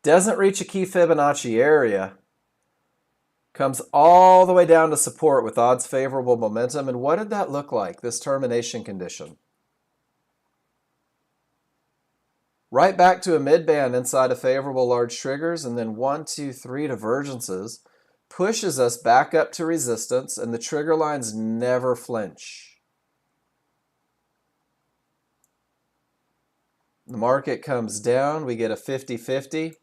Doesn't reach a key Fibonacci area. Comes all the way down to support with odds favorable momentum. And what did that look like, this termination condition? Right back to a midband inside of favorable large triggers, and then 1, 2, 3 divergences, pushes us back up to resistance, and the trigger lines never flinch. The market comes down, we get a 50-50.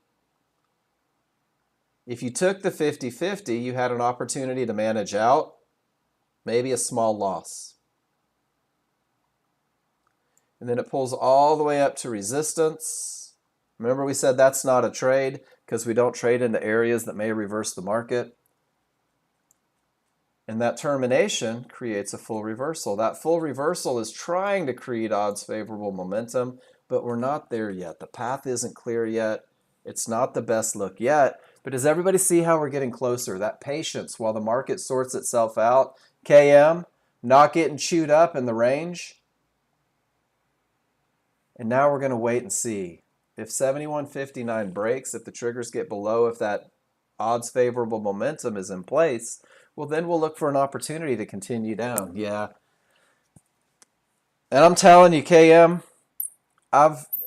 If you took the 50-50, you had an opportunity to manage out, maybe a small loss. And then it pulls all the way up to resistance. Remember we said that's not a trade because we don't trade into areas that may reverse the market. And that termination creates a full reversal. That full reversal is trying to create odds favorable momentum, but we're not there yet. The path isn't clear yet. It's not the best look yet. But does everybody see how we're getting closer? That patience while the market sorts itself out. KM, not getting chewed up in the range. And now we're going to wait and see. If 71.59 breaks, if the triggers get below, if that odds favorable momentum is in place, well, then we'll look for an opportunity to continue down. Yeah. And I'm telling you, KM,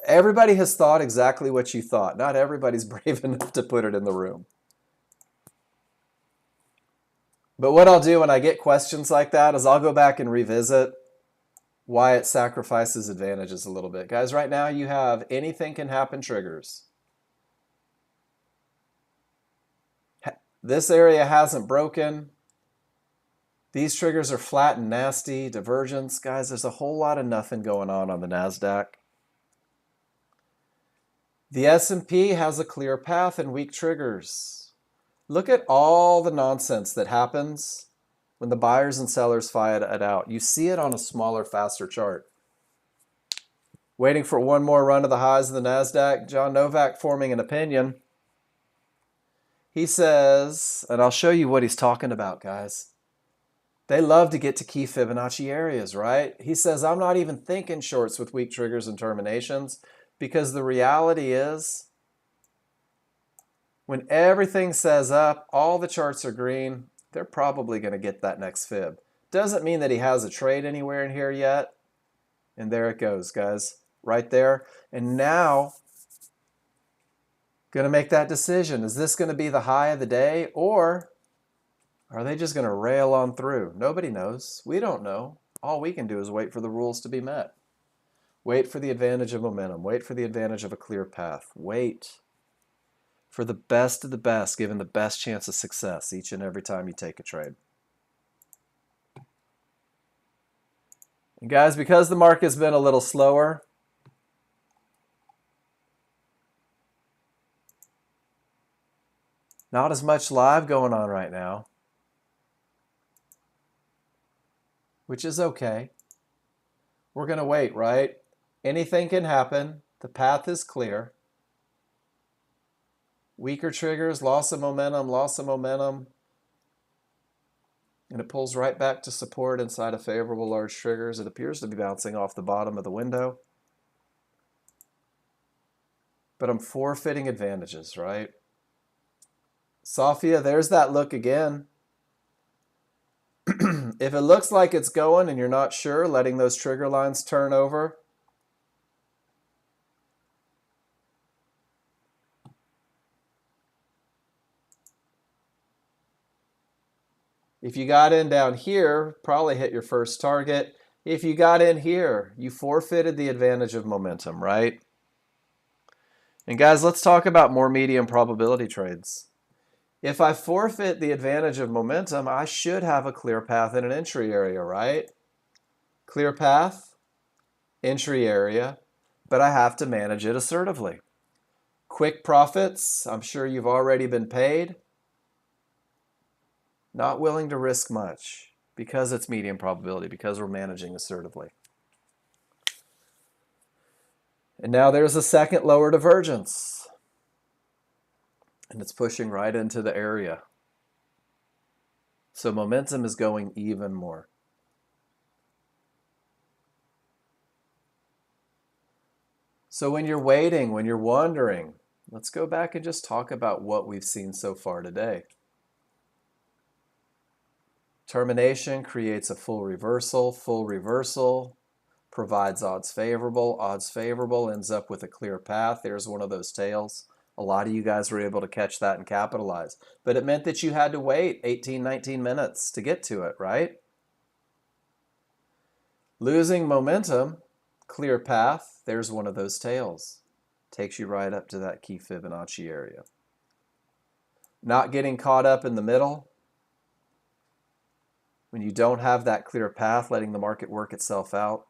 everybody has thought exactly what you thought. Not everybody's brave enough to put it in the room. But what I'll do when I get questions like that is I'll go back and revisit why it sacrifices advantages a little bit. Guys, right now you have anything can happen triggers. This area hasn't broken. These triggers are flat and nasty. Divergence. Guys, there's a whole lot of nothing going on the NASDAQ. The S&P has a clear path and weak triggers. Look at all the nonsense that happens when the buyers and sellers fight it out. You see it on a smaller, faster chart. Waiting for one more run of the highs of the NASDAQ. John Novak forming an opinion. He says, and I'll show you what he's talking about, guys. They love to get to key Fibonacci areas, right? He says, I'm not even thinking shorts with weak triggers and terminations because the reality is when everything says up, all the charts are green, they're probably going to get that next fib. Doesn't mean that he has a trade anywhere in here yet. And there it goes, guys, right there. And now, going to make that decision. Is this going to be the high of the day, or are they just going to rail on through? Nobody knows. We don't know. All we can do is wait for the rules to be met. Wait for the advantage of momentum. Wait for the advantage of a clear path. Wait for the best of the best, given the best chance of success each and every time you take a trade. And guys, because the market's been a little slower, not as much live going on right now, which is okay. We're going to wait, right? Anything can happen. The path is clear. Weaker triggers, loss of momentum, and it pulls right back to support inside of favorable large triggers. It appears to be bouncing off the bottom of the window. But I'm forfeiting advantages, right? Sophia, there's that look again. If it looks like it's going and you're not sure, letting those trigger lines turn over. If you got in down here, probably hit your first target. If you got in here, you forfeited the advantage of momentum, right? And guys, let's talk about more medium probability trades. If I forfeit the advantage of momentum, I should have a clear path in an entry area, right? Clear path, entry area, but I have to manage it assertively. Quick profits, I'm sure you've already been paid. Not willing to risk much because it's medium probability, because we're managing assertively. And now there's a second lower divergence. And it's pushing right into the area. So momentum is going even more. So when you're waiting, when you're wondering, let's go back and just talk about what we've seen so far today. Termination creates a full reversal provides odds favorable ends up with a clear path. There's one of those tails. A lot of you guys were able to catch that and capitalize, but it meant that you had to wait 18, 19 minutes to get to it, right? Losing momentum, clear path, there's one of those tails. Takes you right up to that key Fibonacci area. Not getting caught up in the middle, when you don't have that clear path, letting the market work itself out.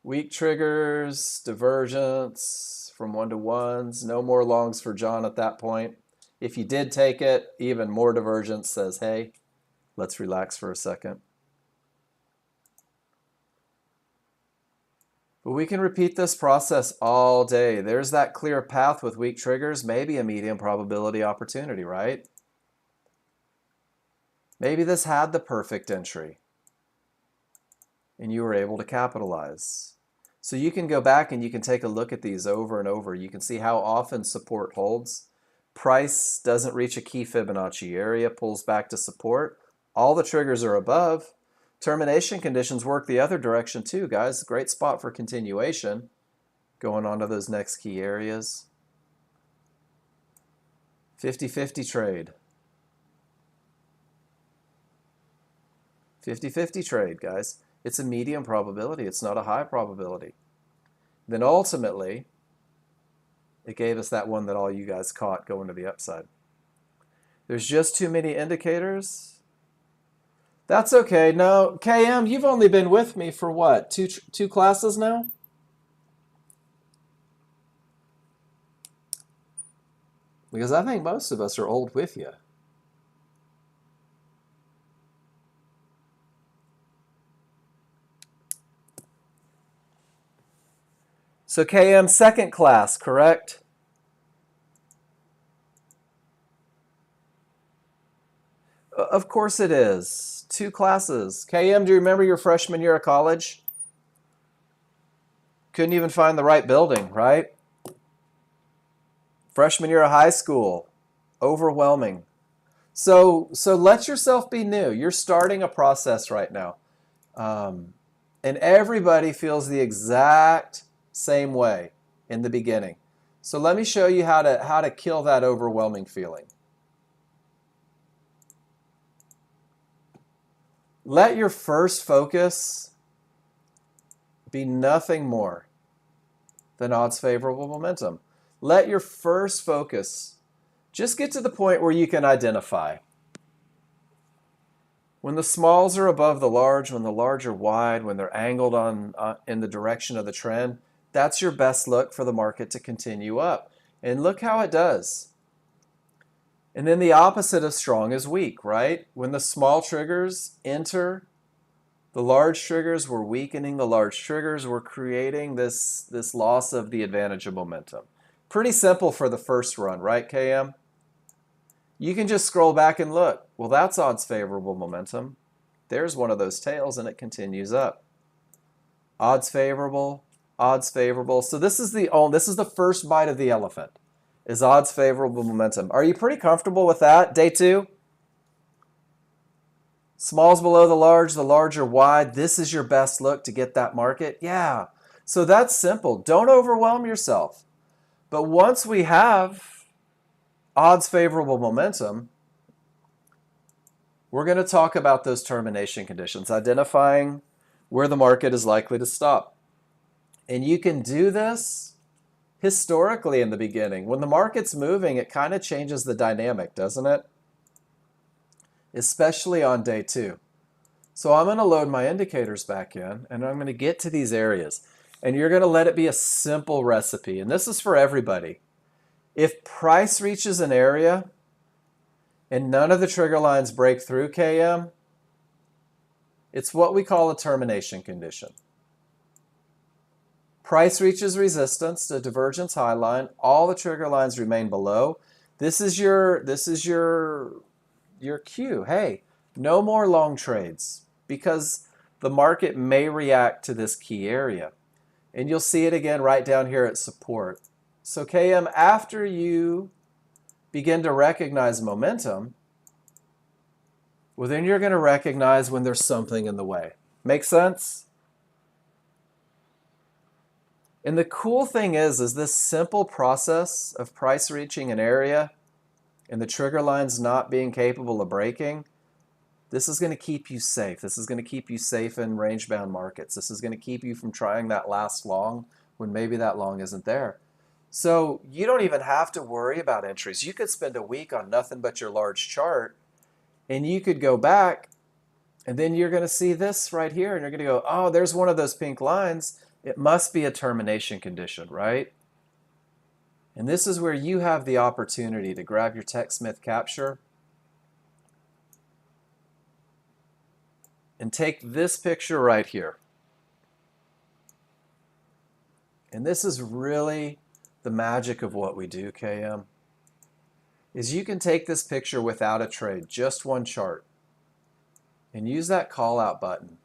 Weak triggers, divergence from 1-to-1s, no more longs for John at that point. If you did take it, even more divergence says, hey, let's relax for a second. But we can repeat this process all day. There's that clear path with weak triggers, maybe a medium probability opportunity, right? Maybe this had the perfect entry. and you were able to capitalize. So you can go back and you can take a look at these over and over. You can see how often support holds. Price doesn't reach a key Fibonacci area, pulls back to support. All the triggers are above. Termination conditions work the other direction too, guys. Great spot for continuation. Going on to those next key areas. 50-50 trade. 50-50 trade, guys. It's a medium probability. It's not a high probability. Then ultimately, it gave us that one that all you guys caught going to the upside. There's just too many indicators. That's okay. No, KM, you've only been with me for what? Two classes now? Because I think most of us are old with you. So KM, second class, correct? Of course it is. 2 classes. KM, do you remember your freshman year of college? Couldn't even find the right building, right? Freshman year of high school. Overwhelming. So let yourself be new. You're starting a process right now. And everybody feels the exact same way in the beginning. So let me show you how to kill that overwhelming feeling. Let your first focus be nothing more than odds favorable momentum. Let your first focus just get to the point where you can identify. When the smalls are above the large, when the large are wide, when they're angled in the direction of the trend, that's your best look for the market to continue up. And look how it does. And then the opposite of strong is weak, right? When the small triggers enter, the large triggers were weakening, the large triggers were creating this loss of the advantage of momentum. Pretty simple for the first run, right, KM? You can just scroll back and look. Well, that's odds favorable momentum. There's one of those tails and it continues up. Odds favorable, odds favorable. So this is the first bite of the elephant, is odds favorable momentum. Are you pretty comfortable with that? Day 2? Smalls below the large are wide. This is your best look to get that market? Yeah. So that's simple. Don't overwhelm yourself. But once we have odds favorable momentum, we're going to talk about those termination conditions, identifying where the market is likely to stop. And you can do this historically in the beginning. When the market's moving, it kind of changes the dynamic, doesn't it? Especially on day 2. So I'm going to load my indicators back in, and I'm going to get to these areas. And you're going to let it be a simple recipe. And this is for everybody. If price reaches an area and none of the trigger lines break through, KM, it's what we call a termination condition. Price reaches resistance, the divergence high line, all the trigger lines remain below. This is your cue. Hey, no more long trades because the market may react to this key area. And you'll see it again right down here at support. So KM, after you begin to recognize momentum, well, then you're going to recognize when there's something in the way. Make sense? And the cool thing is this simple process of price reaching an area and the trigger lines not being capable of breaking, this is going to keep you safe. This is going to keep you safe in range-bound markets. This is going to keep you from trying that last long when maybe that long isn't there. So you don't even have to worry about entries. You could spend a week on nothing but your large chart, and you could go back, and then you're going to see this right here, and you're going to go, oh, there's one of those pink lines. It must be a termination condition, right? And this is where you have the opportunity to grab your TechSmith capture and take this picture right here. And this is really the magic of what we do, KM, is you can take this picture without a trade, just one chart, and use that call out button.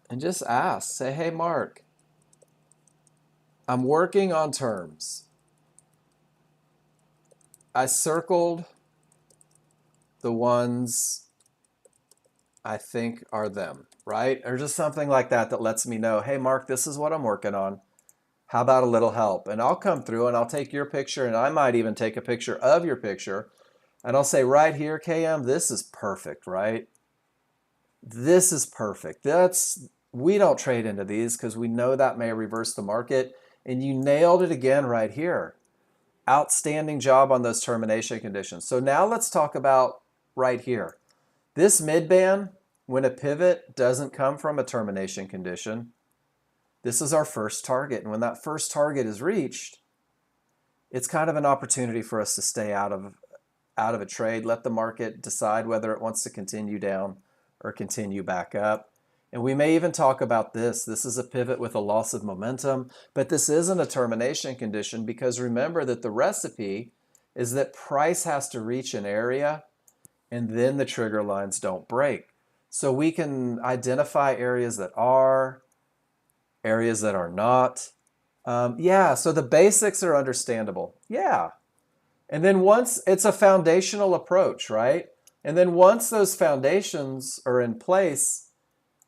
and just ask. Say, hey, Mark, I'm working on terms. I circled the ones I think are them, right? Or just something like that that lets me know, hey, Mark, this is what I'm working on. How about a little help? And I'll come through and I'll take your picture, and I might even take a picture of your picture. And I'll say, right here, KM, this is perfect, right? This is perfect. We don't trade into these because we know that may reverse the market. And you nailed it again right here. Outstanding job on those termination conditions. So now let's talk about right here. This mid-band, when a pivot doesn't come from a termination condition, this is our first target. And when that first target is reached, it's kind of an opportunity for us to stay out of a trade, let the market decide whether it wants to continue down or continue back up. And we may even talk about this. This is a pivot with a loss of momentum, but this isn't a termination condition because remember that the recipe is that price has to reach an area and then the trigger lines don't break. So we can identify areas that are, areas that are not. Yeah, so the basics are understandable. Yeah. And then once it's a foundational approach, right? And then once those foundations are in place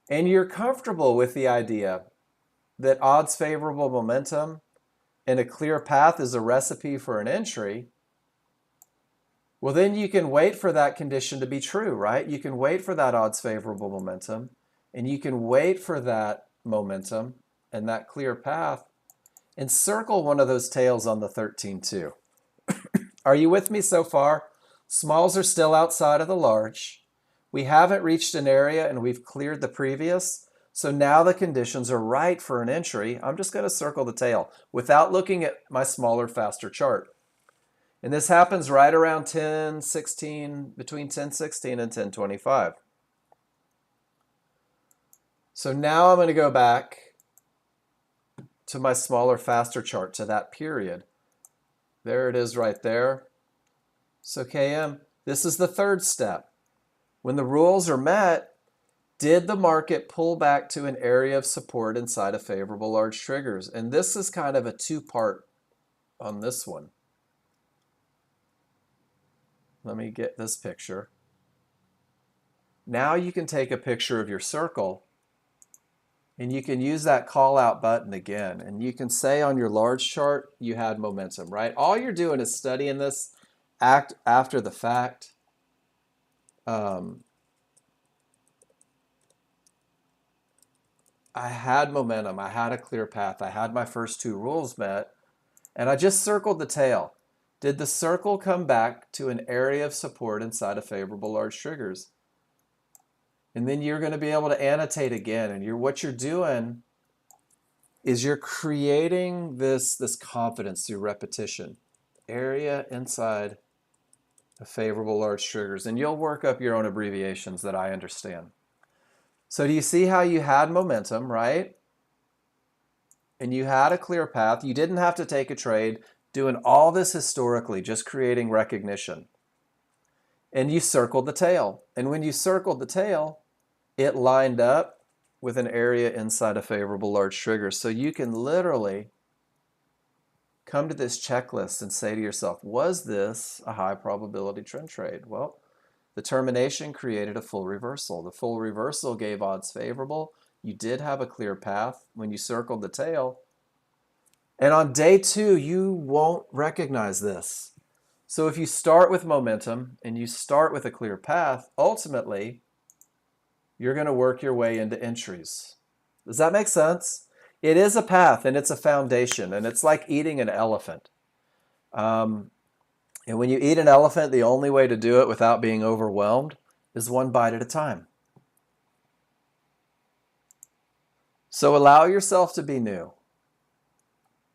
and you're comfortable with the idea that odds favorable momentum and a clear path is a recipe for an entry, well, then you can wait for that condition to be true, right? You can wait for that odds favorable momentum, and you can wait for that momentum and that clear path and circle one of those tails on the 13-2. Are you with me so far? Smalls are still outside of the large. We haven't reached an area and we've cleared the previous. So now the conditions are right for an entry. I'm just going to circle the tail without looking at my smaller, faster chart. And this happens right around 10:16, between 10:16 and 10:25. So now I'm going to go back to my smaller, faster chart, to that period. There it is right there. So KM, this is the third step. When the rules are met, did the market pull back to an area of support inside of favorable large triggers? And this is kind of a two-part on this one. Let me get this picture. Now you can take a picture of your circle and you can use that call out button again. And you can say on your large chart, you had momentum, right? All you're doing is studying this after the fact. I had momentum. I had a clear path. I had my first two rules met. And I just circled the tail. Did the circle come back to an area of support inside of favorable large triggers? And then you're going to be able to annotate again. And what you're doing is you're creating this confidence through repetition. Area inside of favorable large triggers. And you'll work up your own abbreviations that I understand. So do you see how you had momentum, right? And you had a clear path. You didn't have to take a trade, doing all this historically, just creating recognition. And you circled the tail. And when you circled the tail, it lined up with an area inside a favorable large trigger. So you can literally come to this checklist and say to yourself, was this a high probability trend trade? Well, the termination created a full reversal. The full reversal gave odds favorable. You did have a clear path when you circled the tail. And on day two, you won't recognize this. So if you start with momentum and you start with a clear path, ultimately, you're going to work your way into entries. Does that make sense? It is a path and it's a foundation, and it's like eating an elephant. And when you eat an elephant, the only way to do it without being overwhelmed is one bite at a time. So allow yourself to be new.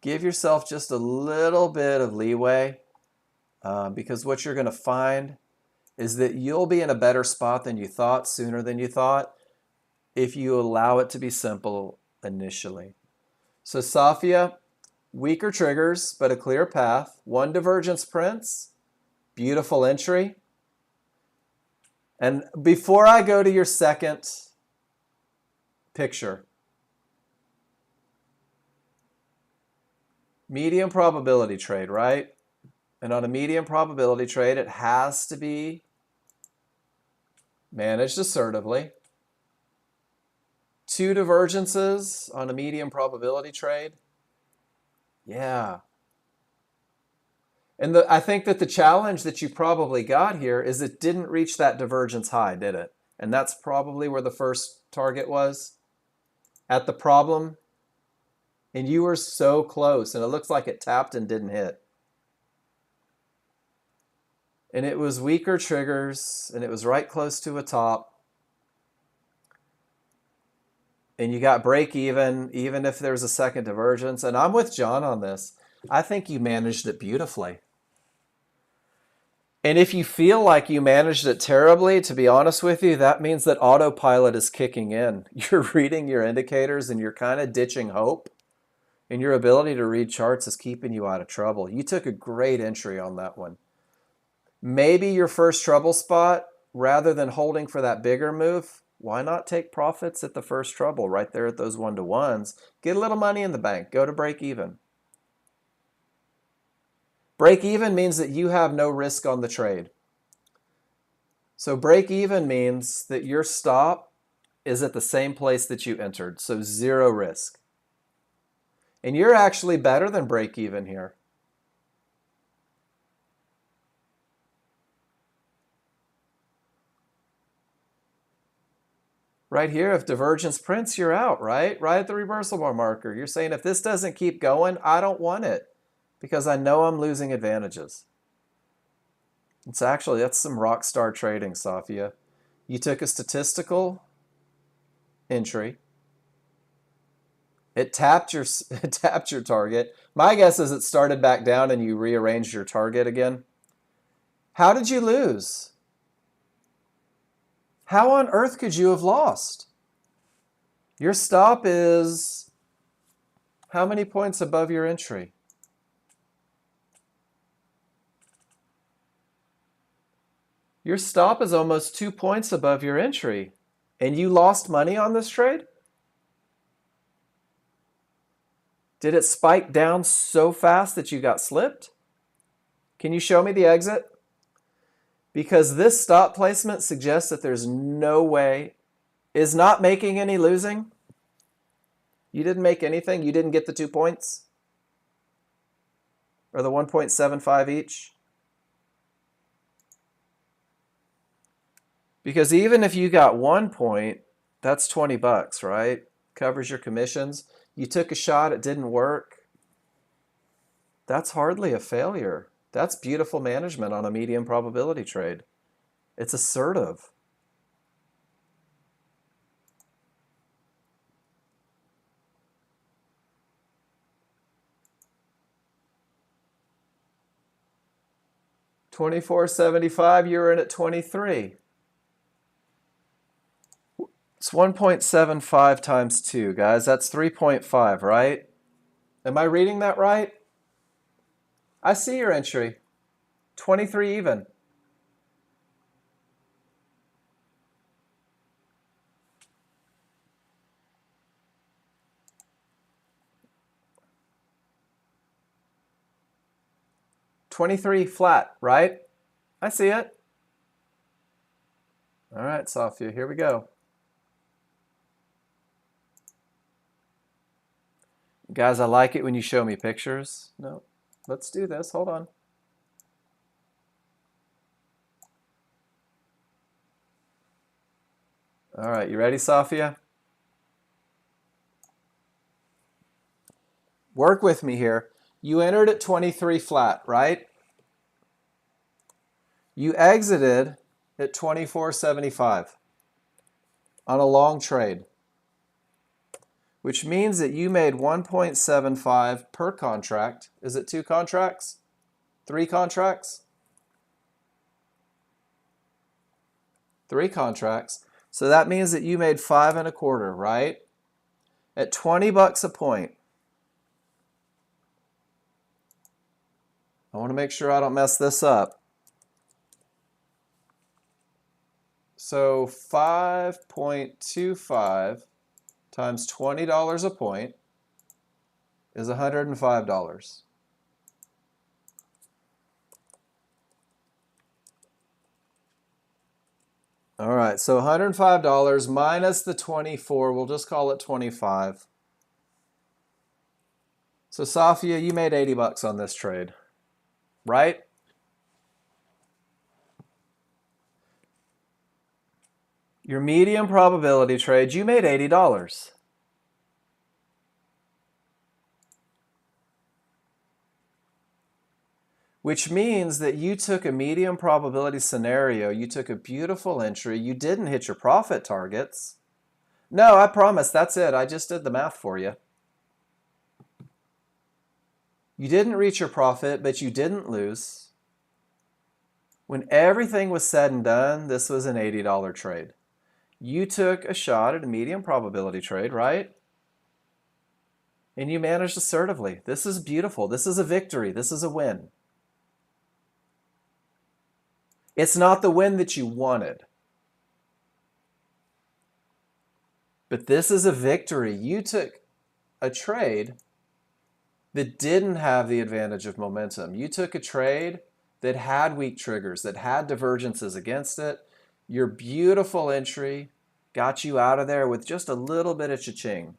Give yourself just a little bit of leeway, because what you're going to find is that you'll be in a better spot than you thought sooner than you thought if you allow it to be simple initially. So Safia, weaker triggers, but a clear path. One divergence prints, beautiful entry. And before I go to your second picture. Medium probability trade, right? And on a medium probability trade, it has to be managed assertively. 2 divergences on a medium probability trade. Yeah. And I think that the challenge that you probably got here is it didn't reach that divergence high, did it? And that's probably where the first target was, at the problem. And you were so close, and it looks like it tapped and didn't hit. And it was weaker triggers, and it was right close to a top. And you got break even if there's a second divergence. And I'm with John on this. I think you managed it beautifully. And if you feel like you managed it terribly, to be honest with you, that means that autopilot is kicking in. You're reading your indicators and you're kind of ditching hope. And your ability to read charts is keeping you out of trouble. You took a great entry on that one. Maybe your first trouble spot, rather than holding for that bigger move, why not take profits at the first trouble right there at those 1-to-1s? Get a little money in the bank. Go to break even. Break even means that you have no risk on the trade. So break even means that your stop is at the same place that you entered, so 0 risk. And you're actually better than break even here. Right here, if divergence prints, you're out, right? Right at the reversal bar marker. You're saying if this doesn't keep going, I don't want it because I know I'm losing advantages. That's some rock star trading, Safia. You took a statistical entry. It tapped your target. My guess is it started back down and you rearranged your target again. How did you lose? How on earth could you have lost? Your stop is how many points above your entry? Your stop is almost 2 points above your entry. And you lost money on this trade? Did it spike down so fast that you got slipped? Can you show me the exit? Because this stop placement suggests that there's no way, is not making any losing. You didn't make anything. You didn't get the 2 points or the 1.75 each. Because even if you got 1 point, that's 20 bucks, right? Covers your commissions. You took a shot, it didn't work. That's hardly a failure. That's beautiful management on a medium probability trade. It's assertive. $24.75, you're in at 23. It's 1.75 times 2, guys. That's 3.5, right? Am I reading that right? I see your entry. 23 even. $23 flat, right? I see it. All right, Safia, here we go. Guys, I like it when you show me pictures. No, let's do this. Hold on. All right, you ready, Safia? Work with me here. You entered at 23 flat, right? You exited at 24.75 on a long trade, which means that you made 1.75 per contract. Is it 2 contracts? 3 contracts? 3 contracts. So that means that you made 5 1/4, right? At 20 bucks a point. I want to make sure I don't mess this up. So 5.25 times $20 a point is $105. All right, so $105 minus the 24, we'll just call it 25. So Safia, you made 80 bucks on this trade, right? Your medium probability trade, you made $80. Which means that you took a medium probability scenario, you took a beautiful entry, you didn't hit your profit targets. No, I promise, that's it. I just did the math for you. You didn't reach your profit, but you didn't lose. When everything was said and done, this was an $80 trade. You took a shot at a medium probability trade, right? And you managed assertively. This is beautiful. This is a victory. This is a win. It's not the win that you wanted. But this is a victory. You took a trade that didn't have the advantage of momentum. You took a trade that had weak triggers, that had divergences against it. Your beautiful entry got you out of there with just a little bit of cha-ching.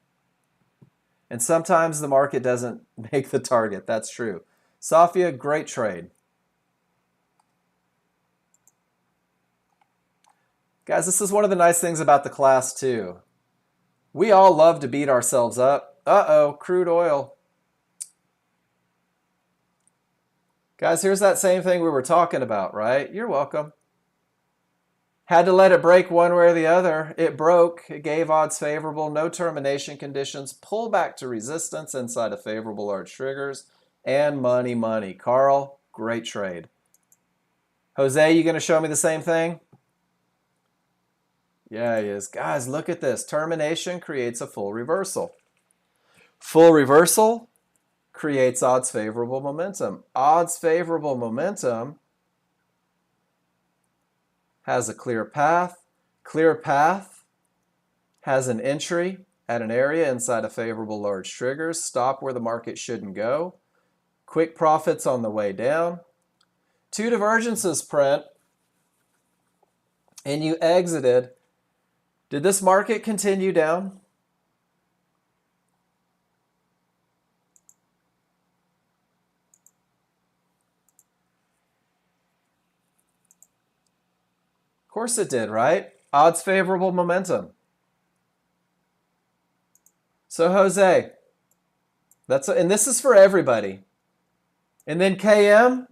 And sometimes the market doesn't make the target. That's true. Safia, great trade. Guys, this is one of the nice things about the class too. We all love to beat ourselves up. Uh-oh, crude oil. Guys, here's that same thing we were talking about, right? You're welcome. Had to let it break one way or the other. It broke. It gave odds favorable, no termination conditions, pull back to resistance inside of favorable large triggers, and money, money. Carl, great trade. Jose, you going to show me the same thing? Yeah, he is. Guys, look at this. Termination creates a full reversal. Full reversal creates odds favorable momentum. Odds favorable momentum has a clear path. Clear path has an entry at an area inside of favorable large triggers. Stop where the market shouldn't go. Quick profits on the way down. Two divergences print, and you exited. Did this market continue down? Of course it did, right? Odds favorable momentum. So Jose, and this is for everybody. And then KM,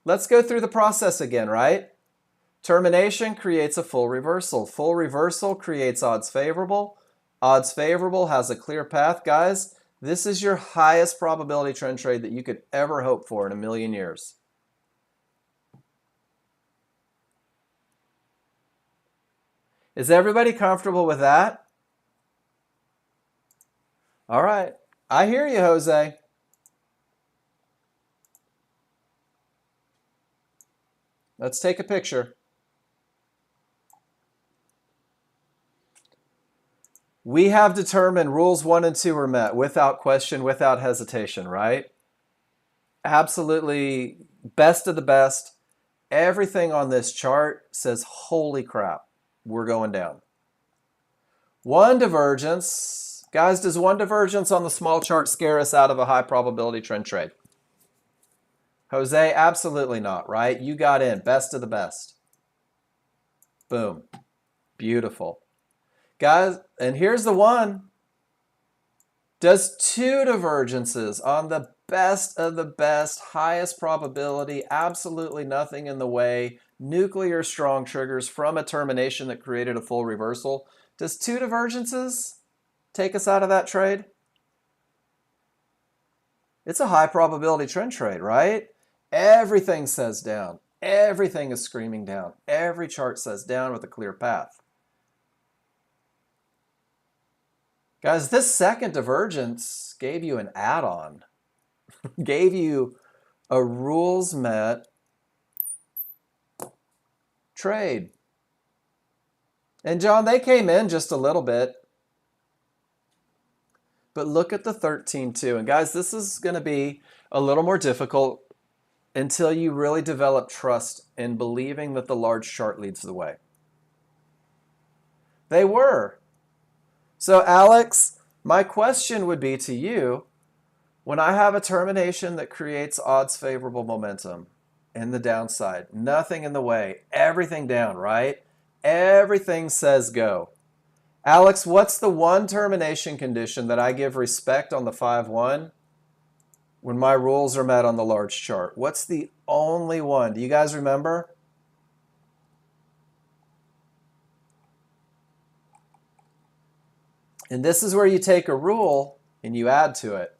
let's go through the process again, right? Termination creates a full reversal. Full reversal creates odds favorable. Odds favorable has a clear path. Guys, this is your highest probability trend trade that you could ever hope for in a million years. Is everybody comfortable with that? All right. I hear you, Jose. Let's take a picture. We have determined rules 1 and 2 are met without question, without hesitation, right? Absolutely best of the best. Everything on this chart says, holy crap, we're going down. One divergence. Guys, does one divergence on the small chart scare us out of a high probability trend trade? Jose, absolutely not, right? You got in, best of the best. Boom. Beautiful. Guys, and here's the one. Does two divergences on the best of the best, highest probability, absolutely nothing in the way, nuclear strong triggers from a termination that created a full reversal, does two divergences take us out of that trade? It's a high probability trend trade, right? Everything says down. Everything is screaming down. Every chart says down with a clear path. Guys, this second divergence gave you an add-on. Gave you a rules met trade. And John, they came in just a little bit. But look at the 13.2. And guys, this is going to be a little more difficult until you really develop trust in believing that the large chart leads the way. They were. So Alex, my question would be to you, when I have a termination that creates odds favorable momentum in the downside, nothing in the way, everything down, right? Everything says go. Alex, what's the one termination condition that I give respect on the 5-1 when my rules are met on the large chart? What's the only one? Do you guys remember? And this is where you take a rule and you add to it.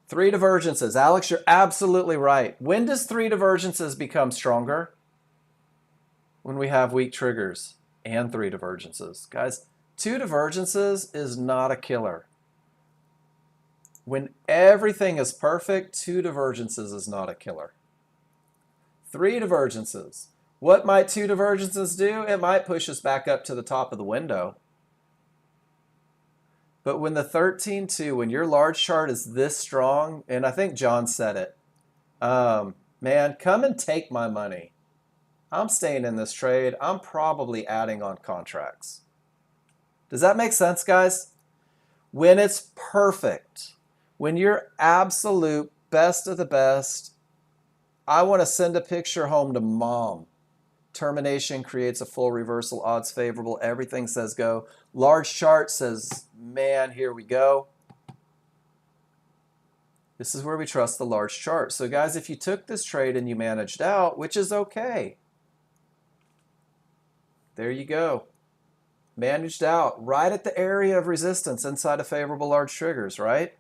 3 divergences. Alex, you're absolutely right. When does 3 divergences become stronger? When we have weak triggers and 3 divergences. Guys, 2 divergences is not a killer. When everything is perfect, 2 divergences is not a killer. 3 divergences. What might 2 divergences do? It might push us back up to the top of the window. But when the 13.2, when your large chart is this strong, and I think John said it, man, come and take my money. I'm staying in this trade. I'm probably adding on contracts. Does that make sense, guys? When it's perfect, when you're absolute best of the best, I want to send a picture home to mom. Termination creates a full reversal, odds favorable, everything says go. Large chart says, man, here we go. This is where we trust the large chart. So guys, if you took this trade and you managed out, which is okay, there you go. Managed out right at the area of resistance inside of favorable large triggers, right?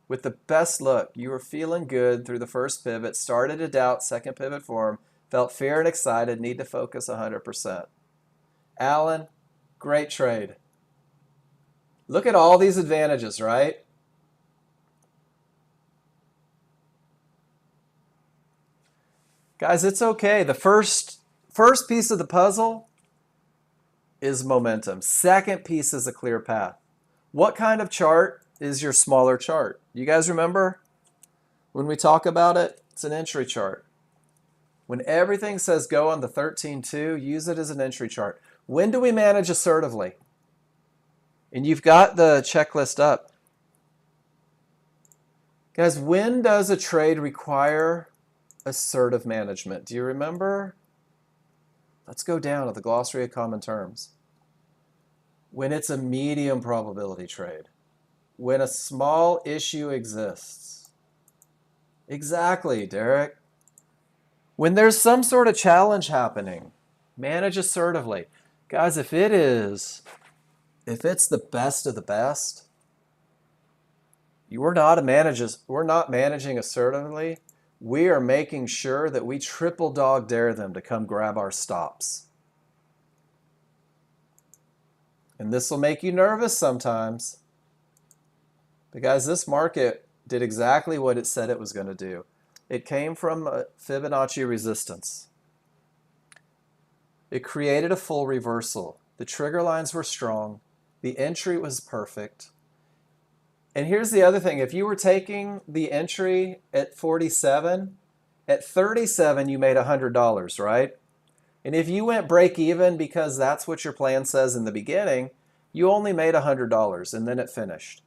With the best look, you were feeling good through the first pivot, started to doubt second pivot form, felt fear and excited, need to focus 100%. Alan, great trade. Look at all these advantages, right? Guys, it's okay. The first piece of the puzzle is momentum. Second piece is a clear path. What kind of chart is your smaller chart? You guys remember when we talk about it? It's an entry chart. When everything says go on the 13.2, use it as an entry chart. When do we manage assertively? And you've got the checklist up. Guys, when does a trade require assertive management? Do you remember? Let's go down to the glossary of common terms. When it's a medium probability trade. When a small issue exists. Exactly, Derek. When there's some sort of challenge happening, manage assertively. Guys, if it's the best of the best, we're not managing assertively. We are making sure that we triple dog dare them to come grab our stops. And this will make you nervous sometimes. But guys, this market did exactly what it said it was going to do. It came from a Fibonacci resistance. It created a full reversal. The trigger lines were strong. The entry was perfect. And here's the other thing. If you were taking the entry at 47, at 37 you made $100, right? And if you went break even because that's what your plan says in the beginning, you only made $100 and then it finished.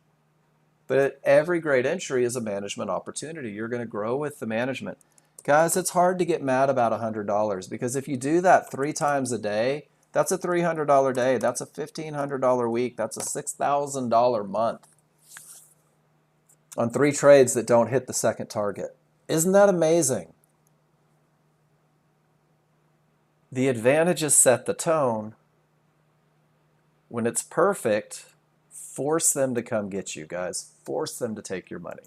But every great entry is a management opportunity. You're going to grow with the management. Guys, it's hard to get mad about $100 because if you do that 3 times a day, that's a $300 day. That's a $1,500 week. That's a $6,000 month on 3 trades that don't hit the second target. Isn't that amazing? The advantages set the tone. When it's perfect, force them to come get you, guys. Force them to take your money.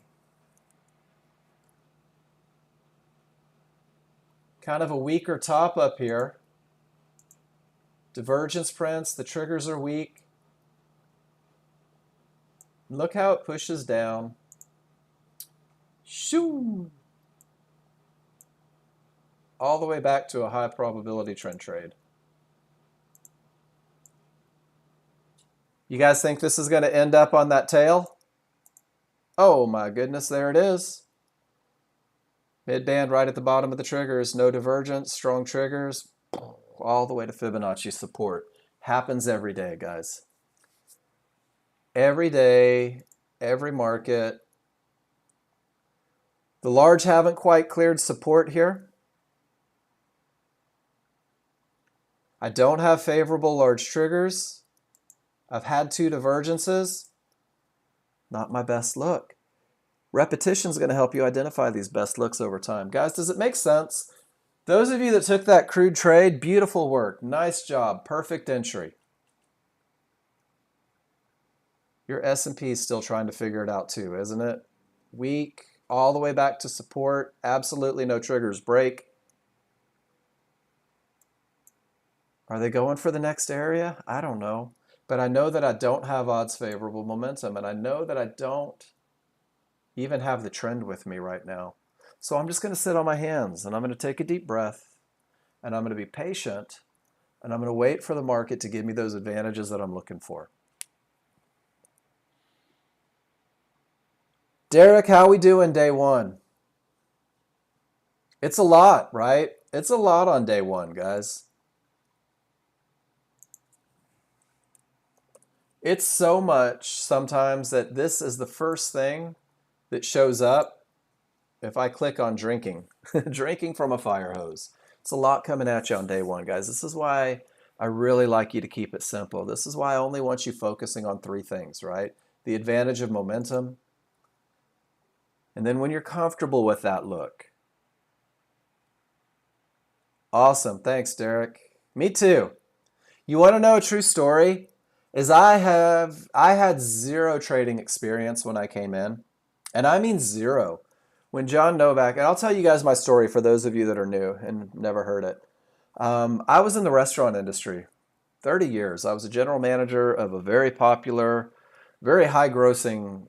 Kind of a weaker top up here. Divergence prints, the triggers are weak. Look how it pushes down. Shoo! All the way back to a high probability trend trade. You guys think this is going to end up on that tail? Oh my goodness, there it is. Mid-band right at the bottom of the triggers. No divergence, strong triggers, all the way to Fibonacci support. Happens every day, guys. Every day, every market. The large haven't quite cleared support here. I don't have favorable large triggers. I've had 2 divergences. Not my best look. Repetition is going to help you identify these best looks over time. Guys, does it make sense? Those of you that took that crude trade, beautiful work. Nice job. Perfect entry. Your S&P is still trying to figure it out too, isn't it? Weak, all the way back to support. Absolutely no triggers. Break. Are they going for the next area? I don't know. But I know that I don't have odds favorable momentum, and I know that I don't even have the trend with me right now. So I'm just going to sit on my hands, and I'm going to take a deep breath, and I'm going to be patient, and I'm going to wait for the market to give me those advantages that I'm looking for. Derek, how we doing day one? It's a lot, right? It's a lot on day one, guys. It's so much sometimes that this is the first thing that shows up if I click on drinking. Drinking from a fire hose. It's a lot coming at you on day one, guys. This is why I really like you to keep it simple. This is why I only want you focusing on 3 things, right? The advantage of momentum. And then when you're comfortable with that look. Awesome. Thanks, Derek. Me too. You want to know a true story? Is I had 0 trading experience when I came in. And I mean 0. When John Novak, and I'll tell you guys my story for those of you that are new and never heard it. I was in the restaurant industry 30 years. I was a general manager of a very popular, very high grossing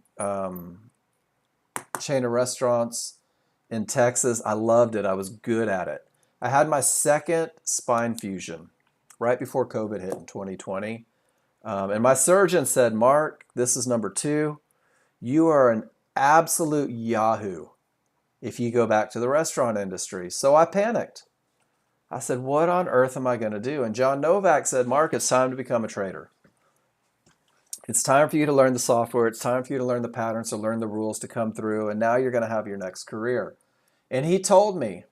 chain of restaurants in Texas. I loved it. I was good at it. I had my second spine fusion right before COVID hit in 2020. And my surgeon said, Mark, this is number 2. You are an absolute yahoo if you go back to the restaurant industry. So I panicked. I said, what on earth am I going to do? And John Novak said, Mark, it's time to become a trader. It's time for you to learn the software. It's time for you to learn the patterns, to learn the rules, to come through. And now you're going to have your next career. And he told me,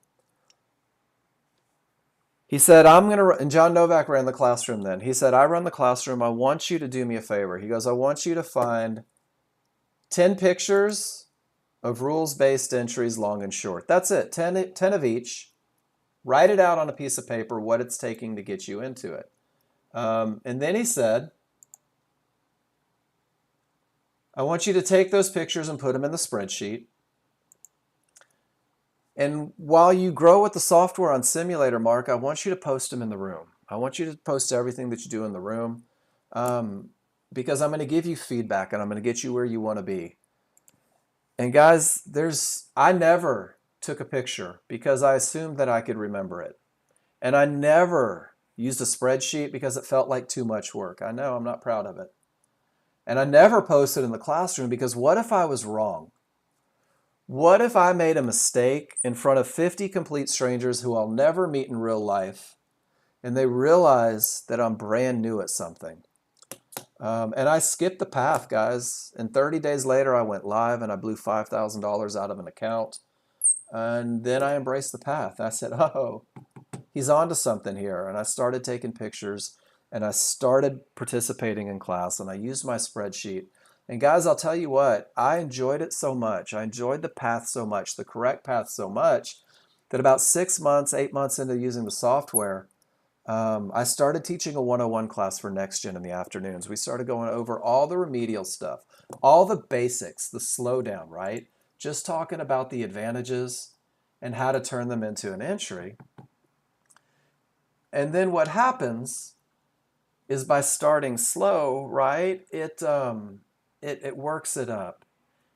he said, and John Novak ran the classroom then. He said, I run the classroom. I want you to do me a favor. He goes, I want you to find 10 pictures of rules-based entries, long and short. That's it, 10 of each. Write it out on a piece of paper, what it's taking to get you into it. And then he said, I want you to take those pictures and put them in the spreadsheet. And while you grow with the software on Simulator, Mark, I want you to post them in the room. I want you to post everything that you do in the room because I'm going to give you feedback and I'm going to get you where you want to be. And guys, I never took a picture because I assumed that I could remember it. And I never used a spreadsheet because it felt like too much work. I know, I'm not proud of it. And I never posted in the classroom because what if I was wrong? What if I made a mistake in front of 50 complete strangers who I'll never meet in real life and they realize that I'm brand new at something? And I skipped the path, guys. And 30 days later, I went live and I blew $5,000 out of an account. And then I embraced the path. I said, oh, he's onto something here. And I started taking pictures and I started participating in class and I used my spreadsheet. And guys, I'll tell you what, I enjoyed it so much. I enjoyed the path so much, the correct path so much, that about 6 months, 8 months into using the software, I started teaching a 101 class for Nexgen in the afternoons. We started going over all the remedial stuff, all the basics, the slowdown, right? Just talking about the advantages and how to turn them into an entry. And then what happens is by starting slow, right, it works it up.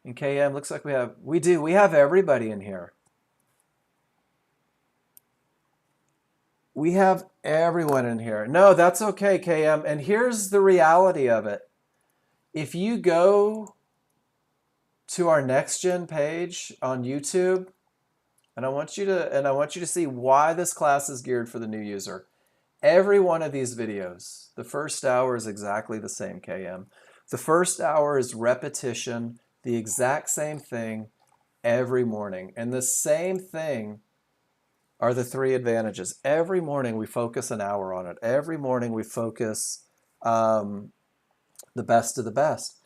And KM, looks like we have everybody in here. We have everyone in here. No, that's okay, KM. And here's the reality of it. If you go to our Nexgen page on YouTube, and I want you to see why this class is geared for the new user. Every one of these videos, the first hour is exactly the same, KM. The first hour is repetition, the exact same thing every morning. And the same thing are the 3 advantages. Every morning we focus an hour on it. Every morning we focus the best of the best.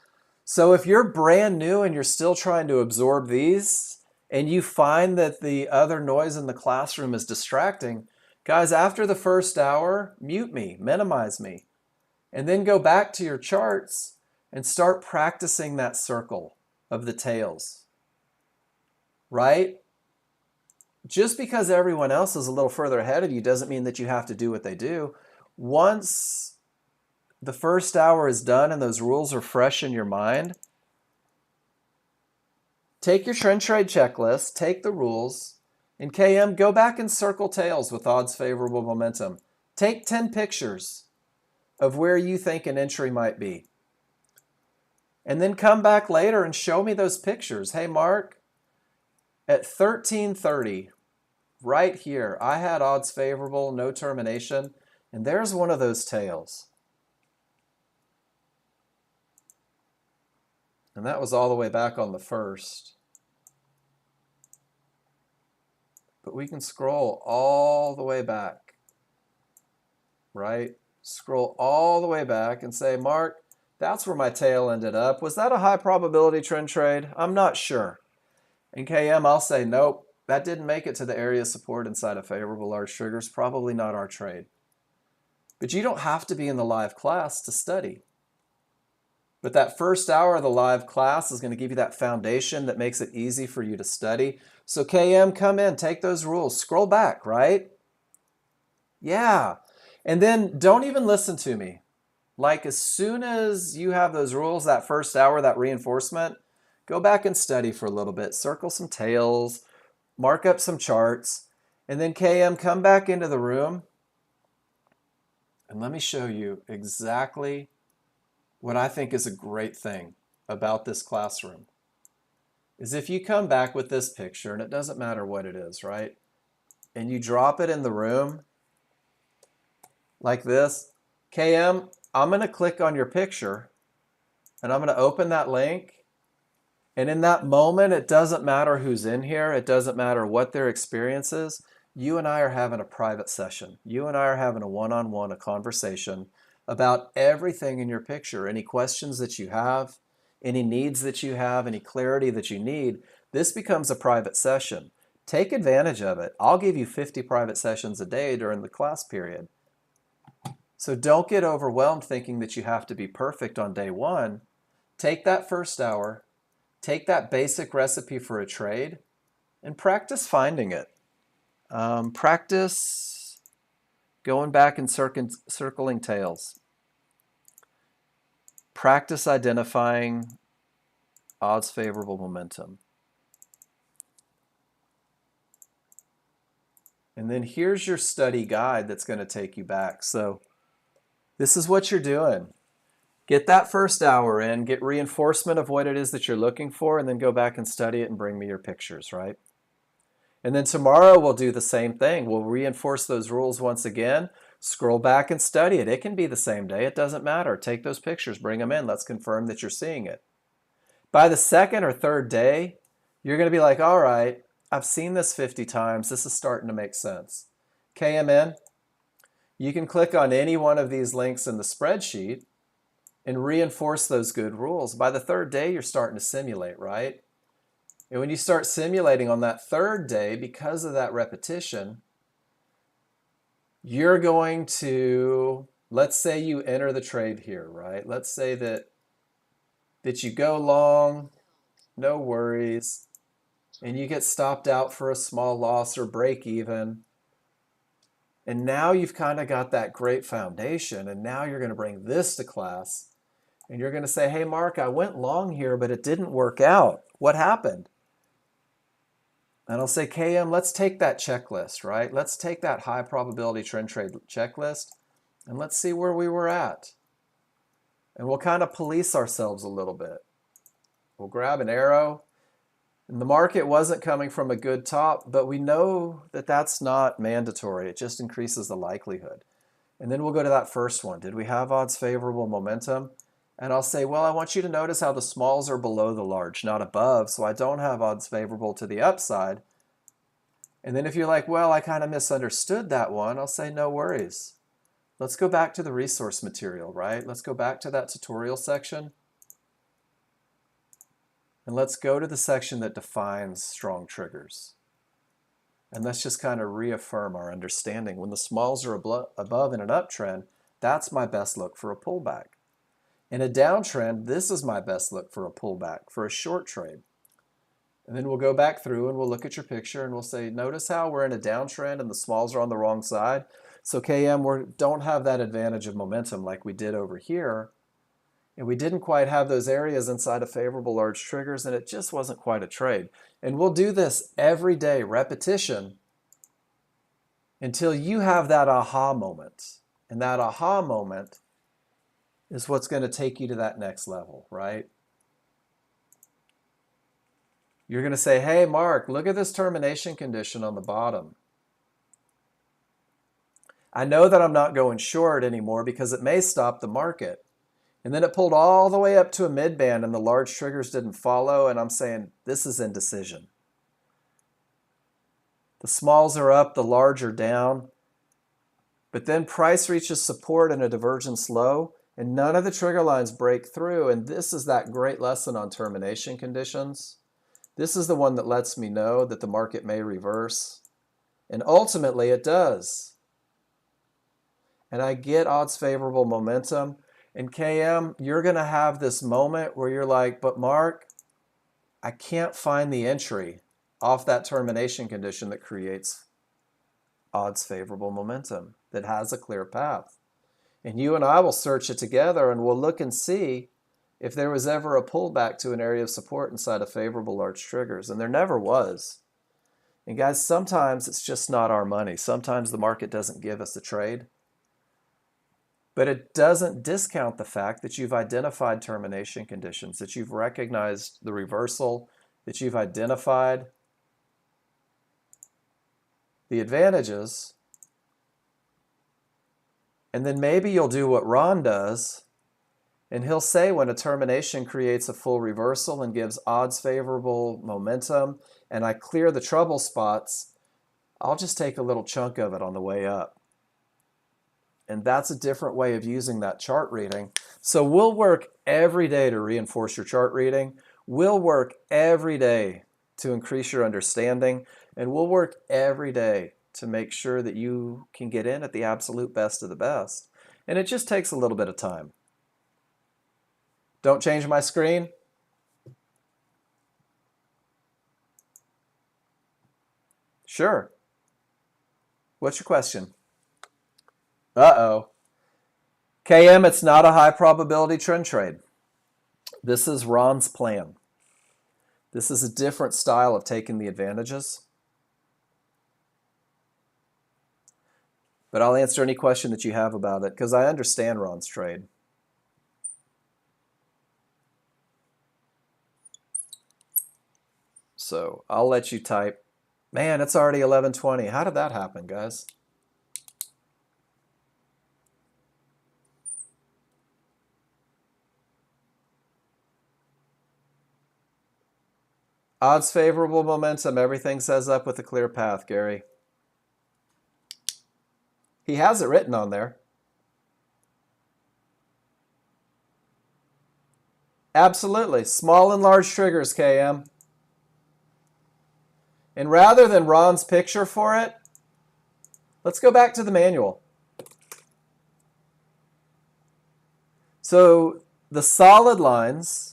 So if you're brand new and you're still trying to absorb these and you find that the other noise in the classroom is distracting, guys, after the first hour, mute me, minimize me, and then go back to your charts and start practicing that circle of the tails, right? Just because everyone else is a little further ahead of you doesn't mean that you have to do what they do. Once the first hour is done and those rules are fresh in your mind, take your trend trade checklist, take the rules, and KM, go back and circle tails with odds favorable momentum. Take 10 pictures of where you think an entry might be. And then come back later and show me those pictures. Hey, Mark, at 13:30, right here, I had odds favorable, no termination, and there's one of those tails. And that was all the way back on the first. But we can scroll all the way back, right? Scroll all the way back and say, Mark, that's where my tail ended up. Was that a high probability trend trade? I'm not sure. In KM, I'll say, nope, that didn't make it to the area of support inside of favorable large triggers. Probably not our trade. But you don't have to be in the live class to study. But that first hour of the live class is going to give you that foundation that makes it easy for you to study. So KM, come in, take those rules, scroll back, right? Yeah. And then don't even listen to me. Like as soon as you have those rules, that first hour, that reinforcement, go back and study for a little bit, circle some tails, mark up some charts, and then KM, come back into the room and let me show you exactly what I think is a great thing about this classroom. Is if you come back with this picture, and it doesn't matter what it is, right? And you drop it in the room like this, KM, I'm going to click on your picture and I'm going to open that link. And in that moment, it doesn't matter who's in here. It doesn't matter what their experience is. You and I are having a private session. You and I are having a one-on-one, a conversation about everything in your picture. Any questions that you have, any needs that you have, any clarity that you need. This becomes a private session. Take advantage of it. I'll give you 50 private sessions a day during the class period. So don't get overwhelmed thinking that you have to be perfect on day one. Take that first hour, take that basic recipe for a trade, and practice finding it. Practice going back and circling tails. Practice identifying odds favorable momentum. And then here's your study guide that's going to take you back. So this is what you're doing. Get that first hour in, get reinforcement of what it is that you're looking for, and then go back and study it and bring me your pictures, right? And then tomorrow we'll do the same thing. We'll reinforce those rules once again, scroll back and study it. It can be the same day. It doesn't matter. Take those pictures, bring them in. Let's confirm that you're seeing it. By the second or third day, you're going to be like, all right, I've seen this 50 times. This is starting to make sense. KMN, you can click on any one of these links in the spreadsheet and reinforce those good rules. By the third day, you're starting to simulate, right? And when you start simulating on that third day, because of that repetition, you're going to, let's say you enter the trade here, right? Let's say that you go long, no worries, and you get stopped out for a small loss or break even. And now you've kind of got that great foundation, and now you're going to bring this to class, and you're going to say, hey, Mark, I went long here, but it didn't work out. What happened? And I'll say, KM, let's take that checklist, right? Let's take that high probability trend trade checklist, and let's see where we were at. And we'll kind of police ourselves a little bit. We'll grab an arrow. And the market wasn't coming from a good top, but we know that that's not mandatory. It just increases the likelihood. And then we'll go to that first one. Did we have odds favorable momentum? And I'll say, well, I want you to notice how the smalls are below the large, not above. So I don't have odds favorable to the upside. And then if you're like, well, I kind of misunderstood that one, I'll say, no worries. Let's go back to the resource material, right? Let's go back to that tutorial section. And let's go to the section that defines strong triggers. And let's just kind of reaffirm our understanding. When the smalls are above in an uptrend, that's my best look for a pullback. In a downtrend, this is my best look for a pullback, for a short trade. And then we'll go back through and we'll look at your picture and we'll say, notice how we're in a downtrend and the smalls are on the wrong side. So KM, we don't have that advantage of momentum like we did over here. And we didn't quite have those areas inside of favorable large triggers, and it just wasn't quite a trade. And we'll do this every day, repetition, until you have that aha moment. And that aha moment is what's going to take you to that next level, right? You're going to say, hey, Mark, look at this termination condition on the bottom. I know that I'm not going short anymore because it may stop the market. And then it pulled all the way up to a mid-band and the large triggers didn't follow, and I'm saying this is indecision. The smalls are up, the large are down, but then price reaches support in a divergence low, and none of the trigger lines break through, and this is that great lesson on termination conditions. This is the one that lets me know that the market may reverse, and ultimately it does. And I get odds favorable momentum. And KM, you're going to have this moment where you're like, but Mark, I can't find the entry off that termination condition that creates odds favorable momentum, that has a clear path. And you and I will search it together and we'll look and see if there was ever a pullback to an area of support inside of favorable large triggers. And there never was. And guys, sometimes it's just not our money. Sometimes the market doesn't give us a trade. But it doesn't discount the fact that you've identified termination conditions, that you've recognized the reversal, that you've identified the advantages. And then maybe you'll do what Ron does, and he'll say when a termination creates a full reversal and gives odds favorable momentum, and I clear the trouble spots, I'll just take a little chunk of it on the way up. And that's a different way of using that chart reading. So we'll work every day to reinforce your chart reading. We'll work every day to increase your understanding. And we'll work every day to make sure that you can get in at the absolute best of the best. And it just takes a little bit of time. Don't change my screen. Sure. What's your question? Uh-oh. KM, it's not a high probability trend trade. This is Ron's plan. This is a different style of taking the advantages. But I'll answer any question that you have about it because I understand Ron's trade. So I'll let you type. Man, it's already 11:20. How did that happen, guys? Odds favorable momentum. Everything says up with a clear path, Gary. He has it written on there. Absolutely. Small and large triggers, KM. And rather than Ron's picture for it, let's go back to the manual. So the solid lines,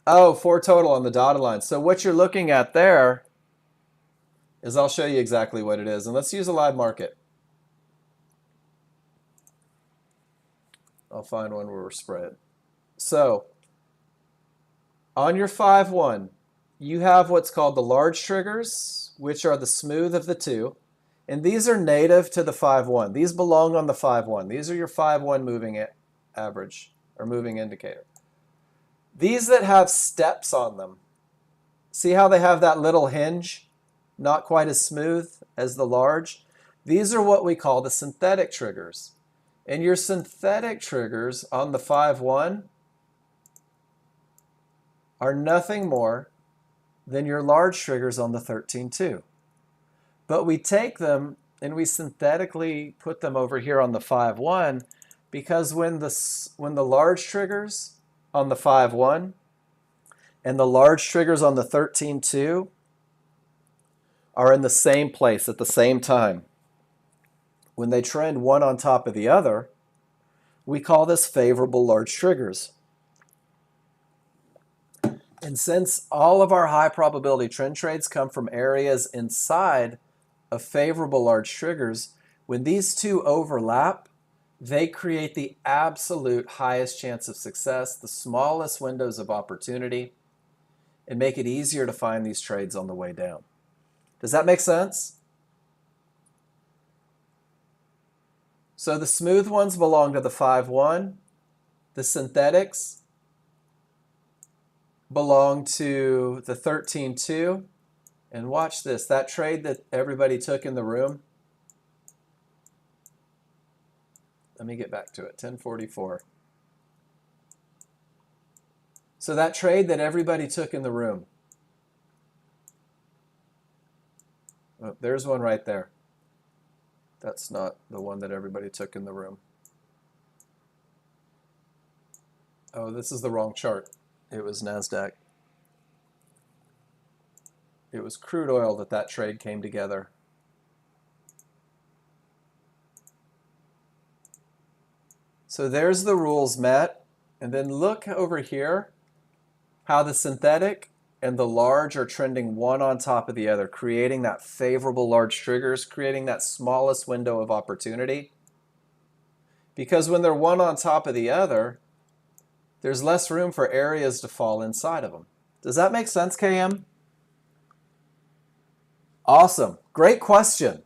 4 total on the dotted line. So what you're looking at there is, I'll show you exactly what it is. And let's use a live market. I'll find one where we're spread. So on your 5-1, you have what's called the large triggers, which are the smooth of the two. And these are native to the 5-1. These belong on the 5-1. These are your 5-1 moving average, or moving indicator. These that have steps on them, see how they have that little hinge? Not quite as smooth as the large. These are what we call the synthetic triggers. And your synthetic triggers on the 5-1 are nothing more than your large triggers on the 13-2. But we take them and we synthetically put them over here on the 5-1 because when the large triggers on the 5-1 and the large triggers on the 13-2 are in the same place at the same time, when they trend one on top of the other, we call this favorable large triggers. And since all of our high probability trend trades come from areas inside of favorable large triggers, when these two overlap, they create the absolute highest chance of success, the smallest windows of opportunity, and make it easier to find these trades on the way down. Does that make sense? So the smooth ones belong to the 5-1. The synthetics belong to the 13-2. And watch this, that trade that everybody took in the room. Let me get back to it, 1044. So that trade that everybody took in the room. Oh, there's one right there. That's not the one that everybody took in the room. Oh, this is the wrong chart. It was NASDAQ. It was crude oil that trade came together. So there's the rules met. And then look over here how the synthetic and the large are trending one on top of the other, creating that favorable large triggers, creating that smallest window of opportunity. Because when they're one on top of the other, there's less room for areas to fall inside of them. Does that make sense, KM? Awesome. Great question.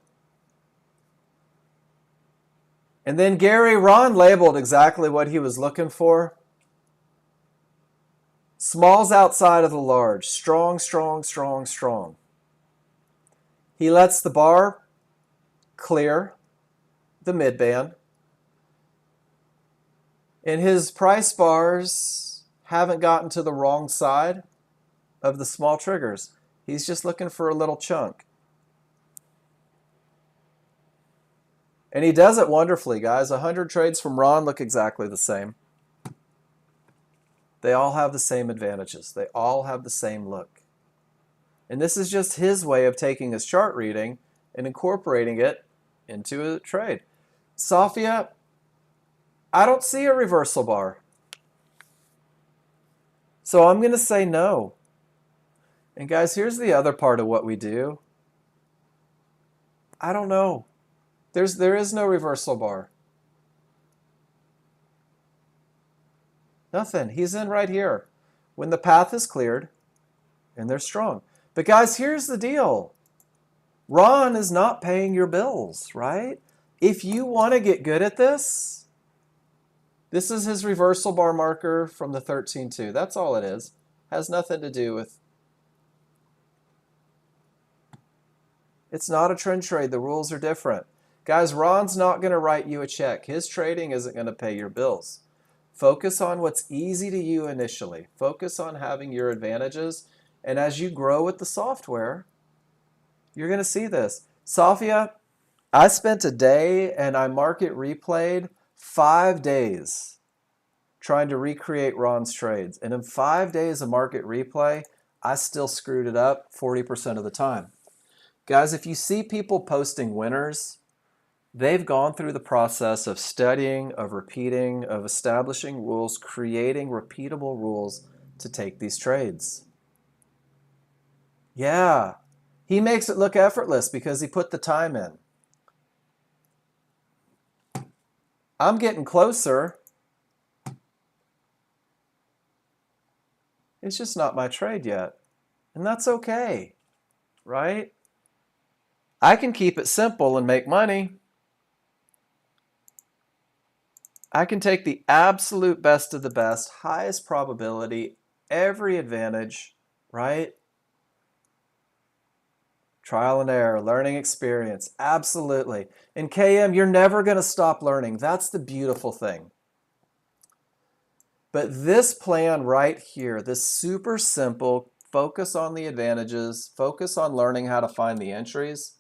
And then Gary, Ron labeled exactly what he was looking for. Smalls outside of the large. Strong, strong, strong, strong. He lets the bar clear the midband. And his price bars haven't gotten to the wrong side of the small triggers. He's just looking for a little chunk. And he does it wonderfully, guys. 100 trades from Ron look exactly the same. They all have the same advantages. They all have the same look. And this is just his way of taking his chart reading and incorporating it into a trade. Safia, I don't see a reversal bar. So I'm going to say no. And guys, here's the other part of what we do. I don't know. There is no reversal bar. Nothing. He's in right here. When the path is cleared and they're strong. But guys, here's the deal. Ron is not paying your bills, right? If you want to get good at this, this is his reversal bar marker from the 13-2. That's all it is. Has nothing to do with... It's not a trend trade. The rules are different. Guys, Ron's not going to write you a check. His trading isn't going to pay your bills. Focus on what's easy to you initially. Focus on having your advantages. And as you grow with the software, you're going to see this. Safia, I spent a day and I market replayed 5 days trying to recreate Ron's trades. And in 5 days of market replay, I still screwed it up 40% of the time. Guys, if you see people posting winners, they've gone through the process of studying, of repeating, of establishing rules, creating repeatable rules to take these trades. Yeah, he makes it look effortless because he put the time in. I'm getting closer. It's just not my trade yet. And that's okay, right? I can keep it simple and make money. I can take the absolute best of the best, highest probability, every advantage, right? Trial and error, learning experience, absolutely. In KM, you're never going to stop learning. That's the beautiful thing. But this plan right here, this super simple, focus on the advantages, focus on learning how to find the entries.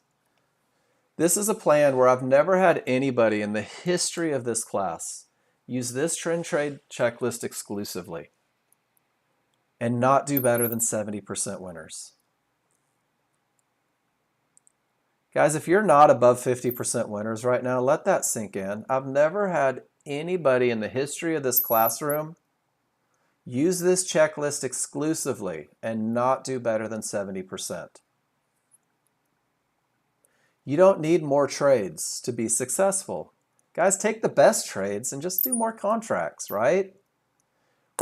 This is a plan where I've never had anybody in the history of this class use this trend trade checklist exclusively and not do better than 70% winners. Guys, if you're not above 50% winners right now, let that sink in. I've never had anybody in the history of this classroom use this checklist exclusively and not do better than 70%. You don't need more trades to be successful. Guys, take the best trades and just do more contracts, right?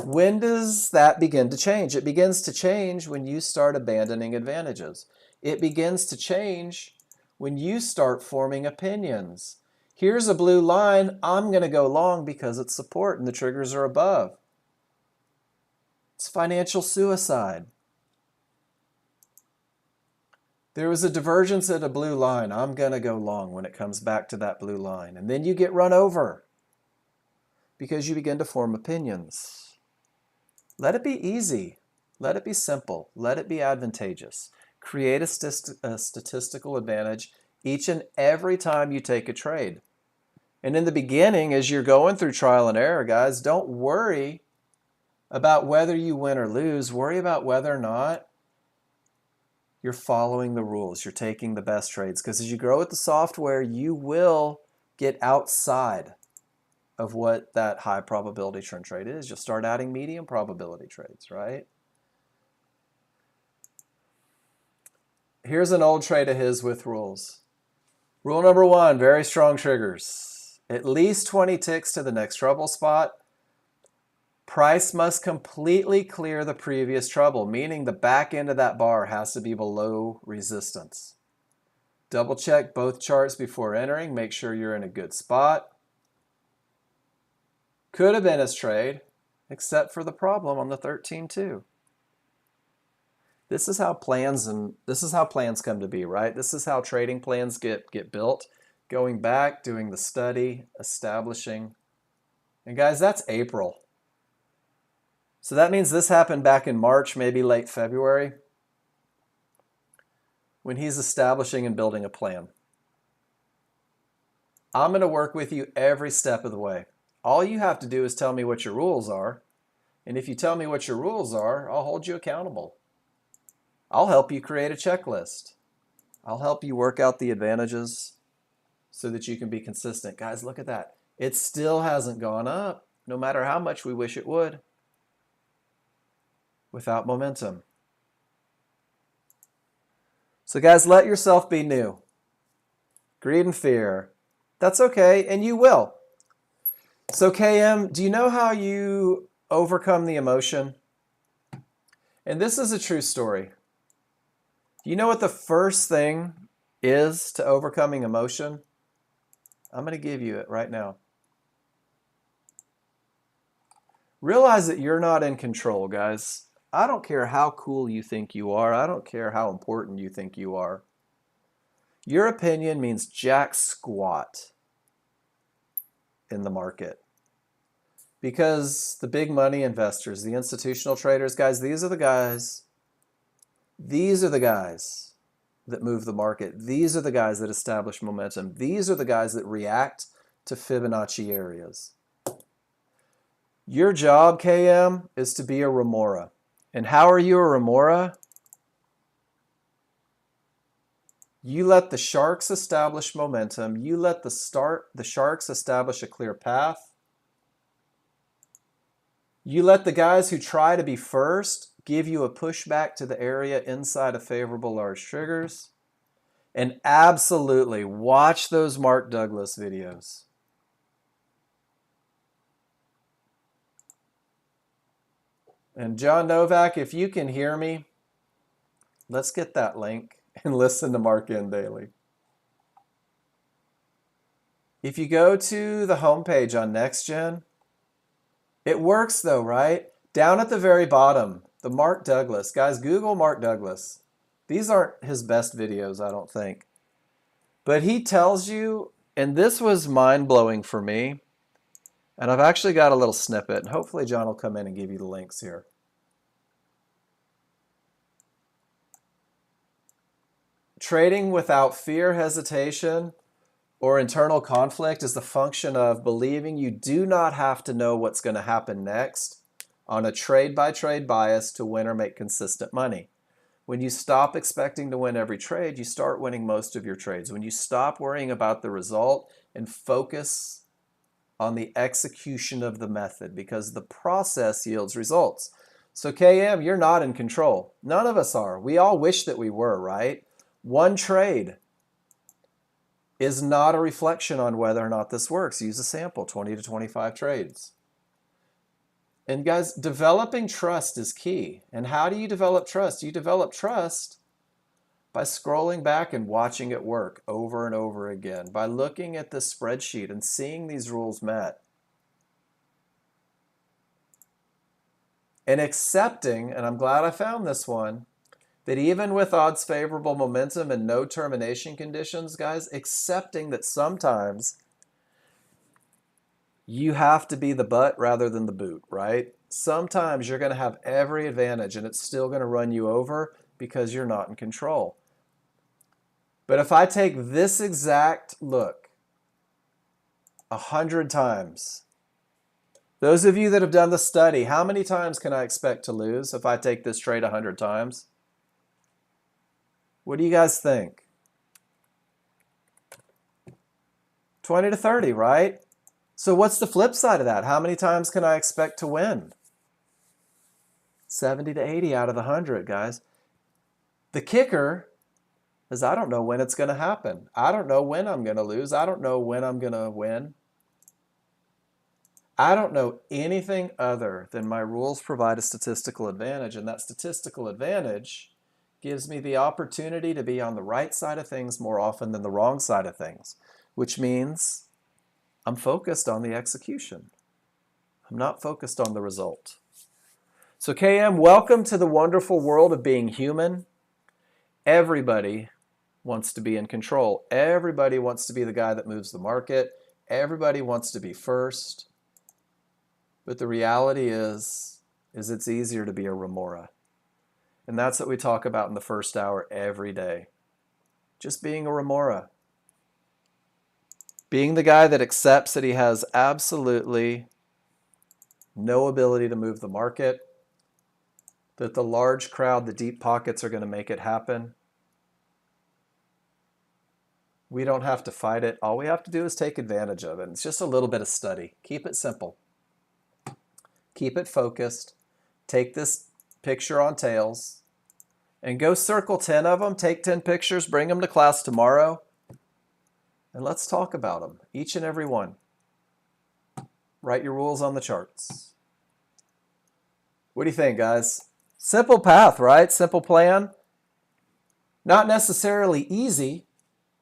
When does that begin to change? It begins to change when you start abandoning advantages. It begins to change when you start forming opinions. Here's a blue line. I'm going to go long because it's support and the triggers are above. It's financial suicide. There was a divergence at a blue line. I'm going to go long when it comes back to that blue line. And then you get run over because you begin to form opinions. Let it be easy. Let it be simple. Let it be advantageous. Create a statistical advantage each and every time you take a trade. And in the beginning, as you're going through trial and error, guys, don't worry about whether you win or lose. Worry about whether or not you're following the rules. You're taking the best trades. Because as you grow with the software, you will get outside of what that high probability trend trade is. You'll start adding medium probability trades, right? Here's an old trade of his with rules. Rule number 1, very strong triggers. At least 20 ticks to the next trouble spot. Price must completely clear the previous trouble, meaning the back end of that bar has to be below resistance. Double check both charts before entering. Make sure you're in a good spot. Could have been his trade, except for the problem on the 13-2. This is how plans come to be, right? This is how trading plans get built. Going back, doing the study, establishing. And guys, that's April. So that means this happened back in March, maybe late February, when he's establishing and building a plan. I'm going to work with you every step of the way. All you have to do is tell me what your rules are. And if you tell me what your rules are, I'll hold you accountable. I'll help you create a checklist. I'll help you work out the advantages so that you can be consistent. Guys, look at that. It still hasn't gone up, no matter how much we wish it would, without momentum. So guys, let yourself be new. Greed and fear. That's okay, and you will. So KM, do you know how you overcome the emotion? And this is a true story. Do you know what the first thing is to overcoming emotion? I'm going to give you it right now. Realize that you're not in control, guys. I don't care how cool you think you are. I don't care how important you think you are. Your opinion means jack squat in the market. Because the big money investors, the institutional traders, guys, these are the guys that move the market. These are the guys that establish momentum. These are the guys that react to Fibonacci areas. Your job, KM, is to be a remora. And how are you a remora? You let the sharks establish momentum. You let the sharks establish a clear path. You let the guys who try to be first give you a pushback to the area inside of favorable large triggers. And absolutely watch those Mark Douglas videos. And John Novak, if you can hear me, let's get that link and listen to Mark In Daily. If you go to the homepage on Nexgen, it works though, right? Down at the very bottom, the Mark Douglas. Guys, Google Mark Douglas. These aren't his best videos, I don't think. But he tells you, and this was mind-blowing for me, and I've actually got a little snippet, and hopefully John will come in and give you the links here. Trading without fear, hesitation, or internal conflict is the function of believing you do not have to know what's going to happen next on a trade-by-trade bias to win or make consistent money. When you stop expecting to win every trade, you start winning most of your trades. When you stop worrying about the result and focus on the execution of the method, because the process yields results. So KM, you're not in control. None of us are. We all wish that we were, right? One trade is not a reflection on whether or not this works. Use a sample, 20 to 25 trades. And guys, developing trust is key. And how do you develop trust? You develop trust by scrolling back and watching it work over and over again, by looking at this spreadsheet and seeing these rules met. And accepting, and I'm glad I found this one, that even with odds favorable momentum and no termination conditions, guys, accepting that sometimes you have to be the butt rather than the boot, right? Sometimes you're going to have every advantage and it's still going to run you over because you're not in control. But if I take this exact look 100 times, those of you that have done the study, how many times can I expect to lose if I take this trade 100 times? What do you guys think? 20 to 30, right? So what's the flip side of that? How many times can I expect to win? 70 to 80 out of the 100, guys. The kicker is I don't know when it's going to happen. I don't know when I'm going to lose. I don't know when I'm going to win. I don't know anything other than my rules provide a statistical advantage, and that statistical advantage gives me the opportunity to be on the right side of things more often than the wrong side of things, which means I'm focused on the execution. I'm not focused on the result. So KM, welcome to the wonderful world of being human. Everybody wants to be in control. Everybody wants to be the guy that moves the market. Everybody wants to be first. But the reality is it's easier to be a remora. And that's what we talk about in the first hour every day. Just being a remora. Being the guy that accepts that he has absolutely no ability to move the market, that the large crowd, the deep pockets are going to make it happen. We don't have to fight it. All we have to do is take advantage of it. It's just a little bit of study. Keep it simple. Keep it focused. Take this picture on tails and go circle 10 of them. Take 10 pictures, bring them to class tomorrow, and let's talk about them, each and every one. Write your rules on the charts. What do you think, guys? Simple path, right? Simple plan. Not necessarily easy,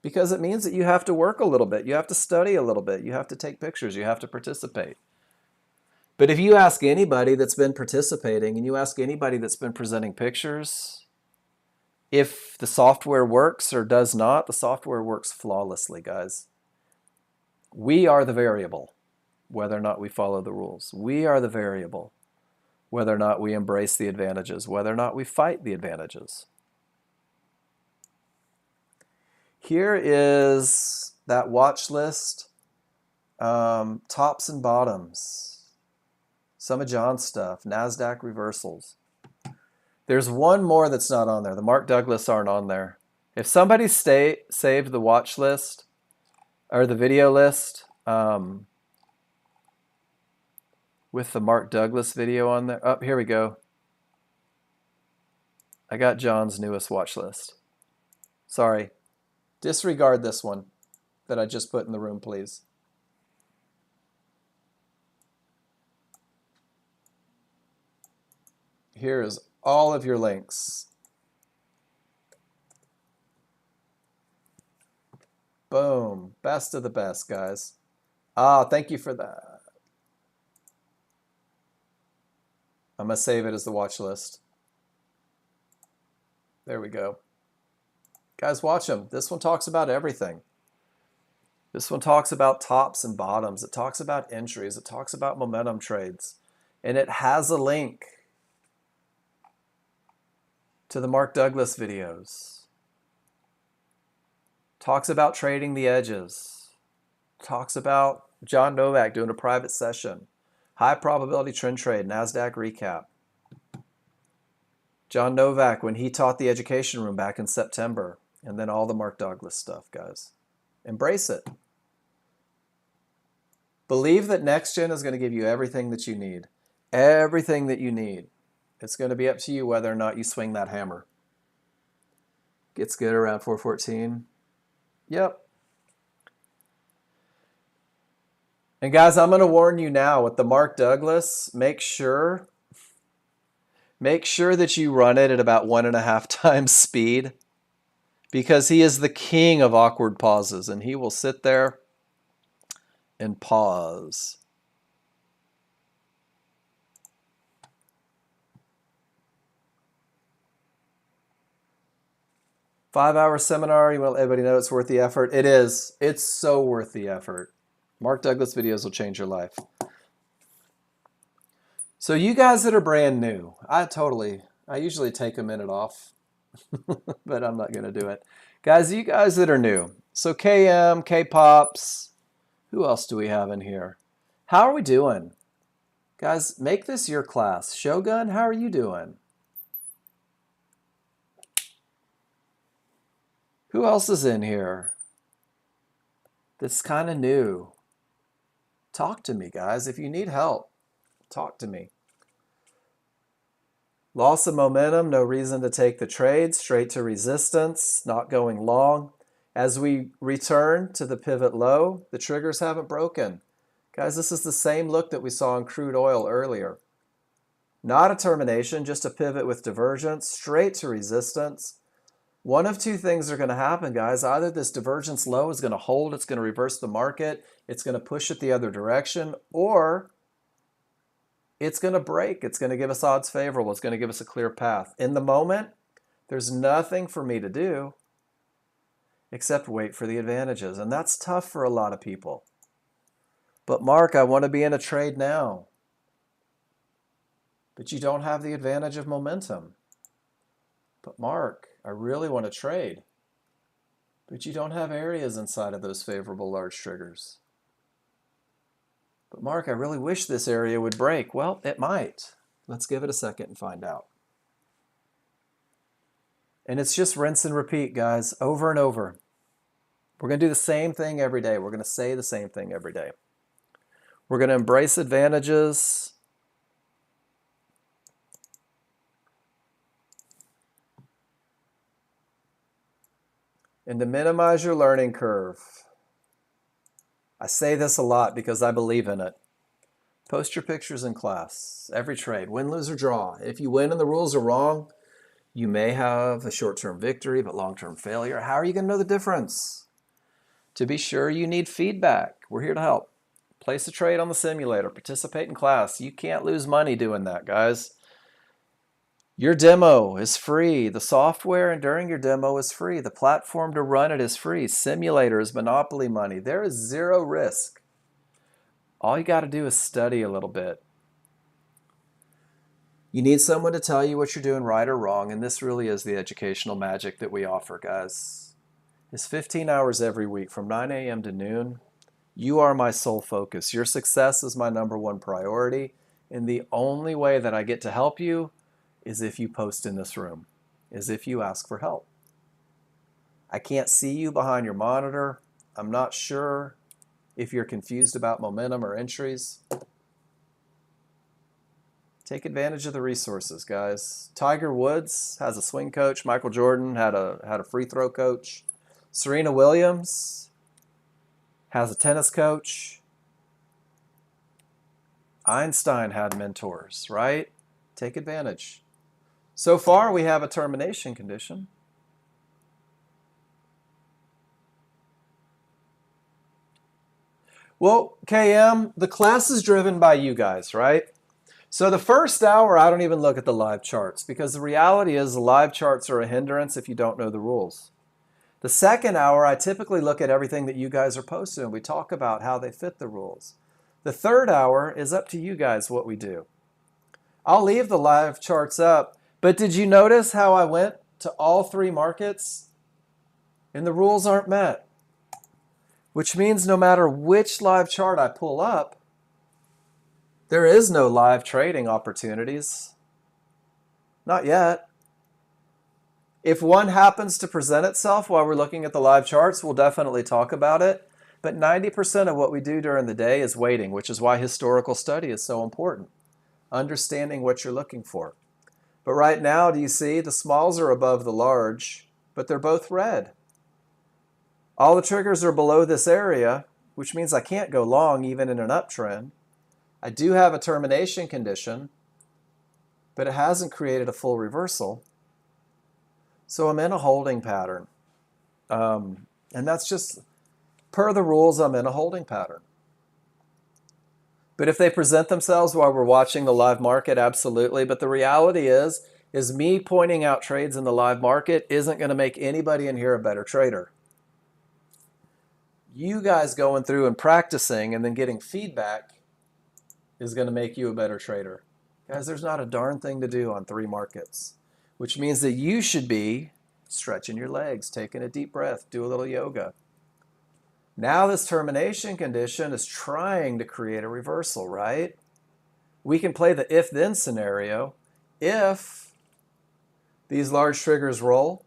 because it means that you have to work a little bit. You have to study a little bit. You have to take pictures. You have to participate. But if you ask anybody that's been participating and you ask anybody that's been presenting pictures, if the software works or does not, the software works flawlessly, guys. We are the variable, whether or not we follow the rules. We are the variable, whether or not we embrace the advantages, whether or not we fight the advantages. Here is that watch list, tops and bottoms. Some of John's stuff, NASDAQ reversals. There's one more that's not on there. The Mark Douglas aren't on there. If somebody saved the watch list or the video list with the Mark Douglas video on there. Oh, here we go. I got John's newest watch list. Sorry. Disregard this one that I just put in the room, please. Here's all of your links. Boom. Best of the best, guys. Ah, thank you for that. I'm going to save it as the watch list. There we go. Guys, watch them. This one talks about everything. This one talks about tops and bottoms. It talks about entries. It talks about momentum trades. And it has a link to the Mark Douglas videos. Talks about trading the edges. Talks about John Novak doing a private session. High probability trend trade, NASDAQ recap. John Novak when he taught the education room back in September. And then all the Mark Douglas stuff, guys. Embrace it. Believe that Nexgen is going to give you everything that you need. Everything that you need. It's going to be up to you whether or not you swing that hammer. Gets good around 414. Yep. And guys, I'm going to warn you now with the Mark Douglas, make sure that you run it at about 1.5 times speed, because he is the king of awkward pauses, and he will sit there and pause. Five-hour seminar, you want everybody to know it's worth the effort? It is. It's so worth the effort. Mark Douglas videos will change your life. So you guys that are brand new, I usually take a minute off, but I'm not going to do it. Guys, you guys that are new, so KM, K-Pops, who else do we have in here? How are we doing? Guys, make this your class. Shogun, how are you doing? Who else is in here that's kind of new? Talk to me, guys. If you need help, talk to me. Loss of momentum, no reason to take the trade. Straight to resistance, not going long. As we return to the pivot low, the triggers haven't broken. Guys, this is the same look that we saw in crude oil earlier. Not a termination, just a pivot with divergence, straight to resistance. One of two things are going to happen, guys. Either this divergence low is going to hold, it's going to reverse the market, it's going to push it the other direction, or it's going to break. It's going to give us odds favorable. It's going to give us a clear path. In the moment, there's nothing for me to do except wait for the advantages. And that's tough for a lot of people. But Mark, I want to be in a trade now. But you don't have the advantage of momentum. But Mark, I really want to trade. But you don't have areas inside of those favorable large triggers. But Mark, I really wish this area would break. Well, it might. Let's give it a second and find out. And it's just rinse and repeat, guys, over and over. We're going to do the same thing every day. We're going to say the same thing every day. We're going to embrace advantages. And to minimize your learning curve. I say this a lot because I believe in it. Post your pictures in class. Every trade, win, lose, or draw. If you win and the rules are wrong, you may have a short-term victory, but long-term failure. How are you going to know the difference? To be sure, you need feedback. We're here to help. Place a trade on the simulator. Participate in class. You can't lose money doing that, guys. Your demo is free. The software and during your demo is free. The platform to run it is free. Simulator is monopoly money. There is zero risk. All you got to do is study a little bit. You need someone to tell you what you're doing right or wrong, and this really is the educational magic that we offer, guys. It's 15 hours every week from 9 a.m. to noon. You are my sole focus. Your success is my #1 priority, and the only way that I get to help you is if you post in this room, is if you ask for help. I can't see you behind your monitor. I'm not sure if you're confused about momentum or entries. Take advantage of the resources, guys. Tiger Woods has a swing coach. Michael Jordan had a free throw coach. Serena Williams has a tennis coach. Einstein had mentors, right? Take advantage. So far, we have a termination condition. Well, KM, the class is driven by you guys, right? So the first hour, I don't even look at the live charts because the reality is the live charts are a hindrance if you don't know the rules. The second hour, I typically look at everything that you guys are posting and we talk about how they fit the rules. The third hour is up to you guys what we do. I'll leave the live charts up, but did you notice how I went to all three markets and the rules aren't met? Which means no matter which live chart I pull up, there is no live trading opportunities. Not yet. If one happens to present itself while we're looking at the live charts, we'll definitely talk about it. But 90% of what we do during the day is waiting, which is why historical study is so important. Understanding what you're looking for. But right now, do you see the smalls are above the large, but they're both red. All the triggers are below this area, which means I can't go long even in an uptrend. I do have a termination condition, but it hasn't created a full reversal. So I'm in a holding pattern. And that's just per the rules, I'm in a holding pattern. But if they present themselves while we're watching the live market, absolutely. But the reality is me pointing out trades in the live market isn't going to make anybody in here a better trader. You guys going through and practicing and then getting feedback is going to make you a better trader. Guys, there's not a darn thing to do on three markets, which means that you should be stretching your legs, taking a deep breath, do a little yoga. Now this termination condition is trying to create a reversal, right? We can play the if-then scenario. If these large triggers roll,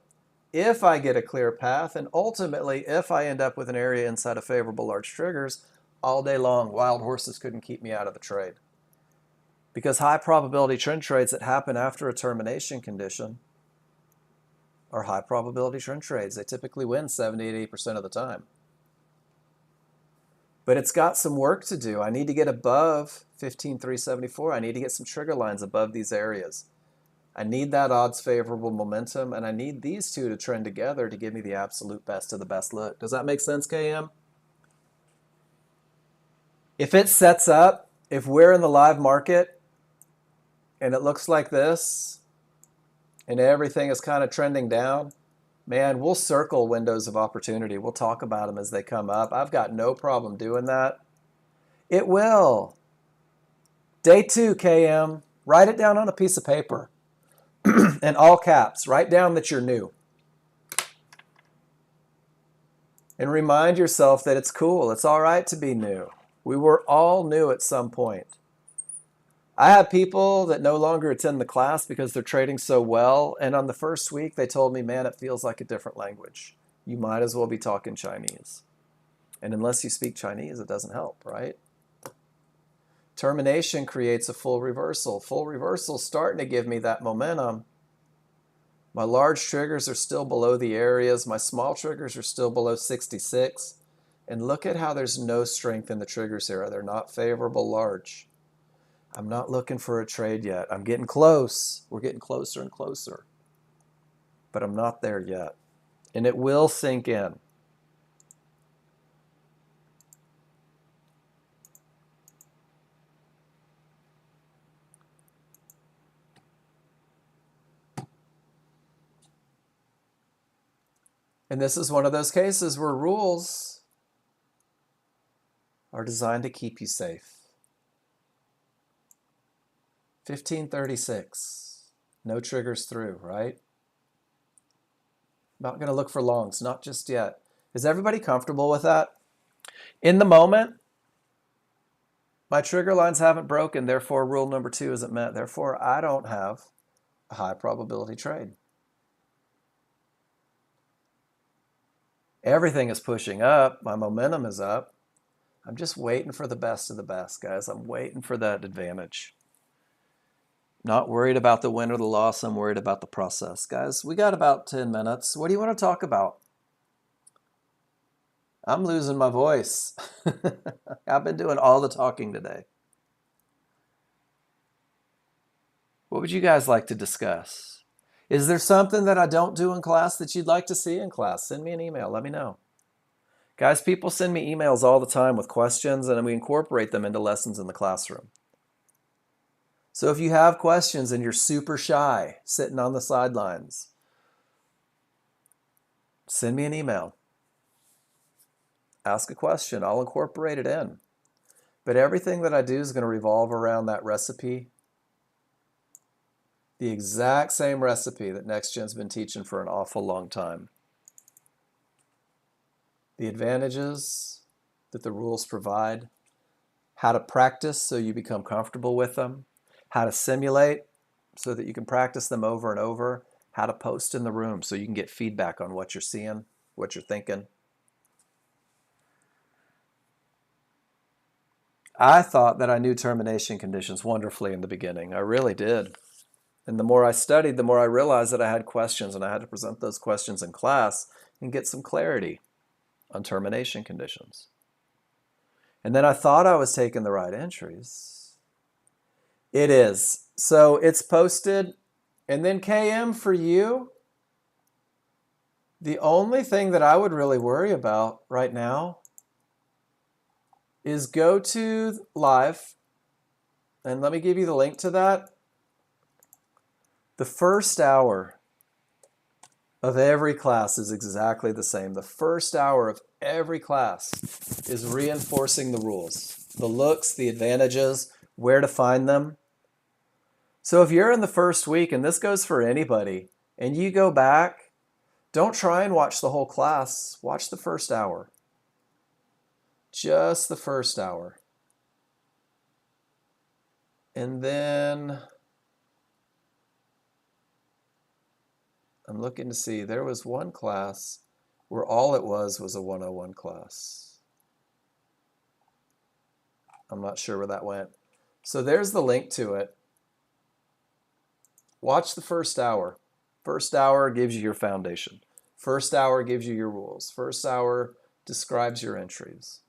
if I get a clear path, and ultimately if I end up with an area inside of favorable large triggers, all day long, wild horses couldn't keep me out of the trade. Because high probability trend trades that happen after a termination condition are high probability trend trades. They typically win 70-80% of the time. But it's got some work to do. I need to get above 15,374. I need to get some trigger lines above these areas. I need that odds favorable momentum, and I need these two to trend together to give me the absolute best of the best look. Does that make sense, KM? If it sets up, if we're in the live market and it looks like this and everything is kind of trending down, man, we'll circle windows of opportunity. We'll talk about them as they come up. I've got no problem doing that. It will. Day 2, KM, write it down on a piece of paper. In all caps, write down that you're new. And remind yourself that it's cool. It's all right to be new. We were all new at some point. I have people that no longer attend the class because they're trading so well. And on the first week, they told me, man, it feels like a different language. You might as well be talking Chinese. And unless you speak Chinese, it doesn't help, right? Termination creates a full reversal. Full reversal starting to give me that momentum. My large triggers are still below the areas. My small triggers are still below 66. And look at how there's no strength in the triggers here. They're not favorable large. I'm not looking for a trade yet. I'm getting close. We're getting closer and closer. But I'm not there yet. And it will sink in. And this is one of those cases where rules are designed to keep you safe. 1536, no triggers through, right? Not going to look for longs, not just yet. Is everybody comfortable with that? In the moment, my trigger lines haven't broken, therefore rule number 2 isn't met. Therefore, I don't have a high probability trade. Everything is pushing up. My momentum is up. I'm just waiting for the best of the best, guys. I'm waiting for that advantage. Not worried about the win or the loss. I'm worried about the process. Guys, we got about 10 minutes. What do you want to talk about? I'm losing my voice. I've been doing all the talking today. What would you guys like to discuss? Is there something that I don't do in class that you'd like to see in class? Send me an email. Let me know. Guys, people send me emails all the time with questions, and we incorporate them into lessons in the classroom. So if you have questions and you're super shy, sitting on the sidelines, send me an email. Ask a question. I'll incorporate it in. But everything that I do is going to revolve around that recipe. The exact same recipe that Nexgen's been teaching for an awful long time. The advantages that the rules provide, how to practice so you become comfortable with them, how to simulate so that you can practice them over and over, how to post in the room so you can get feedback on what you're seeing, what you're thinking. I thought that I knew termination conditions wonderfully in the beginning. I really did. And the more I studied, the more I realized that I had questions, and I had to present those questions in class and get some clarity on termination conditions. And then I thought I was taking the right entries. It is. So it's posted, and then KM for you. The only thing that I would really worry about right now is go to live, and let me give you the link to that. The first hour of every class is exactly the same. The first hour of every class is reinforcing the rules, the looks, the advantages, where to find them. So if you're in the first week, and this goes for anybody, and you go back, don't try and watch the whole class. Watch the first hour. Just the first hour. And then I'm looking to see, there was one class where all it was a 101 class. I'm not sure where that went. So there's the link to it. Watch the first hour. First hour gives you your foundation. First hour gives you your rules. First hour describes your entries.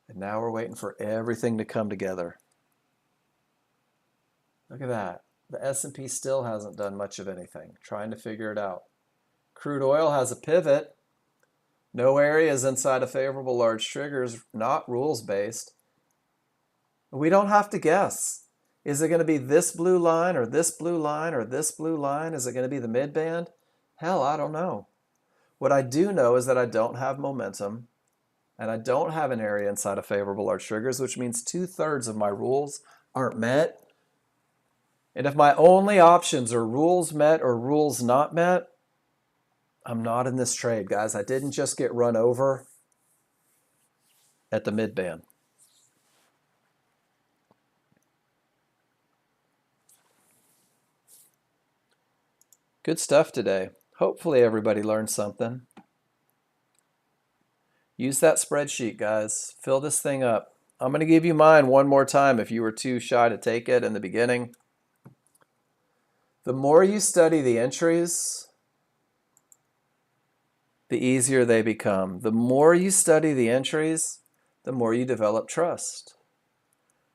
And now we're waiting for everything to come together. Look at that. The S&P still hasn't done much of anything, trying to figure it out. Crude oil has a pivot. No areas inside of favorable large triggers, not rules-based. We don't have to guess. Is it going to be this blue line or this blue line or this blue line? Is it going to be the mid-band? Hell, I don't know. What I do know is that I don't have momentum, and I don't have an area inside of favorable large triggers, which means 2/3 of my rules aren't met. And if my only options are rules met or rules not met, I'm not in this trade, guys. I didn't just get run over at the mid-band. Good stuff today. Hopefully everybody learned something. Use that spreadsheet, guys. Fill this thing up. I'm going to give you mine one more time if you were too shy to take it in the beginning. The more you study the entries, the easier they become. The more you study the entries, the more you develop trust.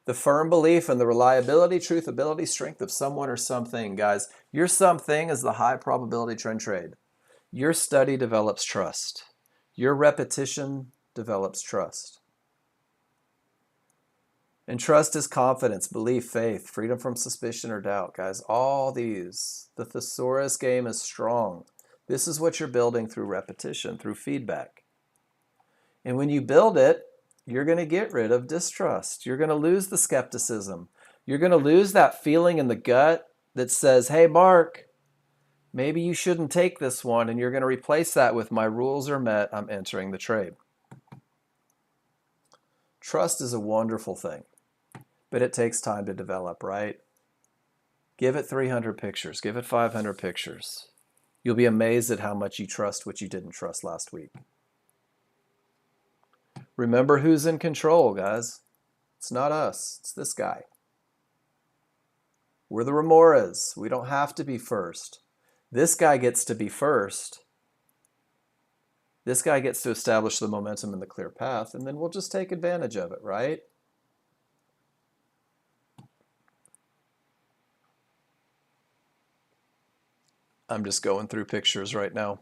The firm belief in the reliability, truthability, strength of someone or something. Guys, your something is the high probability trend trade. Your study develops trust. Your repetition develops trust. And trust is confidence, belief, faith, freedom from suspicion or doubt. Guys, all these, the thesaurus game is strong. This is what you're building through repetition, through feedback. And when you build it, you're going to get rid of distrust. You're going to lose the skepticism. You're going to lose that feeling in the gut that says, hey, Mark, maybe you shouldn't take this one, and you're going to replace that with my rules are met, I'm entering the trade. Trust is a wonderful thing, but it takes time to develop, right? Give it 300 pictures. Give it 500 pictures. You'll be amazed at how much you trust what you didn't trust last week. Remember who's in control, guys. It's not us. It's this guy. We're the remoras. We don't have to be first. This guy gets to be first. This guy gets to establish the momentum and the clear path, and then we'll just take advantage of it, right? I'm just going through pictures right now.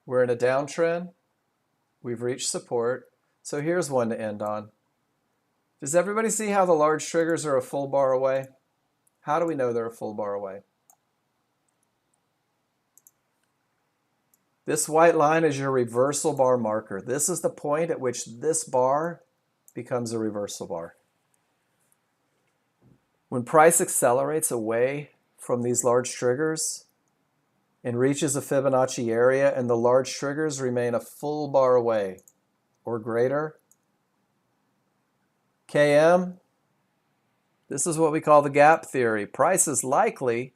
We're in a downtrend. We've reached support. So here's one to end on. Does everybody see how the large triggers are a full bar away? How do we know they're a full bar away? This white line is your reversal bar marker. This is the point at which this bar becomes a reversal bar. When price accelerates away from these large triggers and reaches a Fibonacci area and the large triggers remain a full bar away or greater, KM, this is what we call the gap theory. Price is likely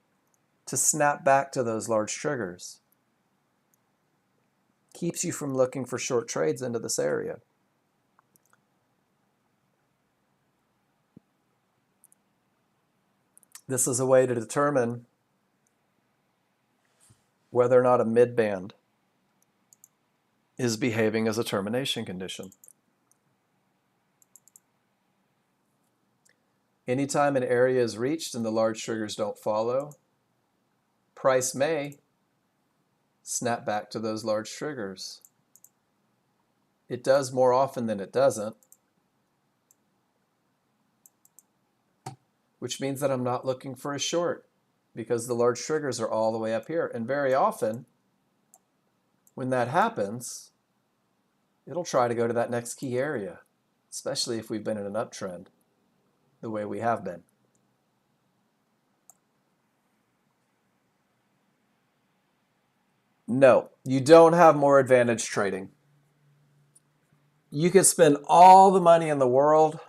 to snap back to those large triggers. Keeps you from looking for short trades into this area. This is a way to determine whether or not a midband is behaving as a termination condition. Anytime an area is reached and the large triggers don't follow, price may snap back to those large triggers. It does more often than it doesn't, which means that I'm not looking for a short because the large triggers are all the way up here. And very often, when that happens, it'll try to go to that next key area, especially if we've been in an uptrend the way we have been. No, you don't have more advantage trading. You could spend all the money in the world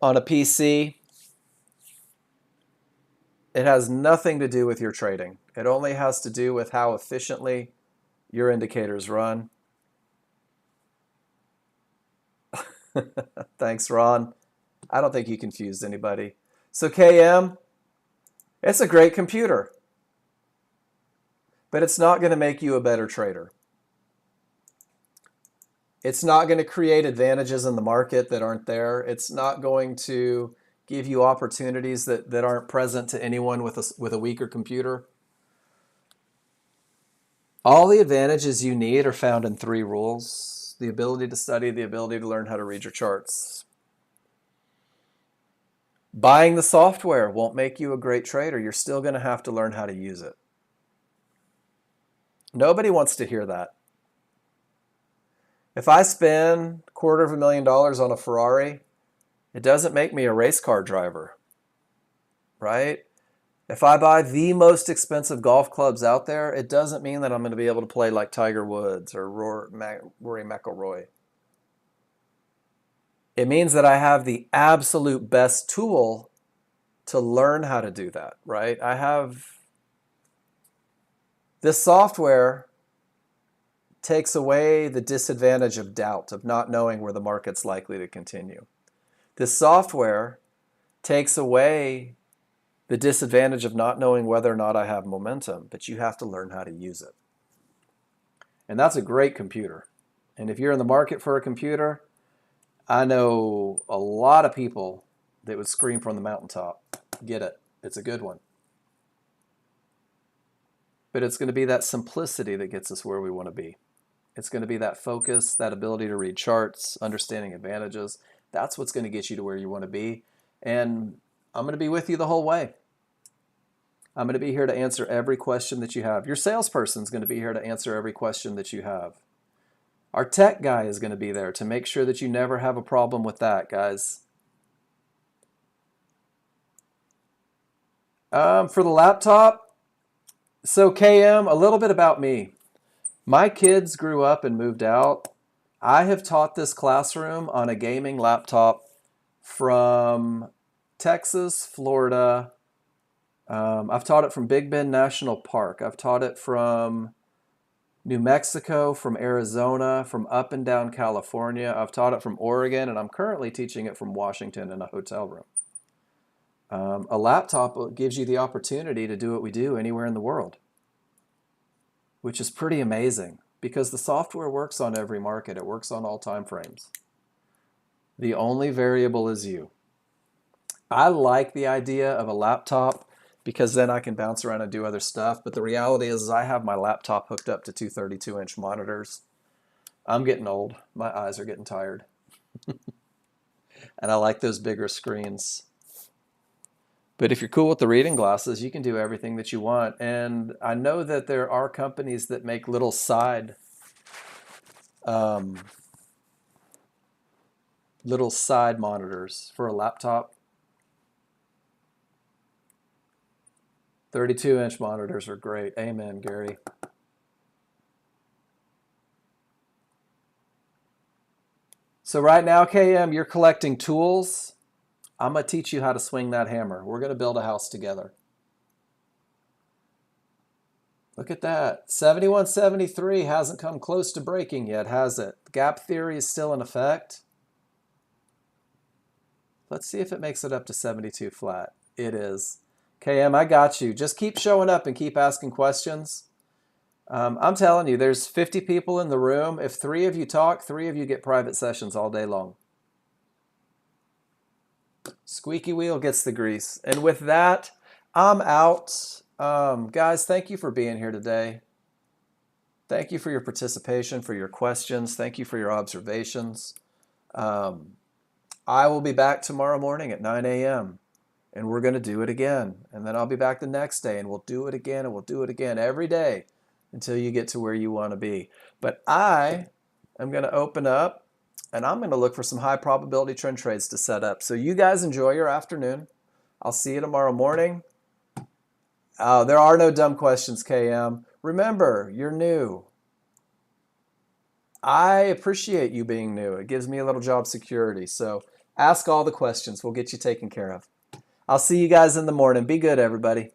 on a PC. It has nothing to do with your trading. It only has to do with how efficiently your indicators run. Thanks, Ron. I don't think you confused anybody. So KM, it's a great computer, but it's not going to make you a better trader. It's not going to create advantages in the market that aren't there. It's not going to give you opportunities that aren't present to anyone with a weaker computer. All the advantages you need are found in 3 rules: the ability to study, the ability to learn how to read your charts. Buying the software won't make you a great trader. You're still going to have to learn how to use it. Nobody wants to hear that. If I spend $250,000 on a Ferrari, it doesn't make me a race car driver, right? If I buy the most expensive golf clubs out there, it doesn't mean that I'm going to be able to play like Tiger Woods or Rory McIlroy. It means that I have the absolute best tool to learn how to do that, right? I have this software takes away the disadvantage of doubt, of not knowing where the market's likely to continue. This software takes away the disadvantage of not knowing whether or not I have momentum, but you have to learn how to use it. And that's a great computer. And if you're in the market for a computer, I know a lot of people that would scream from the mountaintop, get it, it's a good one. But it's going to be that simplicity that gets us where we want to be. It's going to be that focus, that ability to read charts, understanding advantages. That's what's going to get you to where you want to be. And I'm going to be with you the whole way. I'm going to be here to answer every question that you have. Your salesperson's going to be here to answer every question that you have. Our tech guy is going to be there to make sure that you never have a problem with that, guys. For the laptop, so KM, a little bit about me. My kids grew up and moved out. I have taught this classroom on a gaming laptop from Texas, Florida. I've taught it from Big Bend National Park. I've taught it from New Mexico, from Arizona, from up and down California. I've taught it from Oregon, and I'm currently teaching it from Washington in a hotel room. A laptop gives you the opportunity to do what we do anywhere in the world, which is pretty amazing because the software works on every market. It works on all time frames. The only variable is you. I like the idea of a laptop because then I can bounce around and do other stuff. But the reality is I have my laptop hooked up to two 32-inch monitors. I'm getting old. My eyes are getting tired. And I like those bigger screens. But if you're cool with the reading glasses, you can do everything that you want. And I know that there are companies that make little side monitors for a laptop. 32-inch monitors are great. Amen, Gary. So right now, KM, you're collecting tools. I'm going to teach you how to swing that hammer. We're going to build a house together. Look at that. 7173 hasn't come close to breaking yet, has it? Gap theory is still in effect. Let's see if it makes it up to 72 flat. It is. KM, I got you. Just keep showing up and keep asking questions. I'm telling you, there's 50 people in the room. If 3 of you talk, 3 of you get private sessions all day long. Squeaky wheel gets the grease. And with that, I'm out. Guys, thank you for being here today. Thank you for your participation, for your questions. Thank you for your observations. I will be back tomorrow morning at 9 a.m. and we're going to do it again. And then I'll be back the next day and we'll do it again and we'll do it again every day until you get to where you want to be. But I am going to open up and I'm going to look for some high probability trend trades to set up. So you guys enjoy your afternoon. I'll see you tomorrow morning. There are no dumb questions, KM. Remember, you're new. I appreciate you being new. It gives me a little job security. So ask all the questions. We'll get you taken care of. I'll see you guys in the morning. Be good, everybody.